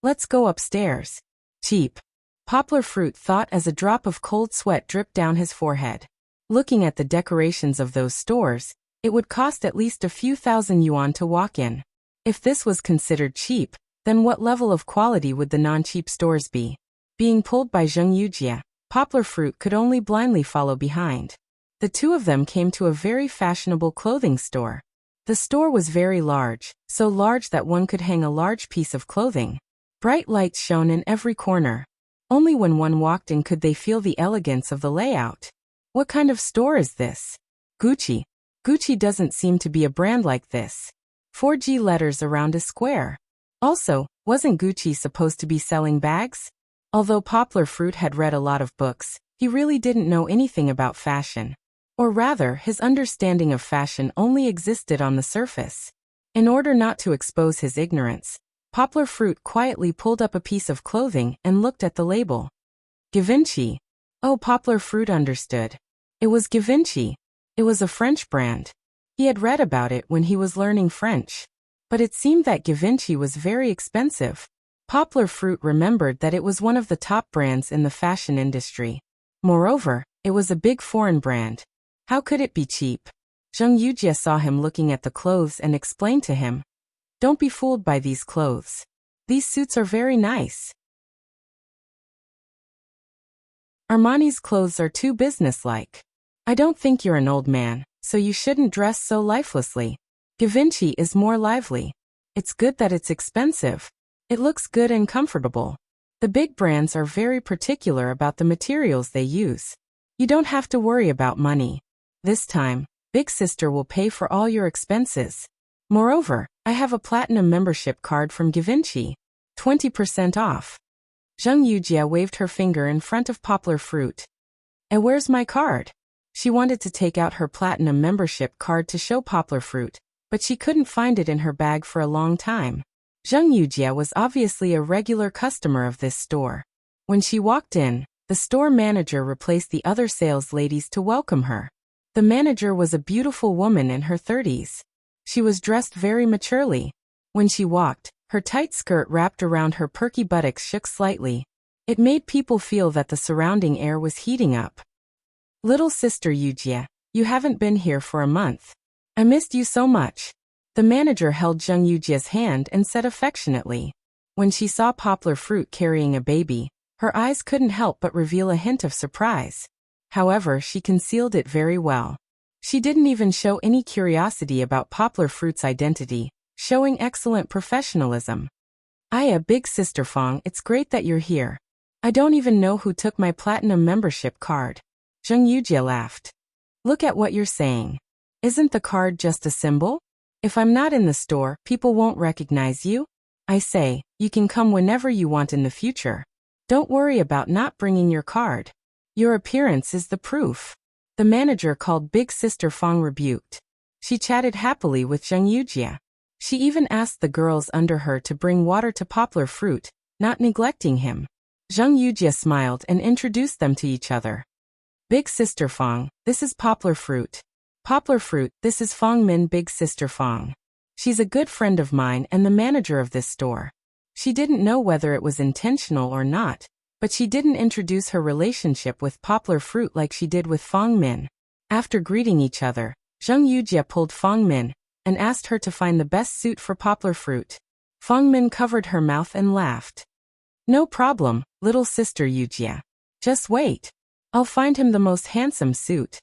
"Let's go upstairs." "Cheap." Poplar Fruit thought as a drop of cold sweat dripped down his forehead. Looking at the decorations of those stores, it would cost at least a few thousand yuan to walk in. If this was considered cheap, then what level of quality would the non-cheap stores be? Being pulled by Zheng Yujie, Poplar Fruit could only blindly follow behind. The two of them came to a very fashionable clothing store. The store was very large, so large that one could hang a large piece of clothing. Bright lights shone in every corner. Only when one walked in could they feel the elegance of the layout. What kind of store is this? Gucci. Gucci doesn't seem to be a brand like this. 4G letters around a square. Also, wasn't Gucci supposed to be selling bags? Although Poplar Fruit had read a lot of books, he really didn't know anything about fashion. Or rather, his understanding of fashion only existed on the surface. In order not to expose his ignorance, Poplar Fruit quietly pulled up a piece of clothing and looked at the label. Givenchy. Oh, Poplar Fruit understood. It was Givenchy. It was a French brand. He had read about it when he was learning French. But it seemed that Givenchy was very expensive. Poplar Fruit remembered that it was one of the top brands in the fashion industry. Moreover, it was a big foreign brand. How could it be cheap? Zheng Yujie saw him looking at the clothes and explained to him. Don't be fooled by these clothes. These suits are very nice. Armani's clothes are too businesslike. I don't think you're an old man, so you shouldn't dress so lifelessly. Givenchy is more lively. It's good that it's expensive. It looks good and comfortable. The big brands are very particular about the materials they use. You don't have to worry about money. This time, Big Sister will pay for all your expenses. Moreover, I have a platinum membership card from Givenchy. 20% off. Zheng Yujie waved her finger in front of Poplar Fruit. Where's my card? She wanted to take out her platinum membership card to show Poplar Fruit, but she couldn't find it in her bag for a long time. Zheng Yujie was obviously a regular customer of this store. When she walked in, the store manager replaced the other sales ladies to welcome her. The manager was a beautiful woman in her 30s. She was dressed very maturely. When she walked, her tight skirt wrapped around her perky buttocks shook slightly. It made people feel that the surrounding air was heating up. Little sister Yujie, you haven't been here for a month. I missed you so much. The manager held Zheng Yujie's hand and said affectionately. When she saw Poplar Fruit carrying a baby, her eyes couldn't help but reveal a hint of surprise. However, she concealed it very well. She didn't even show any curiosity about Poplar Fruit's identity, showing excellent professionalism. Big Sister Fong, it's great that you're here. I don't even know who took my platinum membership card. Zheng Yujie laughed. Look at what you're saying. Isn't the card just a symbol? If I'm not in the store, people won't recognize you? I say, you can come whenever you want in the future. Don't worry about not bringing your card. Your appearance is the proof. The manager called Big Sister Fong rebuked. She chatted happily with Zheng Yujie. She even asked the girls under her to bring water to Poplar Fruit, not neglecting him. Zheng Yujie smiled and introduced them to each other. Big Sister Fong, this is Poplar Fruit. Poplar Fruit, this is Fong Min, Big Sister Fong. She's a good friend of mine and the manager of this store. She didn't know whether it was intentional or not, but she didn't introduce her relationship with Poplar Fruit like she did with Fong Min. After greeting each other, Zheng Yujie pulled Fong Min and asked her to find the best suit for Poplar Fruit. Fong Min covered her mouth and laughed. No problem, little sister Yujie. Just wait. I'll find him the most handsome suit.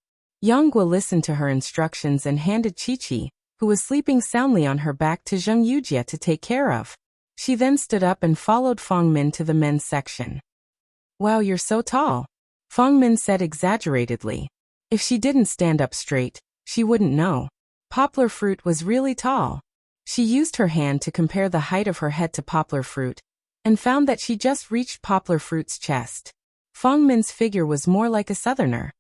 Yonggua listened to her instructions and handed Chi-Chi, who was sleeping soundly on her back, to Zheng Yujie to take care of. She then stood up and followed Fong Min to the men's section. Wow, you're so tall, Fong Min said exaggeratedly. If she didn't stand up straight, she wouldn't know. Poplar Fruit was really tall. She used her hand to compare the height of her head to Poplar Fruit, and found that she just reached Poplar Fruit's chest. Fong Min's figure was more like a southerner.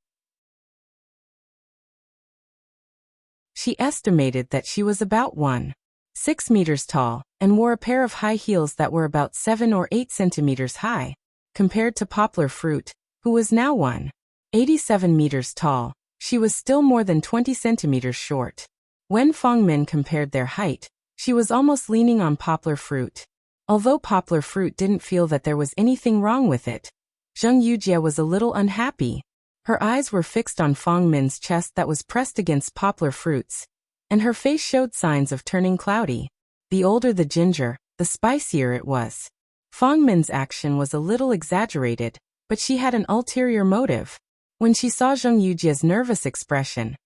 She estimated that she was about 1.6 meters tall, and wore a pair of high heels that were about 7 or 8 centimeters high. Compared to Poplar Fruit, who was now 1.87 meters tall, she was still more than 20 centimeters short. When Fong Min compared their height, she was almost leaning on Poplar Fruit. Although Poplar Fruit didn't feel that there was anything wrong with it, Zheng Yujie was a little unhappy. Her eyes were fixed on Fong Min's chest that was pressed against Poplar Fruit's, and her face showed signs of turning cloudy. The older the ginger, the spicier it was. Fong Min's action was a little exaggerated, but she had an ulterior motive. When she saw Zheng Yujie's nervous expression,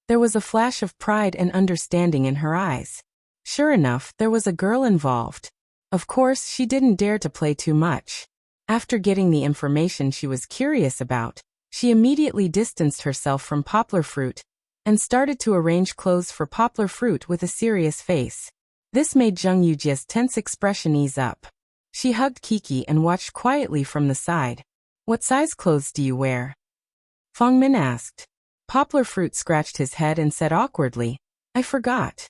there was a flash of pride and understanding in her eyes. Sure enough, there was a girl involved. Of course, she didn't dare to play too much. After getting the information she was curious about, she immediately distanced herself from Poplar Fruit and started to arrange clothes for Poplar Fruit with a serious face. This made Zheng Yujia's tense expression ease up. She hugged Kiki and watched quietly from the side. "What size clothes do you wear?" Fang Min asked. Poplar Fruit scratched his head and said awkwardly, "I forgot."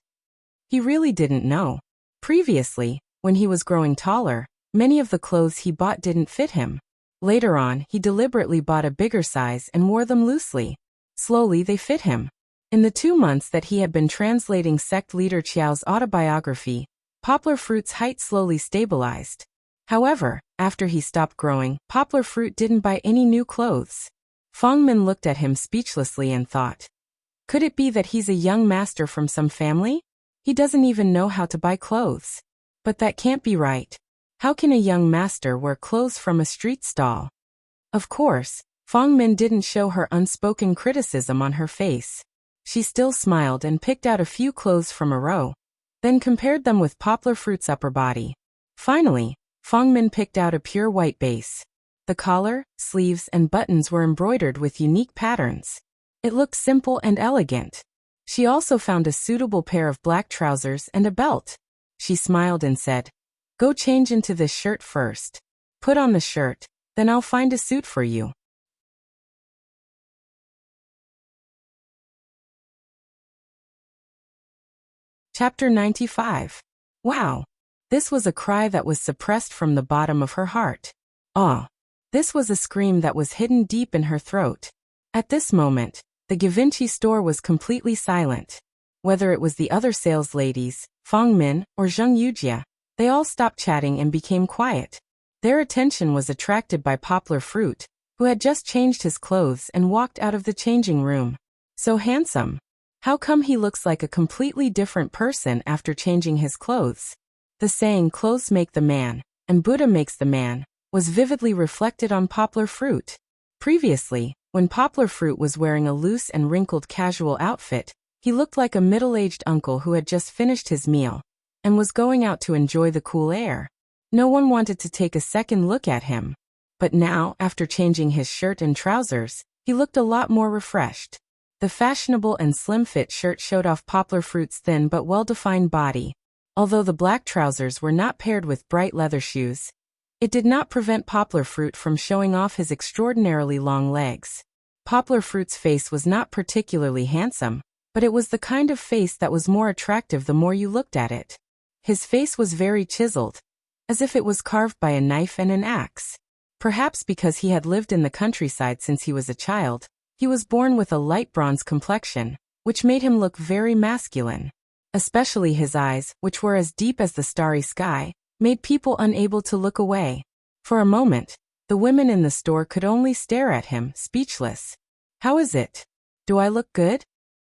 He really didn't know. Previously, when he was growing taller, many of the clothes he bought didn't fit him. Later on, he deliberately bought a bigger size and wore them loosely. Slowly, they fit him. In the 2 months that he had been translating sect leader Qiao's autobiography, Poplar Fruit's height slowly stabilized. However, after he stopped growing, Poplar Fruit didn't buy any new clothes. Fang Min looked at him speechlessly and thought, could it be that he's a young master from some family? He doesn't even know how to buy clothes. But that can't be right. How can a young master wear clothes from a street stall? Of course, Fang Min didn't show her unspoken criticism on her face. She still smiled and picked out a few clothes from a row, then compared them with Poplar Fruit's upper body. Finally, Fang Min picked out a pure white base. The collar, sleeves, and buttons were embroidered with unique patterns. It looked simple and elegant. She also found a suitable pair of black trousers and a belt. She smiled and said, "Go change into this shirt first. Put on the shirt, then I'll find a suit for you." Chapter 95. Wow! This was a cry that was suppressed from the bottom of her heart. Ah! This was a scream that was hidden deep in her throat. At this moment, the Givenchy store was completely silent. Whether it was the other sales ladies, Fang Min, or Zheng Yujia, they all stopped chatting and became quiet. Their attention was attracted by Poplar Fruit, who had just changed his clothes and walked out of the changing room. So handsome. How come he looks like a completely different person after changing his clothes? The saying "clothes make the man, and Buddha makes the man" was vividly reflected on Poplar Fruit. Previously, when Poplar Fruit was wearing a loose and wrinkled casual outfit, he looked like a middle-aged uncle who had just finished his meal and was going out to enjoy the cool air. No one wanted to take a second look at him. But now, after changing his shirt and trousers, he looked a lot more refreshed. The fashionable and slim-fit shirt showed off Poplar Fruit's thin but well-defined body. Although the black trousers were not paired with bright leather shoes, it did not prevent Poplar Fruit from showing off his extraordinarily long legs. Poplar Fruit's face was not particularly handsome, but it was the kind of face that was more attractive the more you looked at it. His face was very chiseled, as if it was carved by a knife and an axe. Perhaps because he had lived in the countryside since he was a child, he was born with a light bronze complexion, which made him look very masculine. Especially his eyes, which were as deep as the starry sky, made people unable to look away. For a moment, the women in the store could only stare at him, speechless. "How is it? Do I look good?"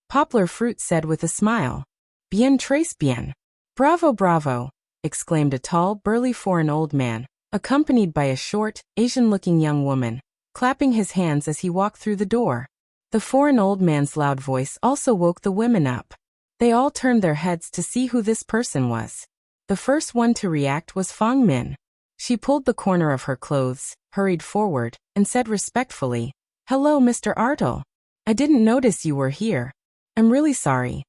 Poplar Fruit said with a smile. "Bien très bien. Bravo, bravo," exclaimed a tall, burly foreign old man, accompanied by a short, Asian-looking young woman, clapping his hands as he walked through the door. The foreign old man's loud voice also woke the women up. They all turned their heads to see who this person was. The first one to react was Fang Min. She pulled the corner of her clothes, hurried forward, and said respectfully, "Hello, Mr. Artel. I didn't notice you were here. I'm really sorry."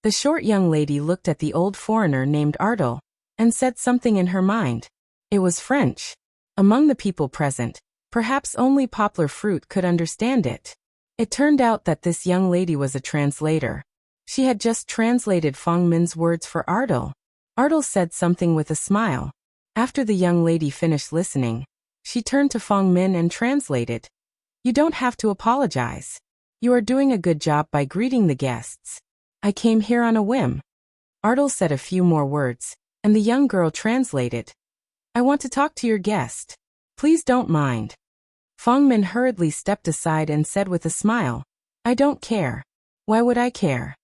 The short young lady looked at the old foreigner named Artel and said something in her mind. It was French. Among the people present, perhaps only Poplar Fruit could understand it. It turned out that this young lady was a translator. She had just translated Fang Min's words for Artel. Artel said something with a smile. After the young lady finished listening, she turned to Fang Min and translated. "You don't have to apologize. You are doing a good job by greeting the guests. I came here on a whim." Artel said a few more words, and the young girl translated. "I want to talk to your guest. Please don't mind." Fang Min hurriedly stepped aside and said with a smile, "I don't care. Why would I care?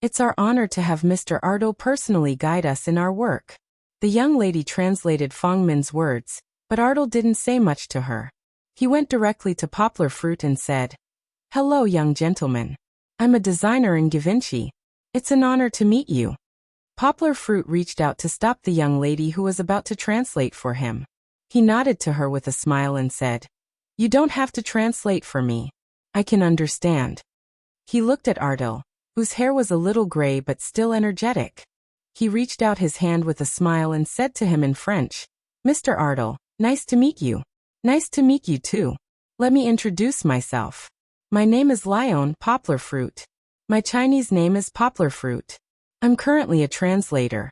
It's our honor to have Mr. Artel personally guide us in our work." The young lady translated Fang Min's words, but Artel didn't say much to her. He went directly to Poplar Fruit and said, "Hello, young gentleman. I'm a designer in Givenchy. It's an honor to meet you." Poplar Fruit reached out to stop the young lady who was about to translate for him. He nodded to her with a smile and said, "You don't have to translate for me. I can understand." He looked at Ardal, whose hair was a little gray but still energetic. He reached out his hand with a smile and said to him in French, "Mr. Ardal, nice to meet you." "Nice to meet you too. Let me introduce myself. My name is Lion Poplar Fruit. My Chinese name is Poplar Fruit. I'm currently a translator."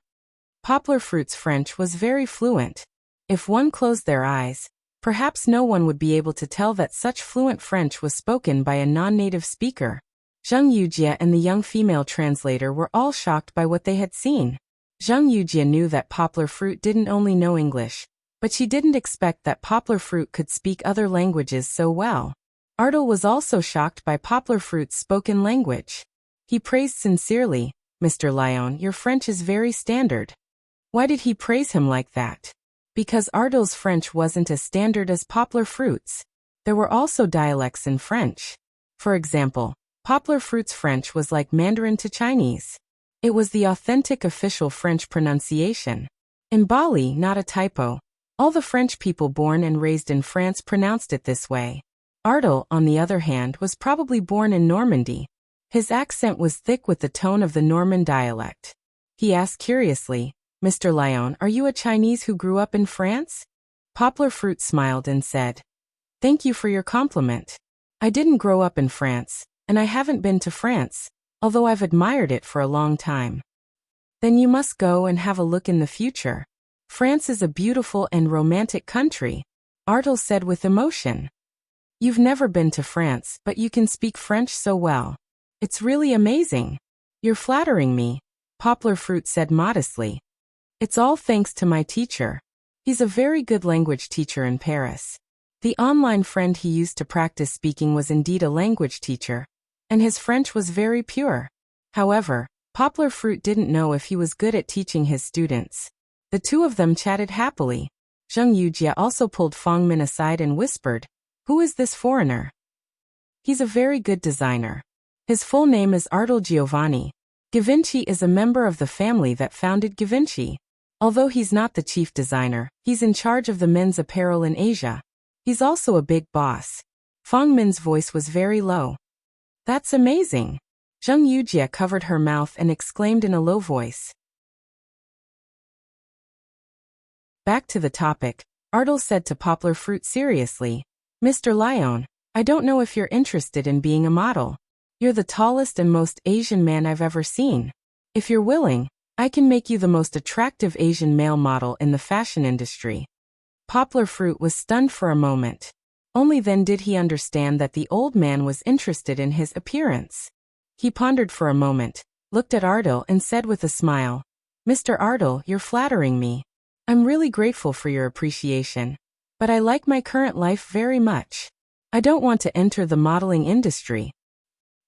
Poplar Fruit's French was very fluent. If one closed their eyes, perhaps no one would be able to tell that such fluent French was spoken by a non-native speaker. Zheng Yujie and the young female translator were all shocked by what they had seen. Zheng Yujie knew that Poplar Fruit didn't only know English, but she didn't expect that Poplar Fruit could speak other languages so well. Ardal was also shocked by Poplar Fruit's spoken language. He praised sincerely, "Mr. Lion, your French is very standard." Why did he praise him like that? Because Ardal's French wasn't as standard as Poplar Fruit's. There were also dialects in French. For example, Poplar Fruit's French was like Mandarin to Chinese. It was the authentic official French pronunciation. In Bali, not a typo. All the French people born and raised in France pronounced it this way. Ardal, on the other hand, was probably born in Normandy. His accent was thick with the tone of the Norman dialect. He asked curiously, "Mr. Lion, are you a Chinese who grew up in France?" Poplar Fruit smiled and said, "Thank you for your compliment. I didn't grow up in France, and I haven't been to France, although I've admired it for a long time." "Then you must go and have a look in the future. France is a beautiful and romantic country," Ardal said with emotion. "You've never been to France, but you can speak French so well. It's really amazing." "You're flattering me," Poplar Fruit said modestly. "It's all thanks to my teacher. He's a very good language teacher in Paris. The online friend he used to practice speaking was indeed a language teacher, and his French was very pure." However, Poplar Fruit didn't know if he was good at teaching his students. The two of them chatted happily. Zheng Yujie also pulled Fang Min aside and whispered, "Who is this foreigner?" "He's a very good designer. His full name is Ardal Giovanni. Givenchy is a member of the family that founded Givenchy. Although he's not the chief designer, he's in charge of the men's apparel in Asia. He's also a big boss." Fang Min's voice was very low. "That's amazing." Zheng Yujie covered her mouth and exclaimed in a low voice. Back to the topic, Ardal said to Poplar Fruit seriously, "Mr. Lion, I don't know if you're interested in being a model. You're the tallest and most Asian man I've ever seen. If you're willing, I can make you the most attractive Asian male model in the fashion industry." Poplar Fruit was stunned for a moment. Only then did he understand that the old man was interested in his appearance. He pondered for a moment, looked at Ardal and said with a smile, "Mr. Ardal, you're flattering me. I'm really grateful for your appreciation. But I like my current life very much. I don't want to enter the modeling industry."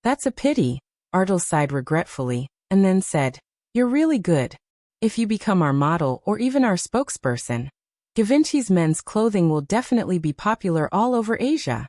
"That's a pity," Ardal sighed regretfully, and then said, "You're really good. If you become our model or even our spokesperson, Givenchy's men's clothing will definitely be popular all over Asia."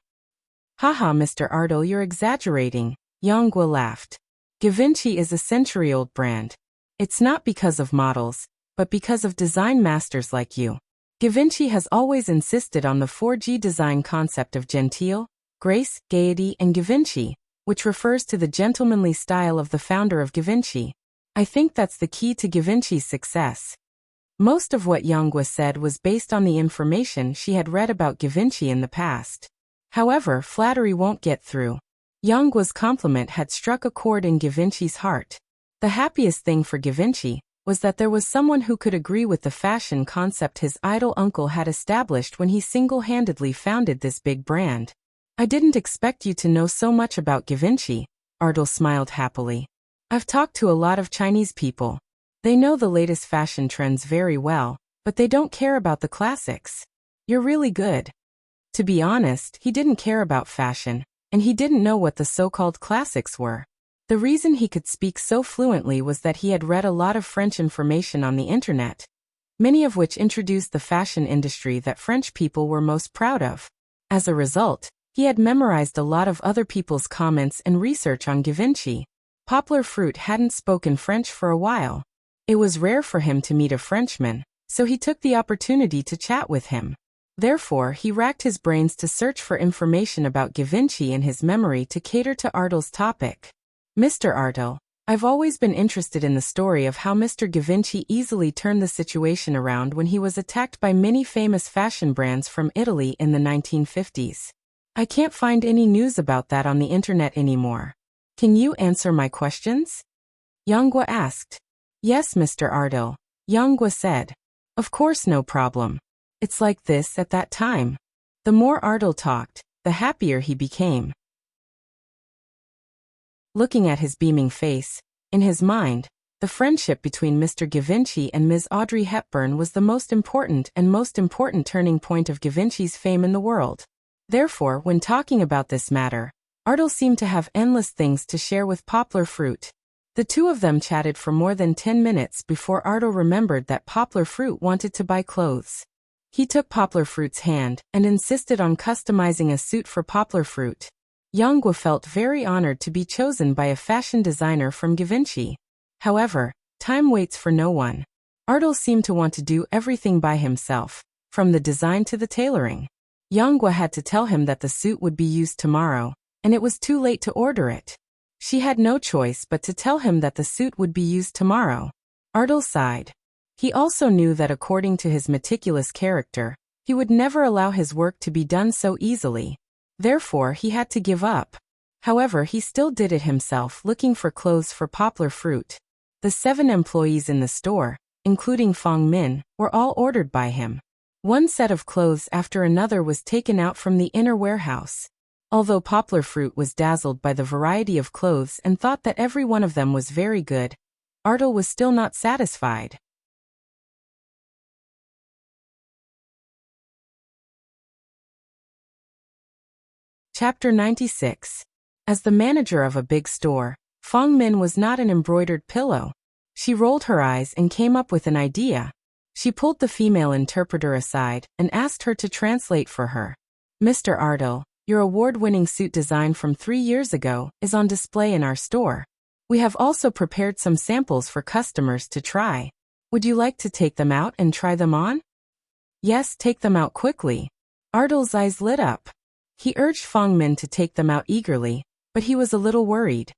"Haha, Mr. Ardal, you're exaggerating," Yonghua laughed. "Givenchy is a century-old brand. It's not because of models, but because of design masters like you. Givenchy has always insisted on the 4G design concept of genteel, grace, gaiety, and Givenchy, which refers to the gentlemanly style of the founder of Givenchy. I think that's the key to Givenchy's success." Most of what Yonghua said was based on the information she had read about Givenchy in the past. However, flattery won't get through. Yonghua's compliment had struck a chord in Givenchy's heart. The happiest thing for Givenchy was that there was someone who could agree with the fashion concept his idol uncle had established when he single-handedly founded this big brand. "I didn't expect you to know so much about Givenchy," Ardal smiled happily. "I've talked to a lot of Chinese people. They know the latest fashion trends very well, but they don't care about the classics. You're really good." To be honest, he didn't care about fashion, and he didn't know what the so-called classics were. The reason he could speak so fluently was that he had read a lot of French information on the internet, many of which introduced the fashion industry that French people were most proud of. As a result, he had memorized a lot of other people's comments and research on Givenchy. Poplar Fruit hadn't spoken French for a while. It was rare for him to meet a Frenchman, so he took the opportunity to chat with him. Therefore, he racked his brains to search for information about Givenchy in his memory to cater to Ardal's topic. Mr. Ardal, I've always been interested in the story of how Mr. Givenchy easily turned the situation around when he was attacked by many famous fashion brands from Italy in the 1950s. I can't find any news about that on the internet anymore. Can you answer my questions? Yangwa asked. Yes, Mr. Ardal, Yangwa said. Of course, no problem. It's like this at that time. The more Ardal talked, the happier he became. Looking at his beaming face, in his mind, the friendship between Mr. Givenchy and Ms. Audrey Hepburn was the most important turning point of Givenchy's fame in the world. Therefore, when talking about this matter, Ardal seemed to have endless things to share with Poplar Fruit. The two of them chatted for more than 10 minutes before Ardal remembered that Poplar Fruit wanted to buy clothes. He took Poplar Fruit's hand and insisted on customizing a suit for Poplar Fruit. Yangwa felt very honored to be chosen by a fashion designer from Givenchy. However, time waits for no one. Ardal seemed to want to do everything by himself, from the design to the tailoring. Yangwa had to tell him that the suit would be used tomorrow, and it was too late to order it. She had no choice but to tell him that the suit would be used tomorrow. Ardal sighed. He also knew that according to his meticulous character, he would never allow his work to be done so easily. Therefore, he had to give up. However, he still did it himself, looking for clothes for Poplar Fruit. The 7 employees in the store, including Fong Min, were all ordered by him. One set of clothes after another was taken out from the inner warehouse. Although Poplar Fruit was dazzled by the variety of clothes and thought that every one of them was very good, Ardal was still not satisfied. Chapter 96. As the manager of a big store, Fong Min was not an embroidered pillow. She rolled her eyes and came up with an idea. She pulled the female interpreter aside and asked her to translate for her. Mr. Ardal, your award-winning suit design from 3 years ago is on display in our store. We have also prepared some samples for customers to try. Would you like to take them out and try them on? Yes, take them out quickly. Ardal's eyes lit up. He urged Fong Min to take them out eagerly, but he was a little worried.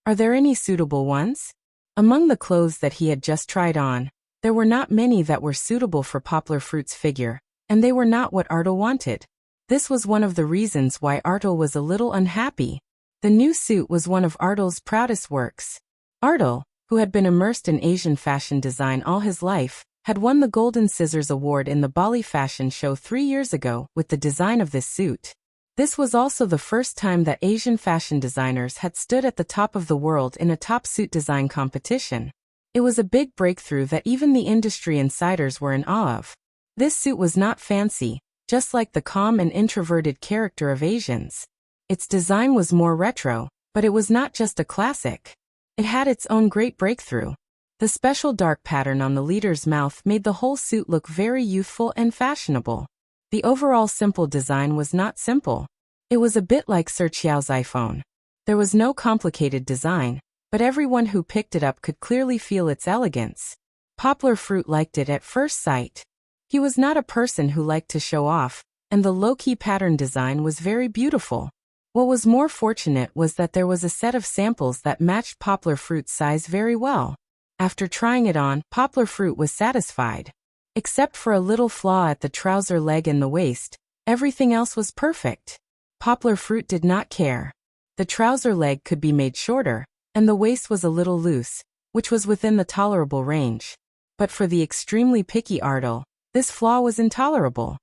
Are there any suitable ones? Among the clothes that he had just tried on, there were not many that were suitable for Poplar Fruit's figure, and they were not what Ardal wanted. This was one of the reasons why Ardal was a little unhappy. The new suit was one of Ardal's proudest works. Ardal, who had been immersed in Asian fashion design all his life, had won the Golden Scissors Award in the Bali Fashion Show 3 years ago with the design of this suit. This was also the first time that Asian fashion designers had stood at the top of the world in a top suit design competition. It was a big breakthrough that even the industry insiders were in awe of. This suit was not fancy, just like the calm and introverted character of Asians. Its design was more retro, but it was not just a classic. It had its own great breakthrough. The special dark pattern on the leader's mouth made the whole suit look very youthful and fashionable. The overall simple design was not simple. It was a bit like Sir Qiao's iPhone. There was no complicated design, but everyone who picked it up could clearly feel its elegance. Poplar Fruit liked it at first sight. He was not a person who liked to show off, and the low-key pattern design was very beautiful. What was more fortunate was that there was a set of samples that matched Poplar Fruit's size very well. After trying it on, Poplar Fruit was satisfied. Except for a little flaw at the trouser leg and the waist, everything else was perfect. Poplar Fruit did not care. The trouser leg could be made shorter, and the waist was a little loose, which was within the tolerable range. But for the extremely picky Ardal, this flaw was intolerable.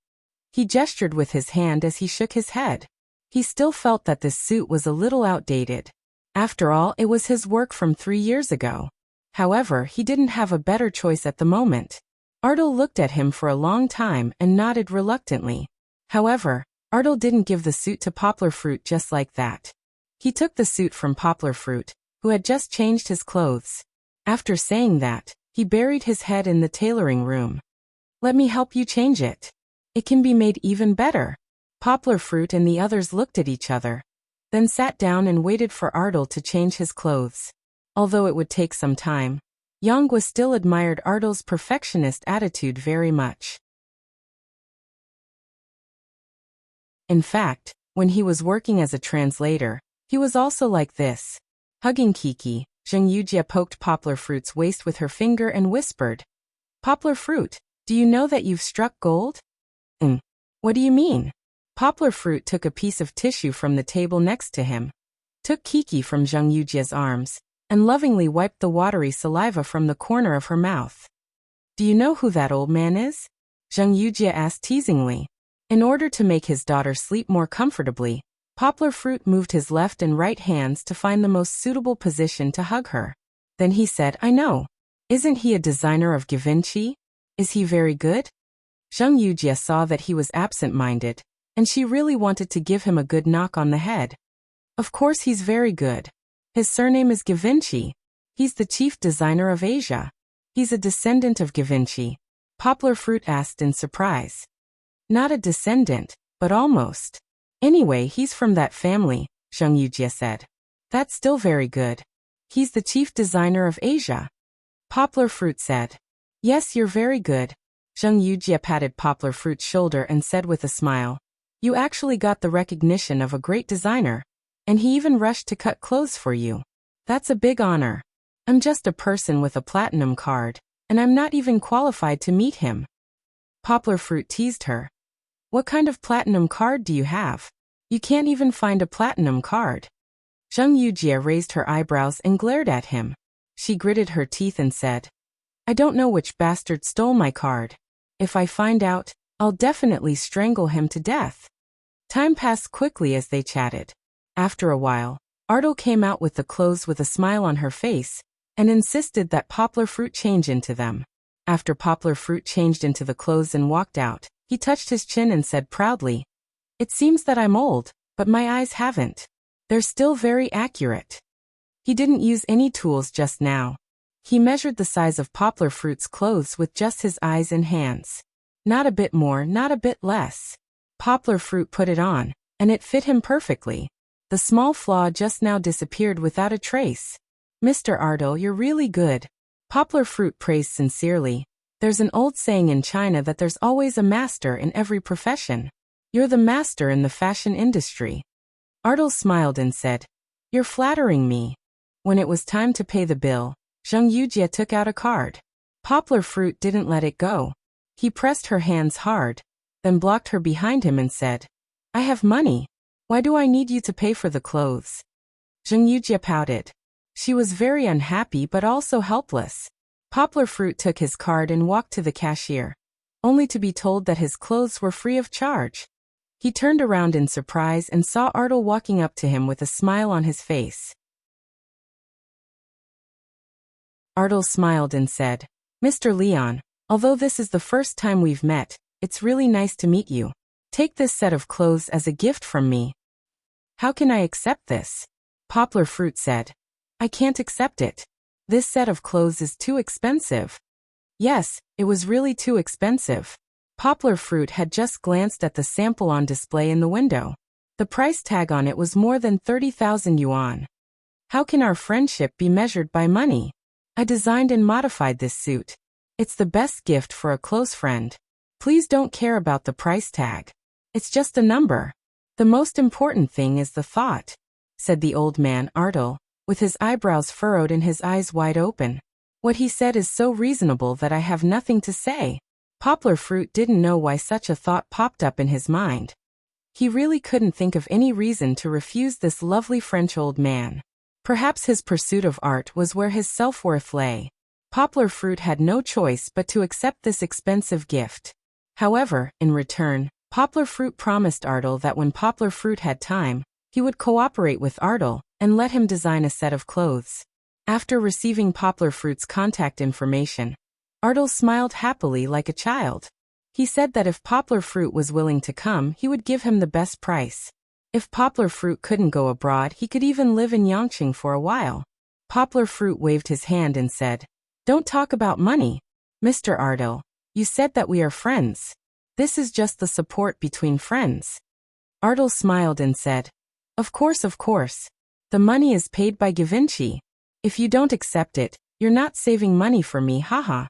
He gestured with his hand as he shook his head. He still felt that this suit was a little outdated. After all, it was his work from 3 years ago. However, he didn't have a better choice at the moment. Ardal looked at him for a long time and nodded reluctantly. However, Ardal didn't give the suit to Poplar Fruit just like that. He took the suit from Poplar Fruit, who had just changed his clothes. After saying that, he buried his head in the tailoring room. Let me help you change it. It can be made even better. Poplar Fruit and the others looked at each other, then sat down and waited for Ardal to change his clothes. Although it would take some time, Yonghua still admired Ardal's perfectionist attitude very much. In fact, when he was working as a translator, he was also like this. Hugging Kiki, Zheng Yujie poked Poplar Fruit's waist with her finger and whispered, "Poplar Fruit, do you know that you've struck gold?" What do you mean?" Poplar Fruit took a piece of tissue from the table next to him, took Kiki from Zheng Yujie's arms, and lovingly wiped the watery saliva from the corner of her mouth. "Do you know who that old man is?" Zheng Yujie asked teasingly. In order to make his daughter sleep more comfortably, Poplar Fruit moved his left and right hands to find the most suitable position to hug her. Then he said, "I know. Isn't he a designer of Givenchy? Is he very good?" Zheng Yujie saw that he was absent-minded, and she really wanted to give him a good knock on the head. "Of course he's very good. His surname is Givenchy. He's the chief designer of Asia. He's a descendant of Givenchy," Poplar Fruit asked in surprise. "Not a descendant, but almost. Anyway, he's from that family," Zheng Yujie said. "That's still very good. He's the chief designer of Asia," Poplar Fruit said. "Yes, you're very good." Zheng Yujie patted Poplar Fruit's shoulder and said with a smile, "You actually got the recognition of a great designer. And he even rushed to cut clothes for you. That's a big honor. I'm just a person with a platinum card, and I'm not even qualified to meet him." Poplar Fruit teased her. "What kind of platinum card do you have? You can't even find a platinum card." Zheng Yujie raised her eyebrows and glared at him. She gritted her teeth and said, "I don't know which bastard stole my card. If I find out, I'll definitely strangle him to death." Time passed quickly as they chatted. After a while, Ardal came out with the clothes with a smile on her face, and insisted that Poplar Fruit change into them. After Poplar Fruit changed into the clothes and walked out, he touched his chin and said proudly, "It seems that I'm old, but my eyes haven't. They're still very accurate." He didn't use any tools just now. He measured the size of Poplar Fruit's clothes with just his eyes and hands. Not a bit more, not a bit less. Poplar Fruit put it on, and it fit him perfectly. The small flaw just now disappeared without a trace. "Mr. Ardal, you're really good," Poplar Fruit praised sincerely. "There's an old saying in China that there's always a master in every profession. You're the master in the fashion industry." Ardal smiled and said, "You're flattering me." When it was time to pay the bill, Zheng Yujie took out a card. Poplar Fruit didn't let it go. He pressed her hands hard, then blocked her behind him and said, "I have money. Why do I need you to pay for the clothes?" Zheng Yujie pouted. She was very unhappy but also helpless. Poplar Fruit took his card and walked to the cashier, only to be told that his clothes were free of charge. He turned around in surprise and saw Ardal walking up to him with a smile on his face. Ardal smiled and said, "Mr. Leon, although this is the first time we've met, it's really nice to meet you. Take this set of clothes as a gift from me." "How can I accept this?" Poplar Fruit said. "I can't accept it. This set of clothes is too expensive." Yes, it was really too expensive. Poplar Fruit had just glanced at the sample on display in the window. The price tag on it was more than 30,000 yuan. "How can our friendship be measured by money? I designed and modified this suit. It's the best gift for a close friend. Please don't care about the price tag. It's just a number. The most important thing is the thought," said the old man Ardal, with his eyebrows furrowed and his eyes wide open. "What he said is so reasonable that I have nothing to say." Poplar Fruit didn't know why such a thought popped up in his mind. He really couldn't think of any reason to refuse this lovely French old man. Perhaps his pursuit of art was where his self-worth lay. Poplar Fruit had no choice but to accept this expensive gift. However, in return, Poplar Fruit promised Ardal that when Poplar Fruit had time, he would cooperate with Ardal and let him design a set of clothes. After receiving Poplar Fruit's contact information, Ardal smiled happily like a child. He said that if Poplar Fruit was willing to come, he would give him the best price. If Poplar Fruit couldn't go abroad, he could even live in Yangqing for a while. Poplar Fruit waved his hand and said, "Don't talk about money. Mr. Ardal, you said that we are friends. This is just the support between friends." Ardal smiled and said, Of course. The money is paid by Givenchy. If you don't accept it, You're not saving money for me, haha.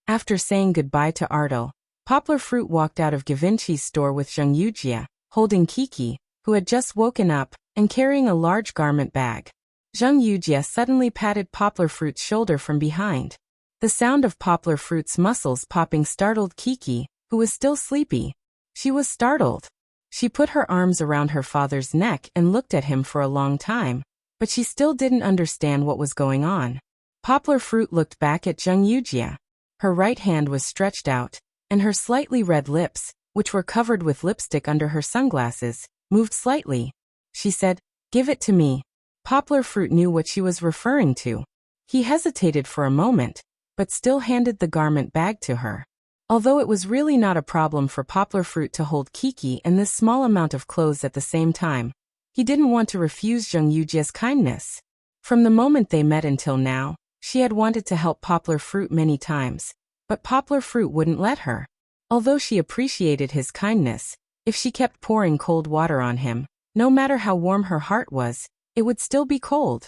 After saying goodbye to Ardal, Poplar Fruit walked out of Givenchy's store with Zheng Yujie, holding Kiki, who had just woken up, and carrying a large garment bag. Zheng Yujie suddenly patted Poplar Fruit's shoulder from behind. The sound of Poplar Fruit's muscles popping startled Kiki, who was still sleepy. She was startled. She put her arms around her father's neck and looked at him for a long time, but she still didn't understand what was going on. Poplar Fruit looked back at Zheng Yujie. Her right hand was stretched out, and her slightly red lips, which were covered with lipstick under her sunglasses, moved slightly. She said, "Give it to me." Poplar Fruit knew what she was referring to. He hesitated for a moment, but still handed the garment bag to her. Although it was really not a problem for Poplar Fruit to hold Kiki and this small amount of clothes at the same time, he didn't want to refuse Zheng Yujie's kindness. From the moment they met until now, she had wanted to help Poplar Fruit many times, but Poplar Fruit wouldn't let her. Although she appreciated his kindness, if she kept pouring cold water on him, no matter how warm her heart was, it would still be cold.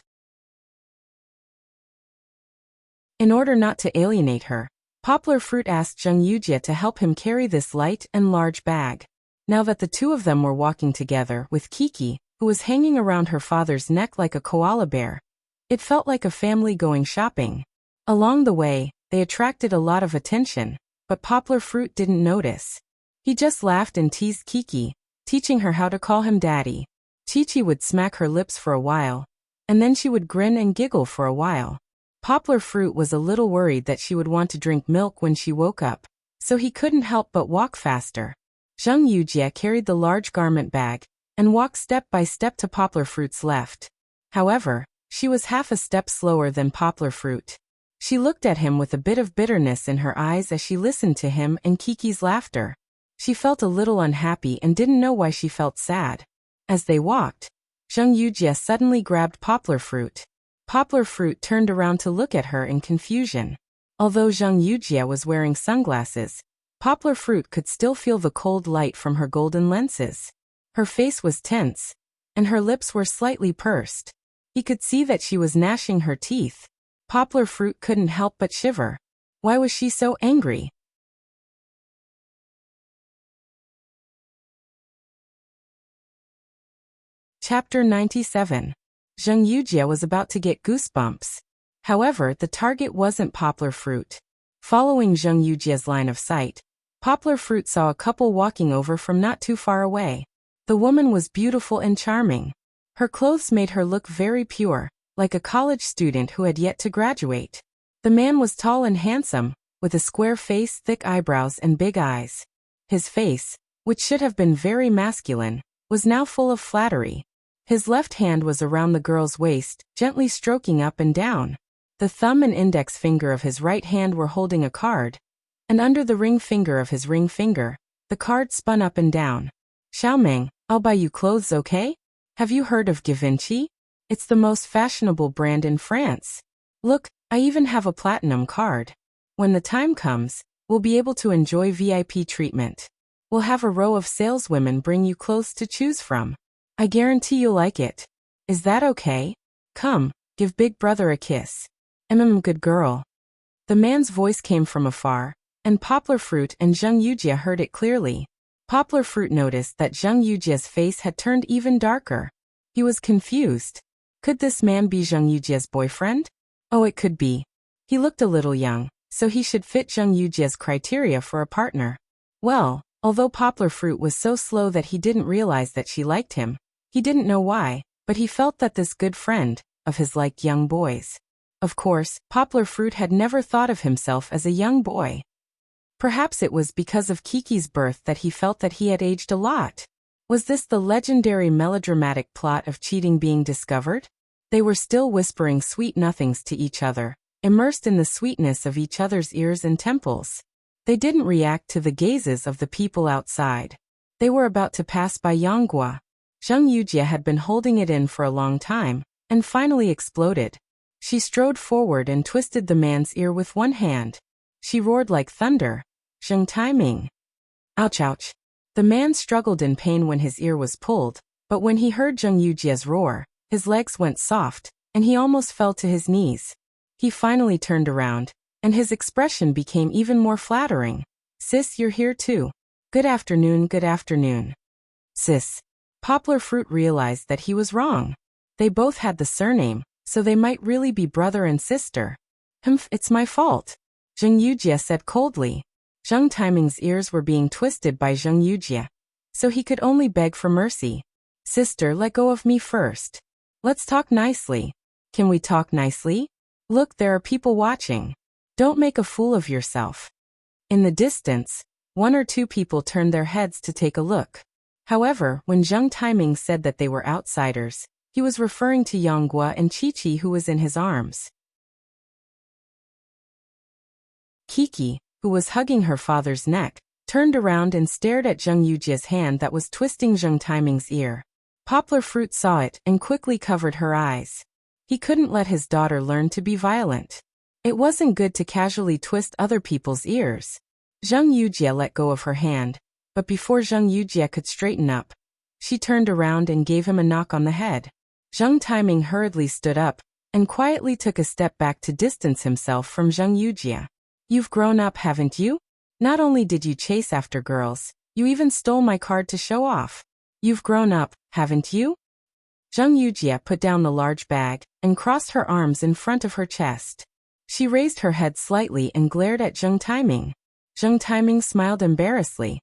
In order not to alienate her, Poplar Fruit asked Zheng Yujie to help him carry this light and large bag. Now that the two of them were walking together with Kiki, who was hanging around her father's neck like a koala bear, it felt like a family going shopping. Along the way, they attracted a lot of attention, but Poplar Fruit didn't notice. He just laughed and teased Kiki, teaching her how to call him daddy. Chi-Chi would smack her lips for a while, and then she would grin and giggle for a while. Poplar Fruit was a little worried that she would want to drink milk when she woke up, so he couldn't help but walk faster. Zheng Yujie carried the large garment bag and walked step by step to Poplar Fruit's left. However, she was half a step slower than Poplar Fruit. She looked at him with a bit of bitterness in her eyes as she listened to him and Kiki's laughter. She felt a little unhappy and didn't know why she felt sad. As they walked, Zheng Yujie suddenly grabbed Poplar Fruit. Poplar Fruit turned around to look at her in confusion. Although Zheng Yujie was wearing sunglasses, Poplar Fruit could still feel the cold light from her golden lenses. Her face was tense, and her lips were slightly pursed. He could see that she was gnashing her teeth. Poplar Fruit couldn't help but shiver. Why was she so angry? Chapter 97. Zheng Yujie was about to get goosebumps. However, the target wasn't Poplar Fruit. Following Zheng Yujie's line of sight, Poplar Fruit saw a couple walking over from not too far away. The woman was beautiful and charming. Her clothes made her look very pure, like a college student who had yet to graduate. The man was tall and handsome, with a square face, thick eyebrows, and big eyes. His face, which should have been very masculine, was now full of flattery. His left hand was around the girl's waist, gently stroking up and down. The thumb and index finger of his right hand were holding a card, and under the ring finger of his ring finger, the card spun up and down. "Xiaomeng, I'll buy you clothes, okay? Have you heard of Givenchy? It's the most fashionable brand in France. Look, I even have a platinum card. When the time comes, we'll be able to enjoy VIP treatment. We'll have a row of saleswomen bring you clothes to choose from. I guarantee you'll like it. Is that okay? Come, give Big Brother a kiss. Good girl." The man's voice came from afar, and Poplar Fruit and Zheng Yujie heard it clearly. Poplar Fruit noticed that Zheng Yujie's face had turned even darker. He was confused. Could this man be Zheng Yujie's boyfriend? Oh, it could be. He looked a little young, so he should fit Zheng Yujie's criteria for a partner. Well, although Poplar Fruit was so slow that he didn't realize that she liked him, he didn't know why, but he felt that this good friend of his liked young boys. Of course, Poplar Fruit had never thought of himself as a young boy. Perhaps it was because of Kiki's birth that he felt that he had aged a lot. Was this the legendary melodramatic plot of cheating being discovered? They were still whispering sweet nothings to each other, immersed in the sweetness of each other's ears and temples. They didn't react to the gazes of the people outside. They were about to pass by Yanghua. Zheng Yujie had been holding it in for a long time, and finally exploded. She strode forward and twisted the man's ear with one hand. She roared like thunder. "Zheng Taiming." Ouch, ouch. The man struggled in pain when his ear was pulled, but when he heard Zheng Yujie's roar, his legs went soft, and he almost fell to his knees. He finally turned around, and his expression became even more flattering. Sis, you're here too. Good afternoon, good afternoon. Sis. Poplar Fruit realized that he was wrong. They both had the surname, so they might really be brother and sister. Humph, it's my fault, Zheng Yujie said coldly. Zheng Taiming's ears were being twisted by Zheng Yujie, so he could only beg for mercy. Sister, let go of me first. Let's talk nicely. Can we talk nicely? Look, there are people watching. Don't make a fool of yourself. In the distance, 1 or 2 people turned their heads to take a look. However, when Zheng Taiming said that they were outsiders, he was referring to Yanghua and Qiqi, who was in his arms. Kiki, who was hugging her father's neck, turned around and stared at Zheng Yujie's hand that was twisting Zheng Taiming's ear. Poplar Fruit saw it and quickly covered her eyes. He couldn't let his daughter learn to be violent. It wasn't good to casually twist other people's ears. Zheng Yujie let go of her hand, but before Zheng Yujie could straighten up, she turned around and gave him a knock on the head. Zheng Taiming hurriedly stood up and quietly took a step back to distance himself from Zheng Yujie. You've grown up, haven't you? Not only did you chase after girls, you even stole my card to show off. You've grown up, haven't you? Zheng Yujie put down the large bag and crossed her arms in front of her chest. She raised her head slightly and glared at Zheng Taiming. Zheng Taiming smiled embarrassedly.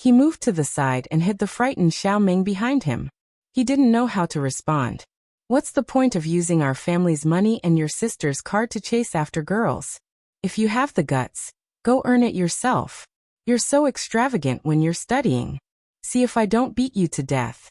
He moved to the side and hid the frightened Xiao Ming behind him. He didn't know how to respond. What's the point of using our family's money and your sister's card to chase after girls? If you have the guts, go earn it yourself. You're so extravagant when you're studying. See if I don't beat you to death.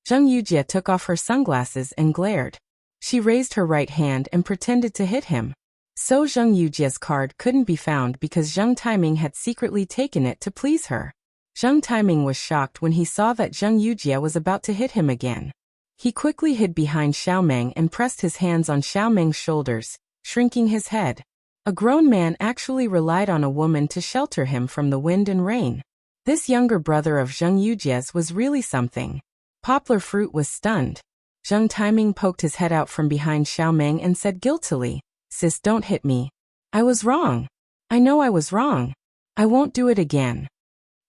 Zheng Yujie took off her sunglasses and glared. She raised her right hand and pretended to hit him. So Zheng Yujie's card couldn't be found because Zheng Taiming had secretly taken it to please her. Zheng Taiming was shocked when he saw that Zheng Yujie was about to hit him again. He quickly hid behind Xiaomeng and pressed his hands on Xiaomeng's shoulders, shrinking his head. A grown man actually relied on a woman to shelter him from the wind and rain. This younger brother of Zheng Yujie's was really something. Poplar Fruit was stunned. Zheng Taiming poked his head out from behind Xiaomeng and said guiltily, Sis, don't hit me. I was wrong. I know I was wrong. I won't do it again.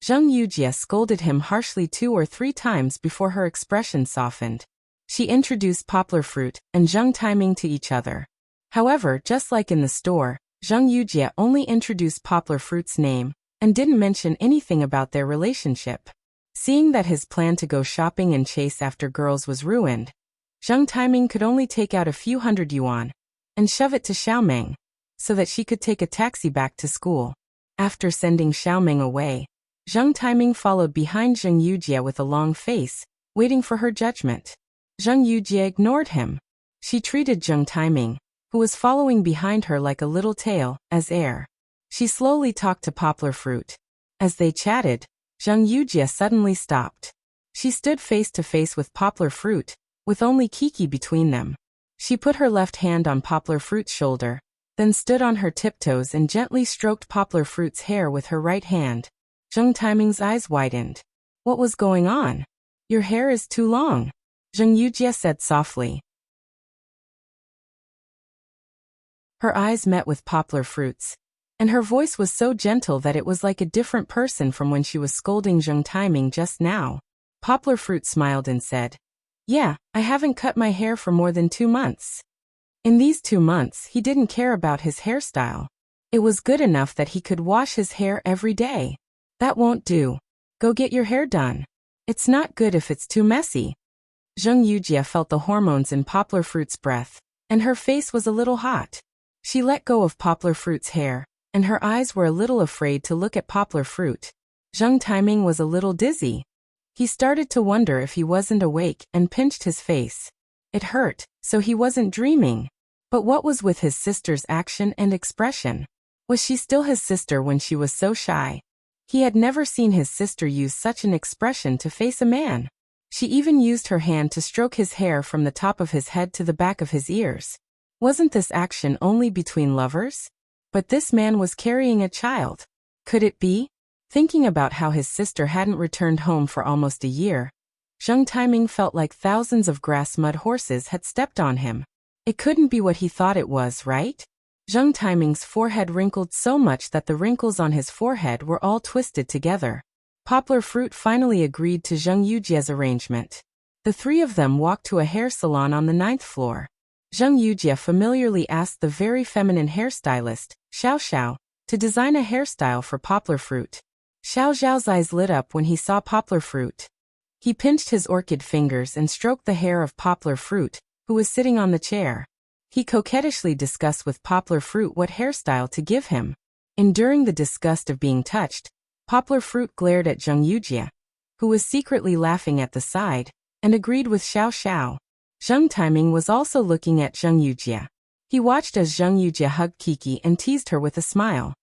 Zheng Yujie scolded him harshly 2 or 3 times before her expression softened. She introduced Poplar Fruit and Zheng Taiming to each other. However, just like in the store, Zheng Yujie only introduced Poplar Fruit's name and didn't mention anything about their relationship. Seeing that his plan to go shopping and chase after girls was ruined, Zheng Taiming could only take out a few hundred yuan and shove it to Xiaomeng so that she could take a taxi back to school. After sending Xiaomeng away, Zheng Taiming followed behind Zheng Yujie with a long face, waiting for her judgment. Zheng Yujie ignored him. She treated Zheng Taiming, who was following behind her like a little tail, as air. She slowly talked to Poplar Fruit. As they chatted, Zheng Yujie suddenly stopped. She stood face to face with Poplar Fruit, with only Kiki between them. She put her left hand on Poplar Fruit's shoulder, then stood on her tiptoes and gently stroked Poplar Fruit's hair with her right hand. Zheng Taiming's eyes widened. What was going on? Your hair is too long, Zheng Yujie said softly. Her eyes met with Poplar Fruit's, and her voice was so gentle that it was like a different person from when she was scolding Zheng Taiming just now. Poplar Fruit smiled and said, Yeah, I haven't cut my hair for more than 2 months. In these 2 months, he didn't care about his hairstyle. It was good enough that he could wash his hair every day. That won't do. Go get your hair done. It's not good if it's too messy. Zheng Yujie felt the hormones in Poplar Fruit's breath, and her face was a little hot. She let go of Poplar Fruit's hair, and her eyes were a little afraid to look at Poplar Fruit. Zheng Taiming was a little dizzy. He started to wonder if he wasn't awake and pinched his face. It hurt, so he wasn't dreaming. But what was with his sister's action and expression? Was she still his sister when she was so shy? He had never seen his sister use such an expression to face a man. She even used her hand to stroke his hair from the top of his head to the back of his ears. Wasn't this action only between lovers? But this man was carrying a child. Could it be? Thinking about how his sister hadn't returned home for almost a year, Zheng Taiming felt like thousands of grass mud horses had stepped on him. It couldn't be what he thought it was, right? Zheng Taiming's forehead wrinkled so much that the wrinkles on his forehead were all twisted together. Poplar Fruit finally agreed to Zheng Yujie's arrangement. The three of them walked to a hair salon on the 9th floor. Zheng Yujie familiarly asked the very feminine hairstylist, Xiao Xiao, to design a hairstyle for Poplar Fruit. Xiao Xiao's eyes lit up when he saw Poplar Fruit. He pinched his orchid fingers and stroked the hair of Poplar Fruit, who was sitting on the chair. He coquettishly discussed with Poplar Fruit what hairstyle to give him. Enduring the disgust of being touched, Poplar Fruit glared at Zheng Yujie, who was secretly laughing at the side, and agreed with Xiao Xiao. Zheng Taiming was also looking at Zheng Yujie. He watched as Zheng Yujie hugged Kiki and teased her with a smile.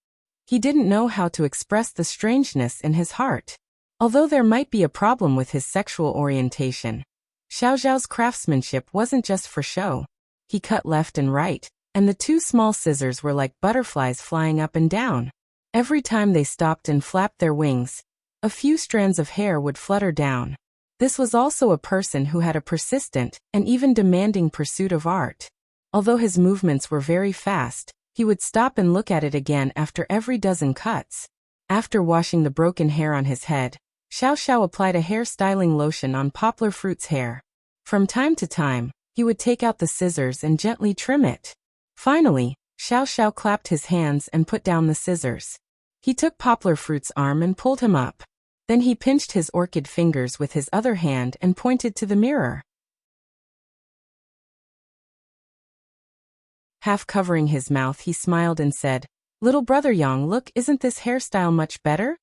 He didn't know how to express the strangeness in his heart. Although there might be a problem with his sexual orientation, Xiao Xiao's craftsmanship wasn't just for show. He cut left and right, and the two small scissors were like butterflies flying up and down. Every time they stopped and flapped their wings, a few strands of hair would flutter down. This was also a person who had a persistent and even demanding pursuit of art. Although his movements were very fast, he would stop and look at it again after every dozen cuts. After washing the broken hair on his head, Xiao Xiao applied a hair styling lotion on Poplar Fruit's hair. From time to time, he would take out the scissors and gently trim it. Finally, Xiao Xiao clapped his hands and put down the scissors. He took Poplar Fruit's arm and pulled him up. Then he pinched his orchid fingers with his other hand and pointed to the mirror. Half covering his mouth, he smiled and said, "Little brother Yang, look, isn't this hairstyle much better?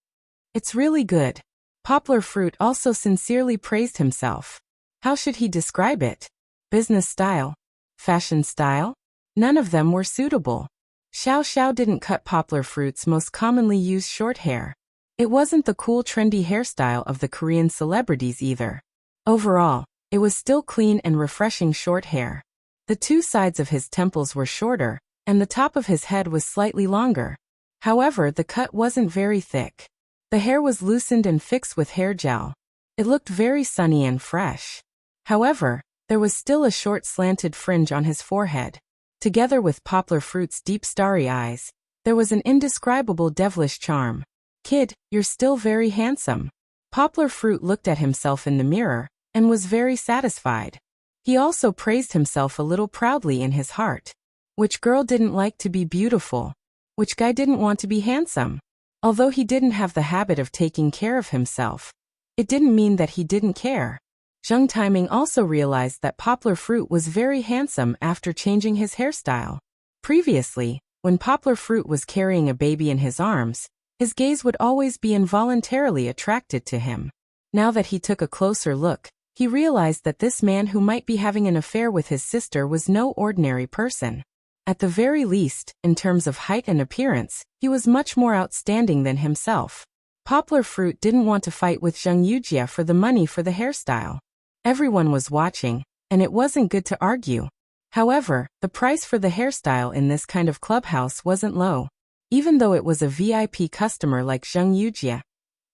It's really good." Poplar Fruit also sincerely praised himself. How should he describe it? Business style? Fashion style? None of them were suitable. Xiao Xiao didn't cut Poplar Fruit's most commonly used short hair. It wasn't the cool trendy hairstyle of the Korean celebrities either. Overall, it was still clean and refreshing short hair. The two sides of his temples were shorter, and the top of his head was slightly longer. However, the cut wasn't very thick. The hair was loosened and fixed with hair gel. It looked very sunny and fresh. However, there was still a short slanted fringe on his forehead. Together with Poplar Fruit's deep starry eyes, there was an indescribable devilish charm. "Kid, you're still very handsome." Poplar Fruit looked at himself in the mirror, and was very satisfied. He also praised himself a little proudly in his heart. Which girl didn't like to be beautiful? Which guy didn't want to be handsome? Although he didn't have the habit of taking care of himself, it didn't mean that he didn't care. Zheng Taiming also realized that Poplar Fruit was very handsome after changing his hairstyle. Previously, when Poplar Fruit was carrying a baby in his arms, his gaze would always be involuntarily attracted to him. Now that he took a closer look, he realized that this man who might be having an affair with his sister was no ordinary person. At the very least, in terms of height and appearance, he was much more outstanding than himself. Poplar Fruit didn't want to fight with Zheng Yujie for the money for the hairstyle. Everyone was watching, and it wasn't good to argue. However, the price for the hairstyle in this kind of clubhouse wasn't low. Even though it was a VIP customer like Zheng Yujie,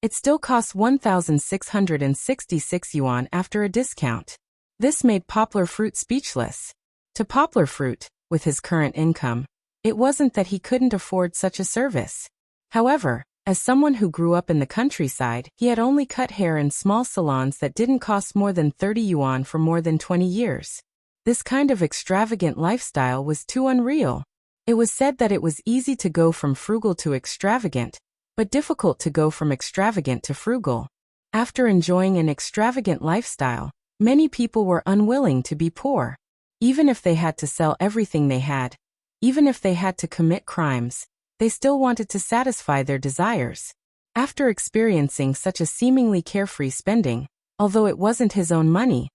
it still cost 1,666 yuan after a discount. This made Poplar Fruit speechless. To Poplar Fruit, with his current income, it wasn't that he couldn't afford such a service. However, as someone who grew up in the countryside, he had only cut hair in small salons that didn't cost more than 30 yuan for more than 20 years. This kind of extravagant lifestyle was too unreal. It was said that it was easy to go from frugal to extravagant, but difficult to go from extravagant to frugal. After enjoying an extravagant lifestyle, many people were unwilling to be poor. Even if they had to sell everything they had, even if they had to commit crimes, they still wanted to satisfy their desires. After experiencing such a seemingly carefree spending, although it wasn't his own money,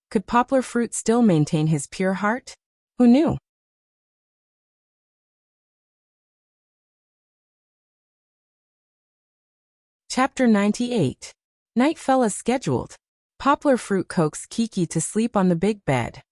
could Poplar Fruit still maintain his pure heart? Who knew? Chapter 98. Night fell as scheduled. Poplar Fruit coaxed Kiki to sleep on the big bed.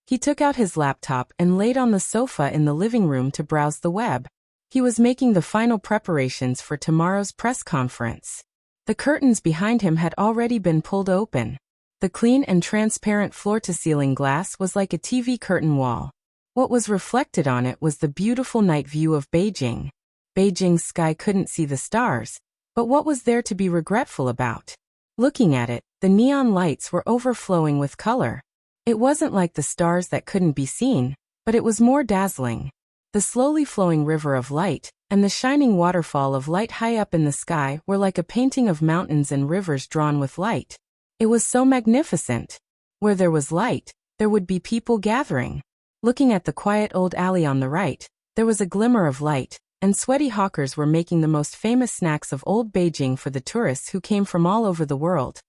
He took out his laptop and laid on the sofa in the living room to browse the web. He was making the final preparations for tomorrow's press conference. The curtains behind him had already been pulled open. The clean and transparent floor-to-ceiling glass was like a TV curtain wall. What was reflected on it was the beautiful night view of Beijing. Beijing's sky couldn't see the stars, but what was there to be regretful about? Looking at it, the neon lights were overflowing with color. It wasn't like the stars that couldn't be seen, but it was more dazzling. The slowly flowing river of light and the shining waterfall of light high up in the sky were like a painting of mountains and rivers drawn with light. It was so magnificent. Where there was light, there would be people gathering. Looking at the quiet old alley on the right, there was a glimmer of light, and sweaty hawkers were making the most famous snacks of old Beijing for the tourists who came from all over the world.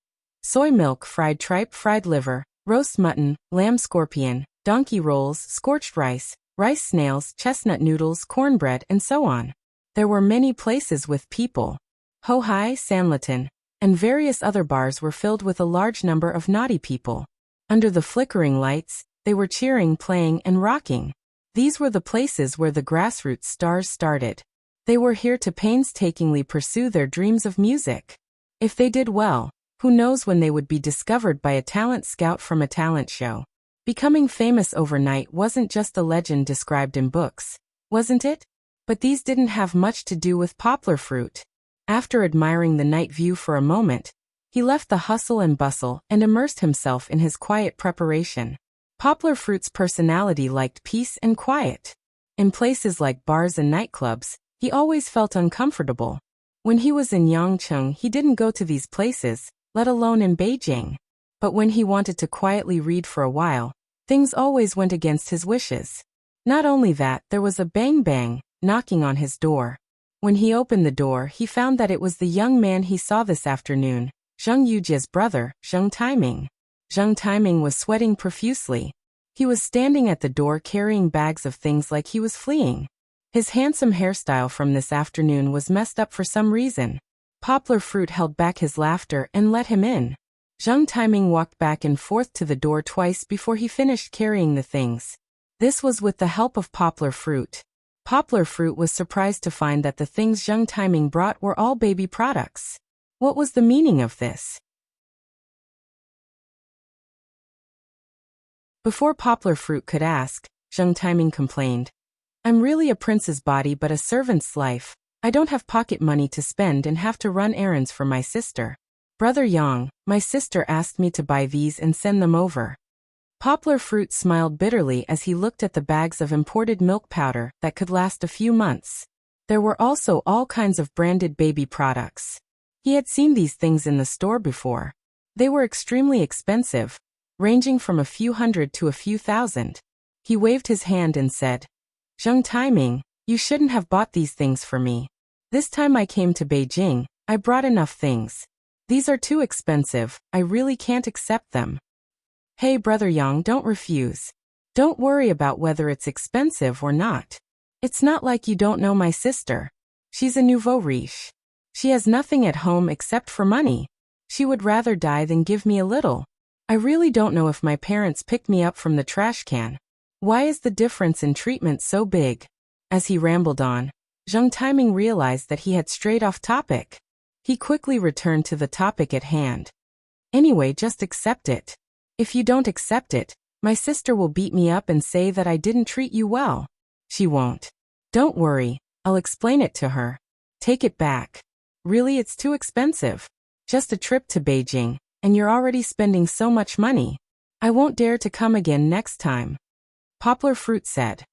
Soy milk, fried tripe, fried liver, roast mutton, lamb scorpion, donkey rolls, scorched rice snails, chestnut noodles, cornbread, and so on. There were many places with people. Ho Hai, Sanlitun, and various other bars were filled with a large number of naughty people. Under the flickering lights, they were cheering, playing, and rocking. These were the places where the grassroots stars started. They were here to painstakingly pursue their dreams of music. If they did well, who knows when they would be discovered by a talent scout from a talent show. Becoming famous overnight wasn't just a legend described in books, wasn't it? But these didn't have much to do with Poplar Fruit. After admiring the night view for a moment, he left the hustle and bustle and immersed himself in his quiet preparation. Poplar Fruit's personality liked peace and quiet. In places like bars and nightclubs, he always felt uncomfortable. When he was in Yangcheng, he didn't go to these places, let alone in Beijing. But when he wanted to quietly read for a while, things always went against his wishes. Not only that, there was a bang-bang knocking on his door. When he opened the door, he found that it was the young man he saw this afternoon, Zheng Yujia's brother, Zheng Taiming. Zheng Taiming was sweating profusely. He was standing at the door carrying bags of things like he was fleeing. His handsome hairstyle from this afternoon was messed up for some reason. Poplar Fruit held back his laughter and let him in. Zheng Taiming walked back and forth to the door twice before he finished carrying the things. This was with the help of Poplar Fruit. Poplar Fruit was surprised to find that the things Zheng Taiming brought were all baby products. What was the meaning of this? Before Poplar Fruit could ask, Zheng Taiming complained. I'm really a prince's body but a servant's life. I don't have pocket money to spend and have to run errands for my sister. Brother Yang, my sister asked me to buy these and send them over. Poplar Fruit smiled bitterly as he looked at the bags of imported milk powder that could last a few months. There were also all kinds of branded baby products. He had seen these things in the store before. They were extremely expensive, ranging from a few hundred to a few thousand. He waved his hand and said, Zheng Taiming, you shouldn't have bought these things for me. This time I came to Beijing, I brought enough things. These are too expensive, I really can't accept them. Hey Brother Yang, don't refuse. Don't worry about whether it's expensive or not. It's not like you don't know my sister. She's a nouveau riche. She has nothing at home except for money. She would rather die than give me a little. I really don't know if my parents picked me up from the trash can. Why is the difference in treatment so big? As he rambled on, Zheng Taiming realized that he had strayed off topic. He quickly returned to the topic at hand. Anyway, just accept it. If you don't accept it, my sister will beat me up and say that I didn't treat you well. She won't. Don't worry, I'll explain it to her. Take it back. Really, it's too expensive. Just a trip to Beijing, and you're already spending so much money. I won't dare to come again next time. Poplar Fruit said.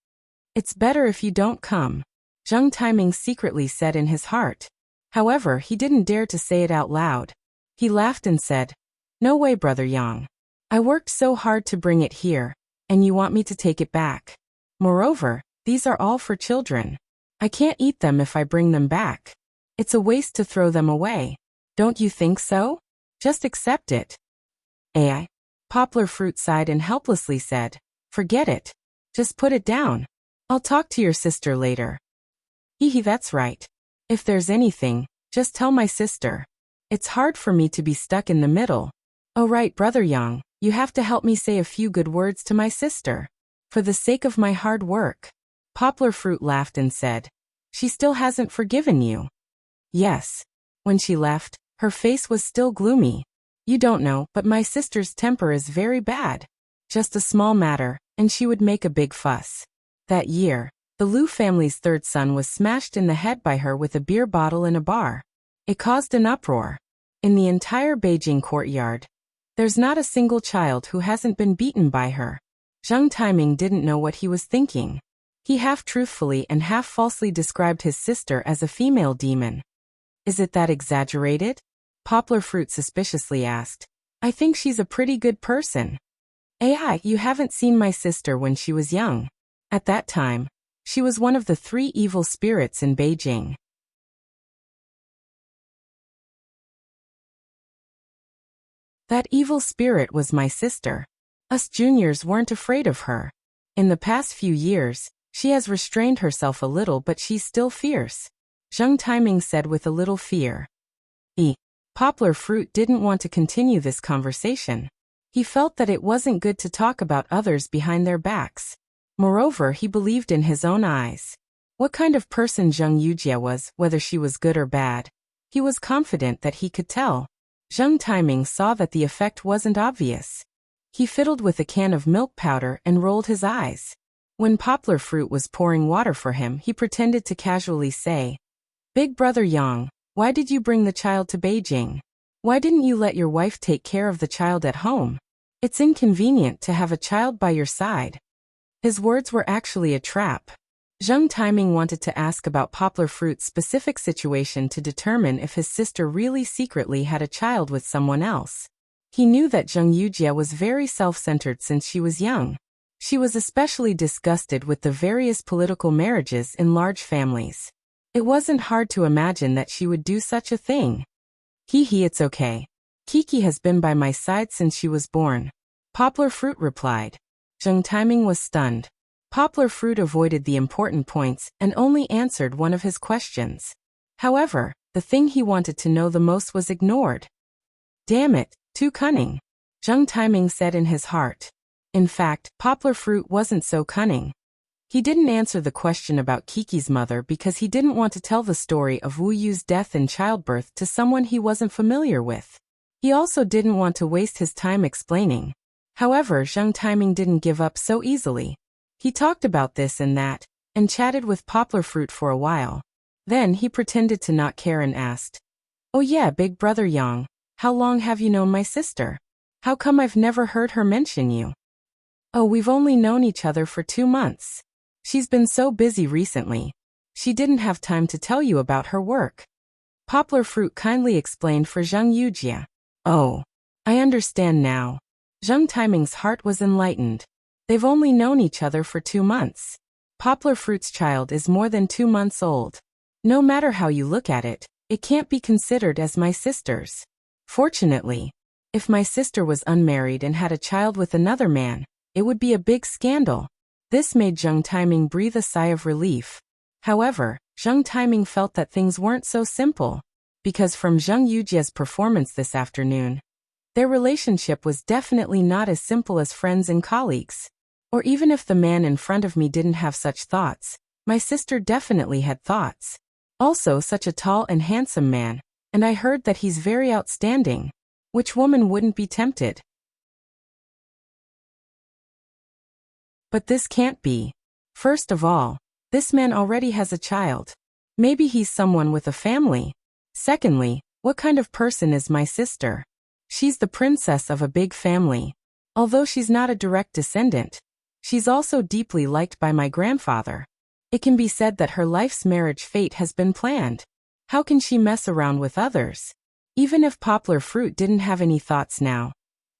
It's better if you don't come. Zheng Taiming secretly said in his heart. However, he didn't dare to say it out loud. He laughed and said, No way, Brother Yang. I worked so hard to bring it here, and you want me to take it back. Moreover, these are all for children. I can't eat them if I bring them back. It's a waste to throw them away. Don't you think so? Just accept it. AI. Poplar Fruit sighed and helplessly said, Forget it. Just put it down. I'll talk to your sister later. Hee, that's right. If there's anything, just tell my sister. It's hard for me to be stuck in the middle. Oh right, Brother Yang, you have to help me say a few good words to my sister. For the sake of my hard work. Poplar Fruit laughed and said, She still hasn't forgiven you. Yes. When she left, her face was still gloomy. You don't know, but my sister's temper is very bad. Just a small matter, and she would make a big fuss. That year, the Liu family's third son was smashed in the head by her with a beer bottle in a bar. It caused an uproar in the entire Beijing courtyard. There's not a single child who hasn't been beaten by her. Zheng Taiming didn't know what he was thinking. He half-truthfully and half-falsely described his sister as a female demon. Is it that exaggerated? Poplar Fruit suspiciously asked. I think she's a pretty good person. AI, you haven't seen my sister when she was young. At that time, she was one of the 3 evil spirits in Beijing. That evil spirit was my sister. Us juniors weren't afraid of her. In the past few years, she has restrained herself a little, but she's still fierce. Zheng Taiming said with a little fear. Poplar Fruit didn't want to continue this conversation. He felt that it wasn't good to talk about others behind their backs. Moreover, he believed in his own eyes. What kind of person Zheng Yujie was, whether she was good or bad, he was confident that he could tell. Zheng Taiming saw that the effect wasn't obvious. He fiddled with a can of milk powder and rolled his eyes. When Poplar Fruit was pouring water for him, he pretended to casually say, Big Brother Yang, why did you bring the child to Beijing? Why didn't you let your wife take care of the child at home? It's inconvenient to have a child by your side. His words were actually a trap. Zheng Taiming wanted to ask about Poplar Fruit's specific situation to determine if his sister really secretly had a child with someone else. He knew that Zheng Yujie was very self-centered since she was young. She was especially disgusted with the various political marriages in large families. It wasn't hard to imagine that she would do such a thing. It's okay. Kiki has been by my side since she was born. Poplar Fruit replied. Zheng Taiming was stunned. Poplar Fruit avoided the important points and only answered one of his questions. However, the thing he wanted to know the most was ignored. Damn it, too cunning, Zheng Taiming said in his heart. In fact, Poplar Fruit wasn't so cunning. He didn't answer the question about Kiki's mother because he didn't want to tell the story of Wu Yu's death in childbirth to someone he wasn't familiar with. He also didn't want to waste his time explaining. However, Zheng Taiming didn't give up so easily. He talked about this and that, and chatted with Poplar Fruit for a while. Then he pretended to not care and asked, Oh yeah, Big Brother Yang, how long have you known my sister? How come I've never heard her mention you? Oh, we've only known each other for 2 months. She's been so busy recently. She didn't have time to tell you about her work. Poplar Fruit kindly explained for Zheng Yujie. Oh, I understand now. Zheng Taiming's heart was enlightened. They've only known each other for 2 months. Poplar Fruit's child is more than 2 months old. No matter how you look at it, it can't be considered as my sister's. Fortunately, if my sister was unmarried and had a child with another man, it would be a big scandal. This made Zheng Taiming breathe a sigh of relief. However, Zheng Taiming felt that things weren't so simple, because from Zheng Yujie's performance this afternoon, their relationship was definitely not as simple as friends and colleagues. Or even if the man in front of me didn't have such thoughts, my sister definitely had thoughts. Also such a tall and handsome man, and I heard that he's very outstanding. Which woman wouldn't be tempted? But this can't be. First of all, this man already has a child. Maybe he's someone with a family. Secondly, what kind of person is my sister? She's the princess of a big family. Although she's not a direct descendant, she's also deeply liked by my grandfather. It can be said that her life's marriage fate has been planned. How can she mess around with others? Even if Poplar Fruit didn't have any thoughts now,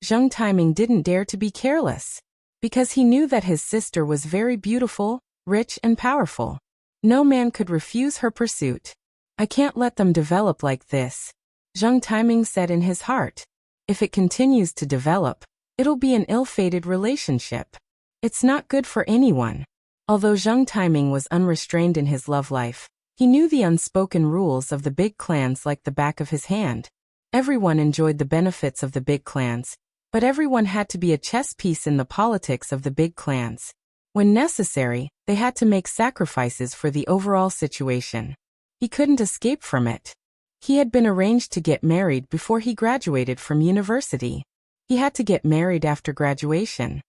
Zheng Taiming didn't dare to be careless. Because he knew that his sister was very beautiful, rich and powerful. No man could refuse her pursuit. I can't let them develop like this, Zheng Taiming said in his heart. If it continues to develop, it'll be an ill-fated relationship. It's not good for anyone. Although Zheng Taiming was unrestrained in his love life, he knew the unspoken rules of the big clans like the back of his hand. Everyone enjoyed the benefits of the big clans, but everyone had to be a chess piece in the politics of the big clans. When necessary, they had to make sacrifices for the overall situation. He couldn't escape from it. He had been arranged to get married before he graduated from university. He had to get married after graduation.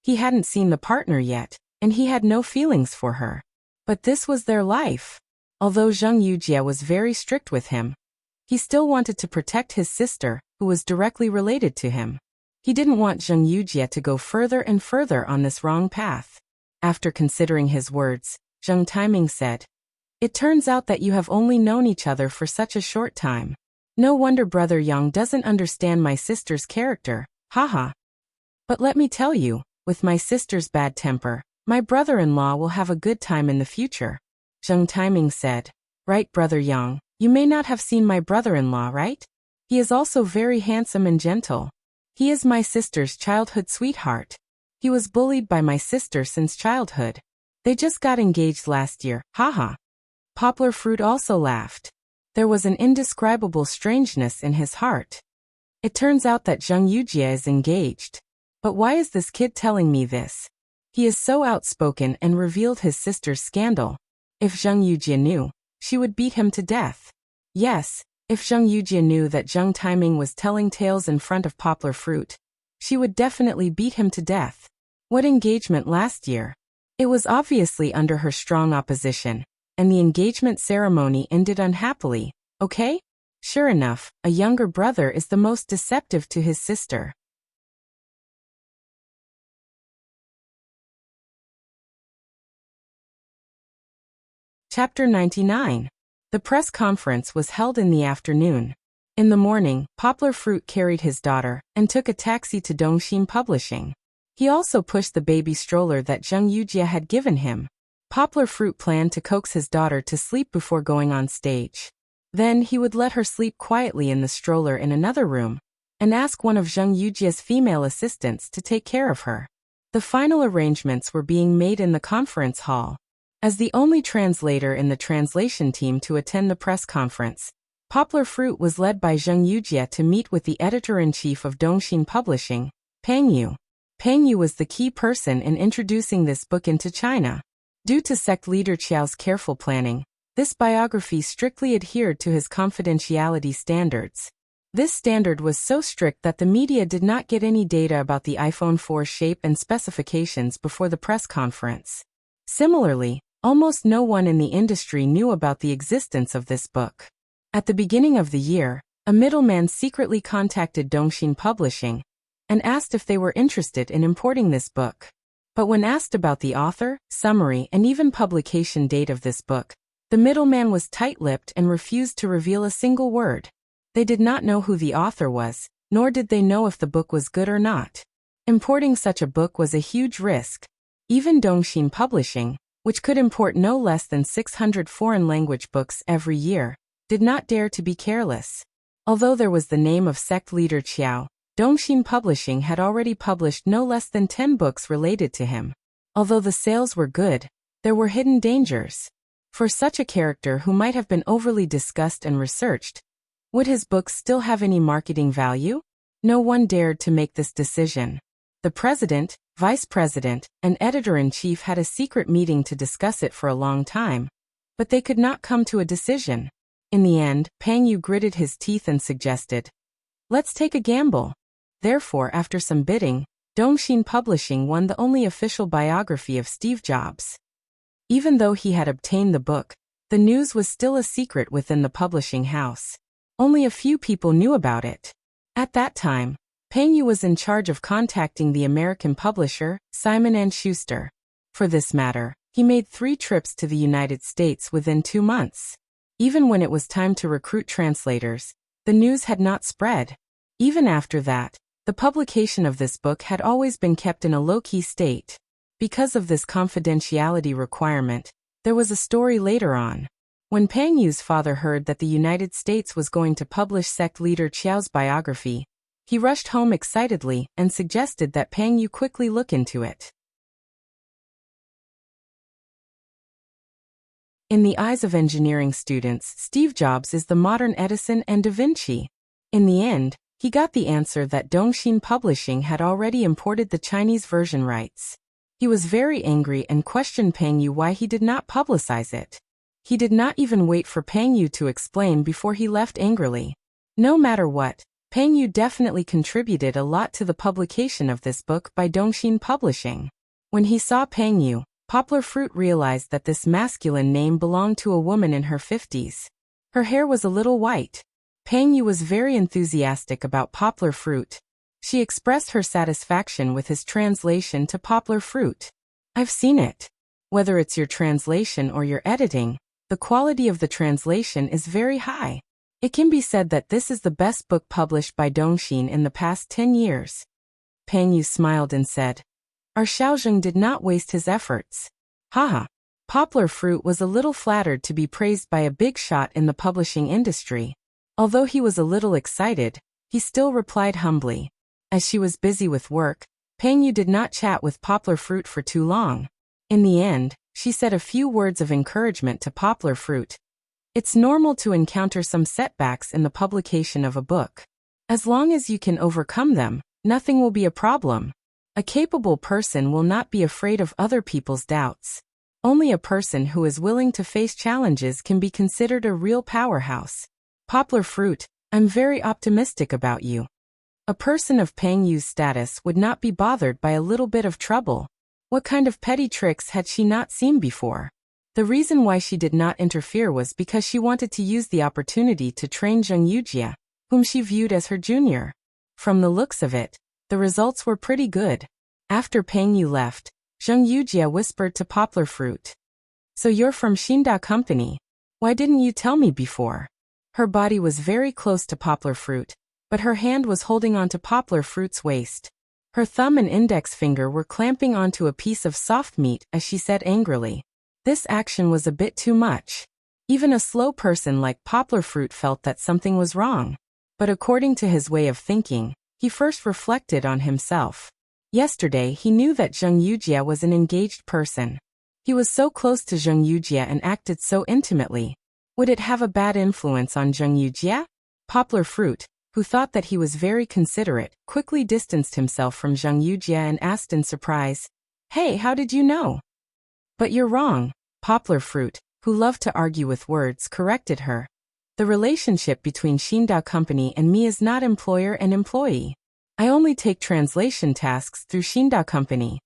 He hadn't seen the partner yet, and he had no feelings for her. But this was their life. Although Zheng Yujie was very strict with him, he still wanted to protect his sister, who was directly related to him. He didn't want Zheng Yujie to go further and further on this wrong path. After considering his words, Zheng Taiming said, "It turns out that you have only known each other for such a short time. No wonder Brother Yang doesn't understand my sister's character, haha. But let me tell you, with my sister's bad temper, my brother-in-law will have a good time in the future." Zheng Taiming said, "Right, Brother Yang, you may not have seen my brother-in-law, right? He is also very handsome and gentle. He is my sister's childhood sweetheart. He was bullied by my sister since childhood. They just got engaged last year, haha." Poplar Fruit also laughed. There was an indescribable strangeness in his heart. It turns out that Zheng Yujie is engaged. But why is this kid telling me this? He is so outspoken and revealed his sister's scandal. If Zheng Yujie knew, she would beat him to death. Yes, if Zheng Yujie knew that Zheng Taiming was telling tales in front of Poplar Fruit, she would definitely beat him to death. What engagement last year? It was obviously under her strong opposition, and the engagement ceremony ended unhappily, okay? Sure enough, a younger brother is the most deceptive to his sister. Chapter 99. The press conference was held in the afternoon. In the morning, Poplar Fruit carried his daughter and took a taxi to Dongxin Publishing. He also pushed the baby stroller that Zheng Yujie had given him. Poplar Fruit planned to coax his daughter to sleep before going on stage. Then he would let her sleep quietly in the stroller in another room, and ask one of Zheng Yujie's female assistants to take care of her. The final arrangements were being made in the conference hall. As the only translator in the translation team to attend the press conference, Poplar Fruit was led by Zheng Yujie to meet with the editor-in-chief of Dongxin Publishing, Peng Yu. Peng Yu was the key person in introducing this book into China. Due to sect leader Qiao's careful planning, this biography strictly adhered to his confidentiality standards. This standard was so strict that the media did not get any data about the iPhone 4 shape and specifications before the press conference. Similarly, almost no one in the industry knew about the existence of this book. At the beginning of the year, a middleman secretly contacted Dongxin Publishing and asked if they were interested in importing this book. But when asked about the author, summary, and even publication date of this book, the middleman was tight-lipped and refused to reveal a single word. They did not know who the author was, nor did they know if the book was good or not. Importing such a book was a huge risk. Even Dongxin Publishing, which could import no less than 600 foreign language books every year, did not dare to be careless. Although there was the name of sect leader Qiao, Dongxin Publishing had already published no less than 10 books related to him. Although the sales were good, there were hidden dangers. For such a character who might have been overly discussed and researched, would his books still have any marketing value? No one dared to make this decision. The president, vice president, and editor-in-chief had a secret meeting to discuss it for a long time, but they could not come to a decision. In the end, Peng Yu gritted his teeth and suggested, "Let's take a gamble." Therefore, after some bidding, Dongxin Publishing won the only official biography of Steve Jobs. Even though he had obtained the book, the news was still a secret within the publishing house. Only a few people knew about it. At that time, Peng Yu was in charge of contacting the American publisher, Simon & Schuster. For this matter, he made 3 trips to the United States within 2 months. Even when it was time to recruit translators, the news had not spread. Even after that, the publication of this book had always been kept in a low-key state. Because of this confidentiality requirement, there was a story later on. When Peng Yu's father heard that the United States was going to publish sect leader Qiao's biography, he rushed home excitedly and suggested that Peng Yu quickly look into it. In the eyes of engineering students, Steve Jobs is the modern Edison and Da Vinci. In the end, he got the answer that Dongxin Publishing had already imported the Chinese version rights. He was very angry and questioned Peng Yu why he did not publicize it. He did not even wait for Peng Yu to explain before he left angrily. No matter what, Peng Yu definitely contributed a lot to the publication of this book by Dongxin Publishing. When he saw Peng Yu, Poplar Fruit realized that this masculine name belonged to a woman in her 50s. Her hair was a little white. Peng Yu was very enthusiastic about Poplar Fruit. She expressed her satisfaction with his translation to Poplar Fruit. I've seen it. Whether it's your translation or your editing, the quality of the translation is very high. It can be said that this is the best book published by Dongxin in the past 10 years. Peng Yu smiled and said, our Xiaozheng did not waste his efforts. Haha. Poplar Fruit was a little flattered to be praised by a big shot in the publishing industry. Although he was a little excited, he still replied humbly. As she was busy with work, Peng Yu did not chat with Poplar Fruit for too long. In the end, she said a few words of encouragement to Poplar Fruit. It's normal to encounter some setbacks in the publication of a book. As long as you can overcome them, nothing will be a problem. A capable person will not be afraid of other people's doubts. Only a person who is willing to face challenges can be considered a real powerhouse. Poplar Fruit, I'm very optimistic about you. A person of Peng Yu's status would not be bothered by a little bit of trouble. What kind of petty tricks had she not seen before? The reason why she did not interfere was because she wanted to use the opportunity to train Zheng Yujie, whom she viewed as her junior. From the looks of it, the results were pretty good. After Peng Yu left, Zheng Yujie whispered to Poplar Fruit. So you're from Xinda Company. Why didn't you tell me before? Her body was very close to Poplar Fruit, but her hand was holding onto Poplar Fruit's waist. Her thumb and index finger were clamping onto a piece of soft meat as she said angrily. This action was a bit too much. Even a slow person like Poplar Fruit felt that something was wrong. But according to his way of thinking, he first reflected on himself. Yesterday he knew that Zheng Yujie was an engaged person. He was so close to Zheng Yujie and acted so intimately. Would it have a bad influence on Zheng Yujie? Poplar Fruit, who thought that he was very considerate, quickly distanced himself from Zheng Yujie and asked in surprise, Hey, how did you know? But you're wrong. Poplar Fruit, who loved to argue with words, corrected her. The relationship between Xinda Company and me is not employer and employee. I only take translation tasks through Xinda Company.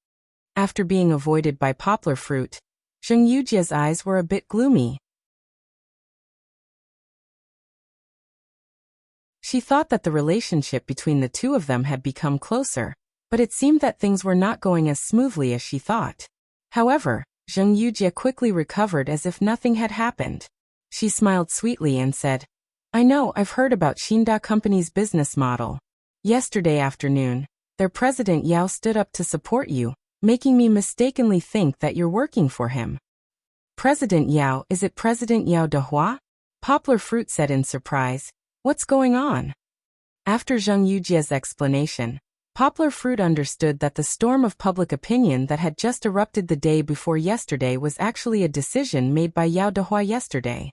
After being avoided by Poplar Fruit, Zheng Yujie's eyes were a bit gloomy. She thought that the relationship between the two of them had become closer, but it seemed that things were not going as smoothly as she thought. However, Zheng Yujie quickly recovered as if nothing had happened. She smiled sweetly and said, I know, I've heard about Xinda Company's business model. Yesterday afternoon, their president Yao stood up to support you, making me mistakenly think that you're working for him. President Yao, is it President Yao Dehua? Poplar Fruit said in surprise, What's going on? After Zheng Yujie's explanation, Poplar Fruit understood that the storm of public opinion that had just erupted the day before yesterday was actually a decision made by Yao Dehua yesterday.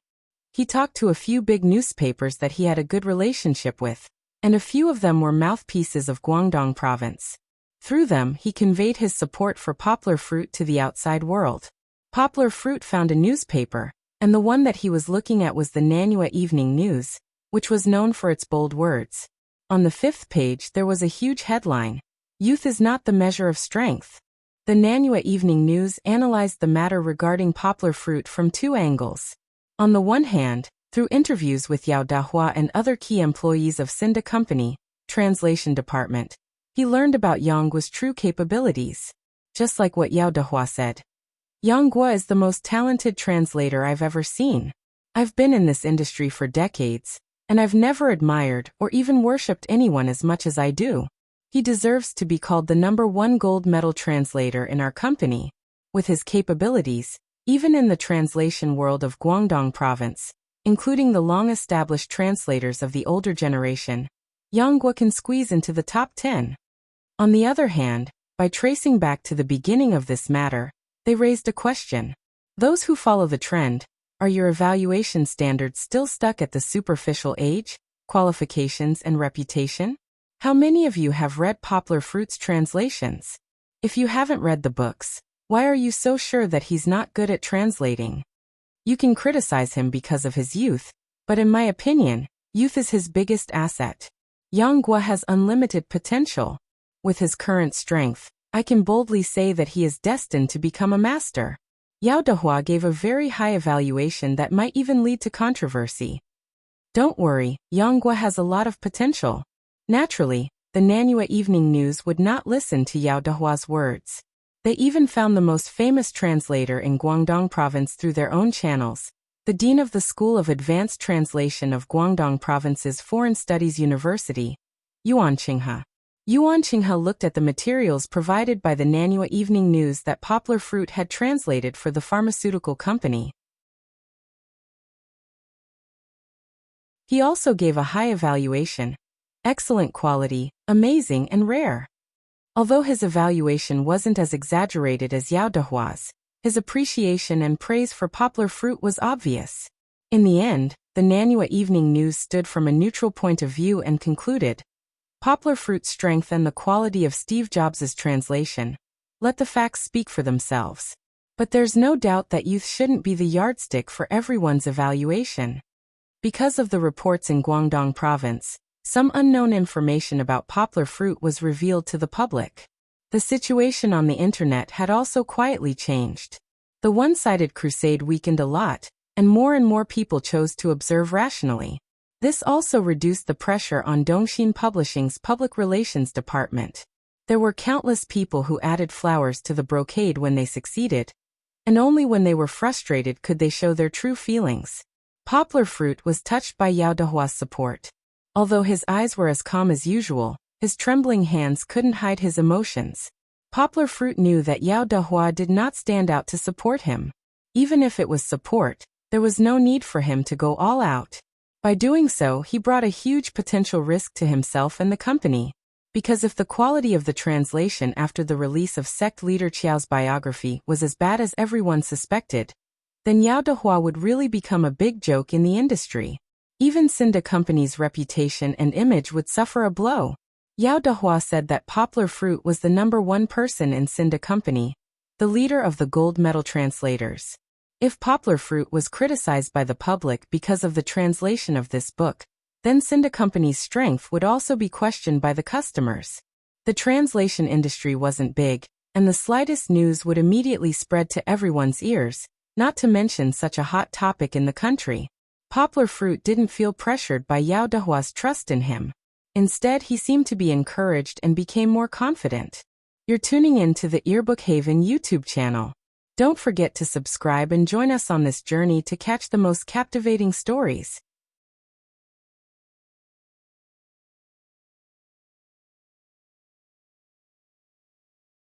He talked to a few big newspapers that he had a good relationship with, and a few of them were mouthpieces of Guangdong province. Through them, he conveyed his support for Poplar Fruit to the outside world. Poplar Fruit found a newspaper, and the one that he was looking at was the Nanhua Evening News, which was known for its bold words. On the 5th page there was a huge headline, Youth is not the measure of strength. The Nanhua Evening News analyzed the matter regarding Poplar Fruit from two angles. On the one hand, through interviews with Yao Dehua and other key employees of Xinda Company, Translation Department, he learned about Yang Guo's true capabilities. Just like what Yao Dehua said. Yang Guo is the most talented translator I've ever seen. I've been in this industry for decades, and I've never admired or even worshipped anyone as much as I do. He deserves to be called the #1 gold medal translator in our company. With his capabilities, even in the translation world of Guangdong province, including the long-established translators of the older generation, Yang Guo can squeeze into the top 10. On the other hand, by tracing back to the beginning of this matter, they raised a question. Those who follow the trend, are your evaluation standards still stuck at the superficial age, qualifications and reputation? How many of you have read Poplar Fruit's translations? If you haven't read the books, why are you so sure that he's not good at translating? You can criticize him because of his youth, but in my opinion, youth is his biggest asset. Yang Guo has unlimited potential. With his current strength, I can boldly say that he is destined to become a master. Yao Dehua gave a very high evaluation that might even lead to controversy. Don't worry, Yang Guo has a lot of potential. Naturally, the Nanhua Evening News would not listen to Yao Dehua's words. They even found the most famous translator in Guangdong Province through their own channels, the dean of the School of Advanced Translation of Guangdong Province's Foreign Studies University, Yuan Qinghe. Yuan Qinghe looked at the materials provided by the Nanhua Evening News that Poplar Fruit had translated for the pharmaceutical company. He also gave a high evaluation. Excellent quality, amazing and rare. Although his evaluation wasn't as exaggerated as Yao Dehua's, his appreciation and praise for Poplar Fruit was obvious. In the end, the Nanhua Evening News stood from a neutral point of view and concluded, Poplar Fruit's strength and the quality of Steve Jobs' translation. Let the facts speak for themselves. But there's no doubt that youth shouldn't be the yardstick for everyone's evaluation. Because of the reports in Guangdong Province, some unknown information about Poplar Fruit was revealed to the public. The situation on the internet had also quietly changed. The one-sided crusade weakened a lot, and more people chose to observe rationally. This also reduced the pressure on Dongxin Publishing's public relations department. There were countless people who added flowers to the brocade when they succeeded, and only when they were frustrated could they show their true feelings. Poplar Fruit was touched by Yao Dehua's support. Although his eyes were as calm as usual, his trembling hands couldn't hide his emotions. Poplar Fruit knew that Yao Dehua did not stand out to support him. Even if it was support, there was no need for him to go all out. By doing so, he brought a huge potential risk to himself and the company. Because if the quality of the translation after the release of sect leader Qiao's biography was as bad as everyone suspected, then Yao Dehua would really become a big joke in the industry. Even Cinda Company's reputation and image would suffer a blow. Yao Dehua said that Poplar Fruit was the #1 person in Cinda Company, the leader of the gold medal translators. If Poplar Fruit was criticized by the public because of the translation of this book, then Cinda Company's strength would also be questioned by the customers. The translation industry wasn't big, and the slightest news would immediately spread to everyone's ears, not to mention such a hot topic in the country. Poplar Fruit didn't feel pressured by Yao Dehua's trust in him. Instead, he seemed to be encouraged and became more confident. You're tuning in to the Earbook Haven YouTube channel. Don't forget to subscribe and join us on this journey to catch the most captivating stories.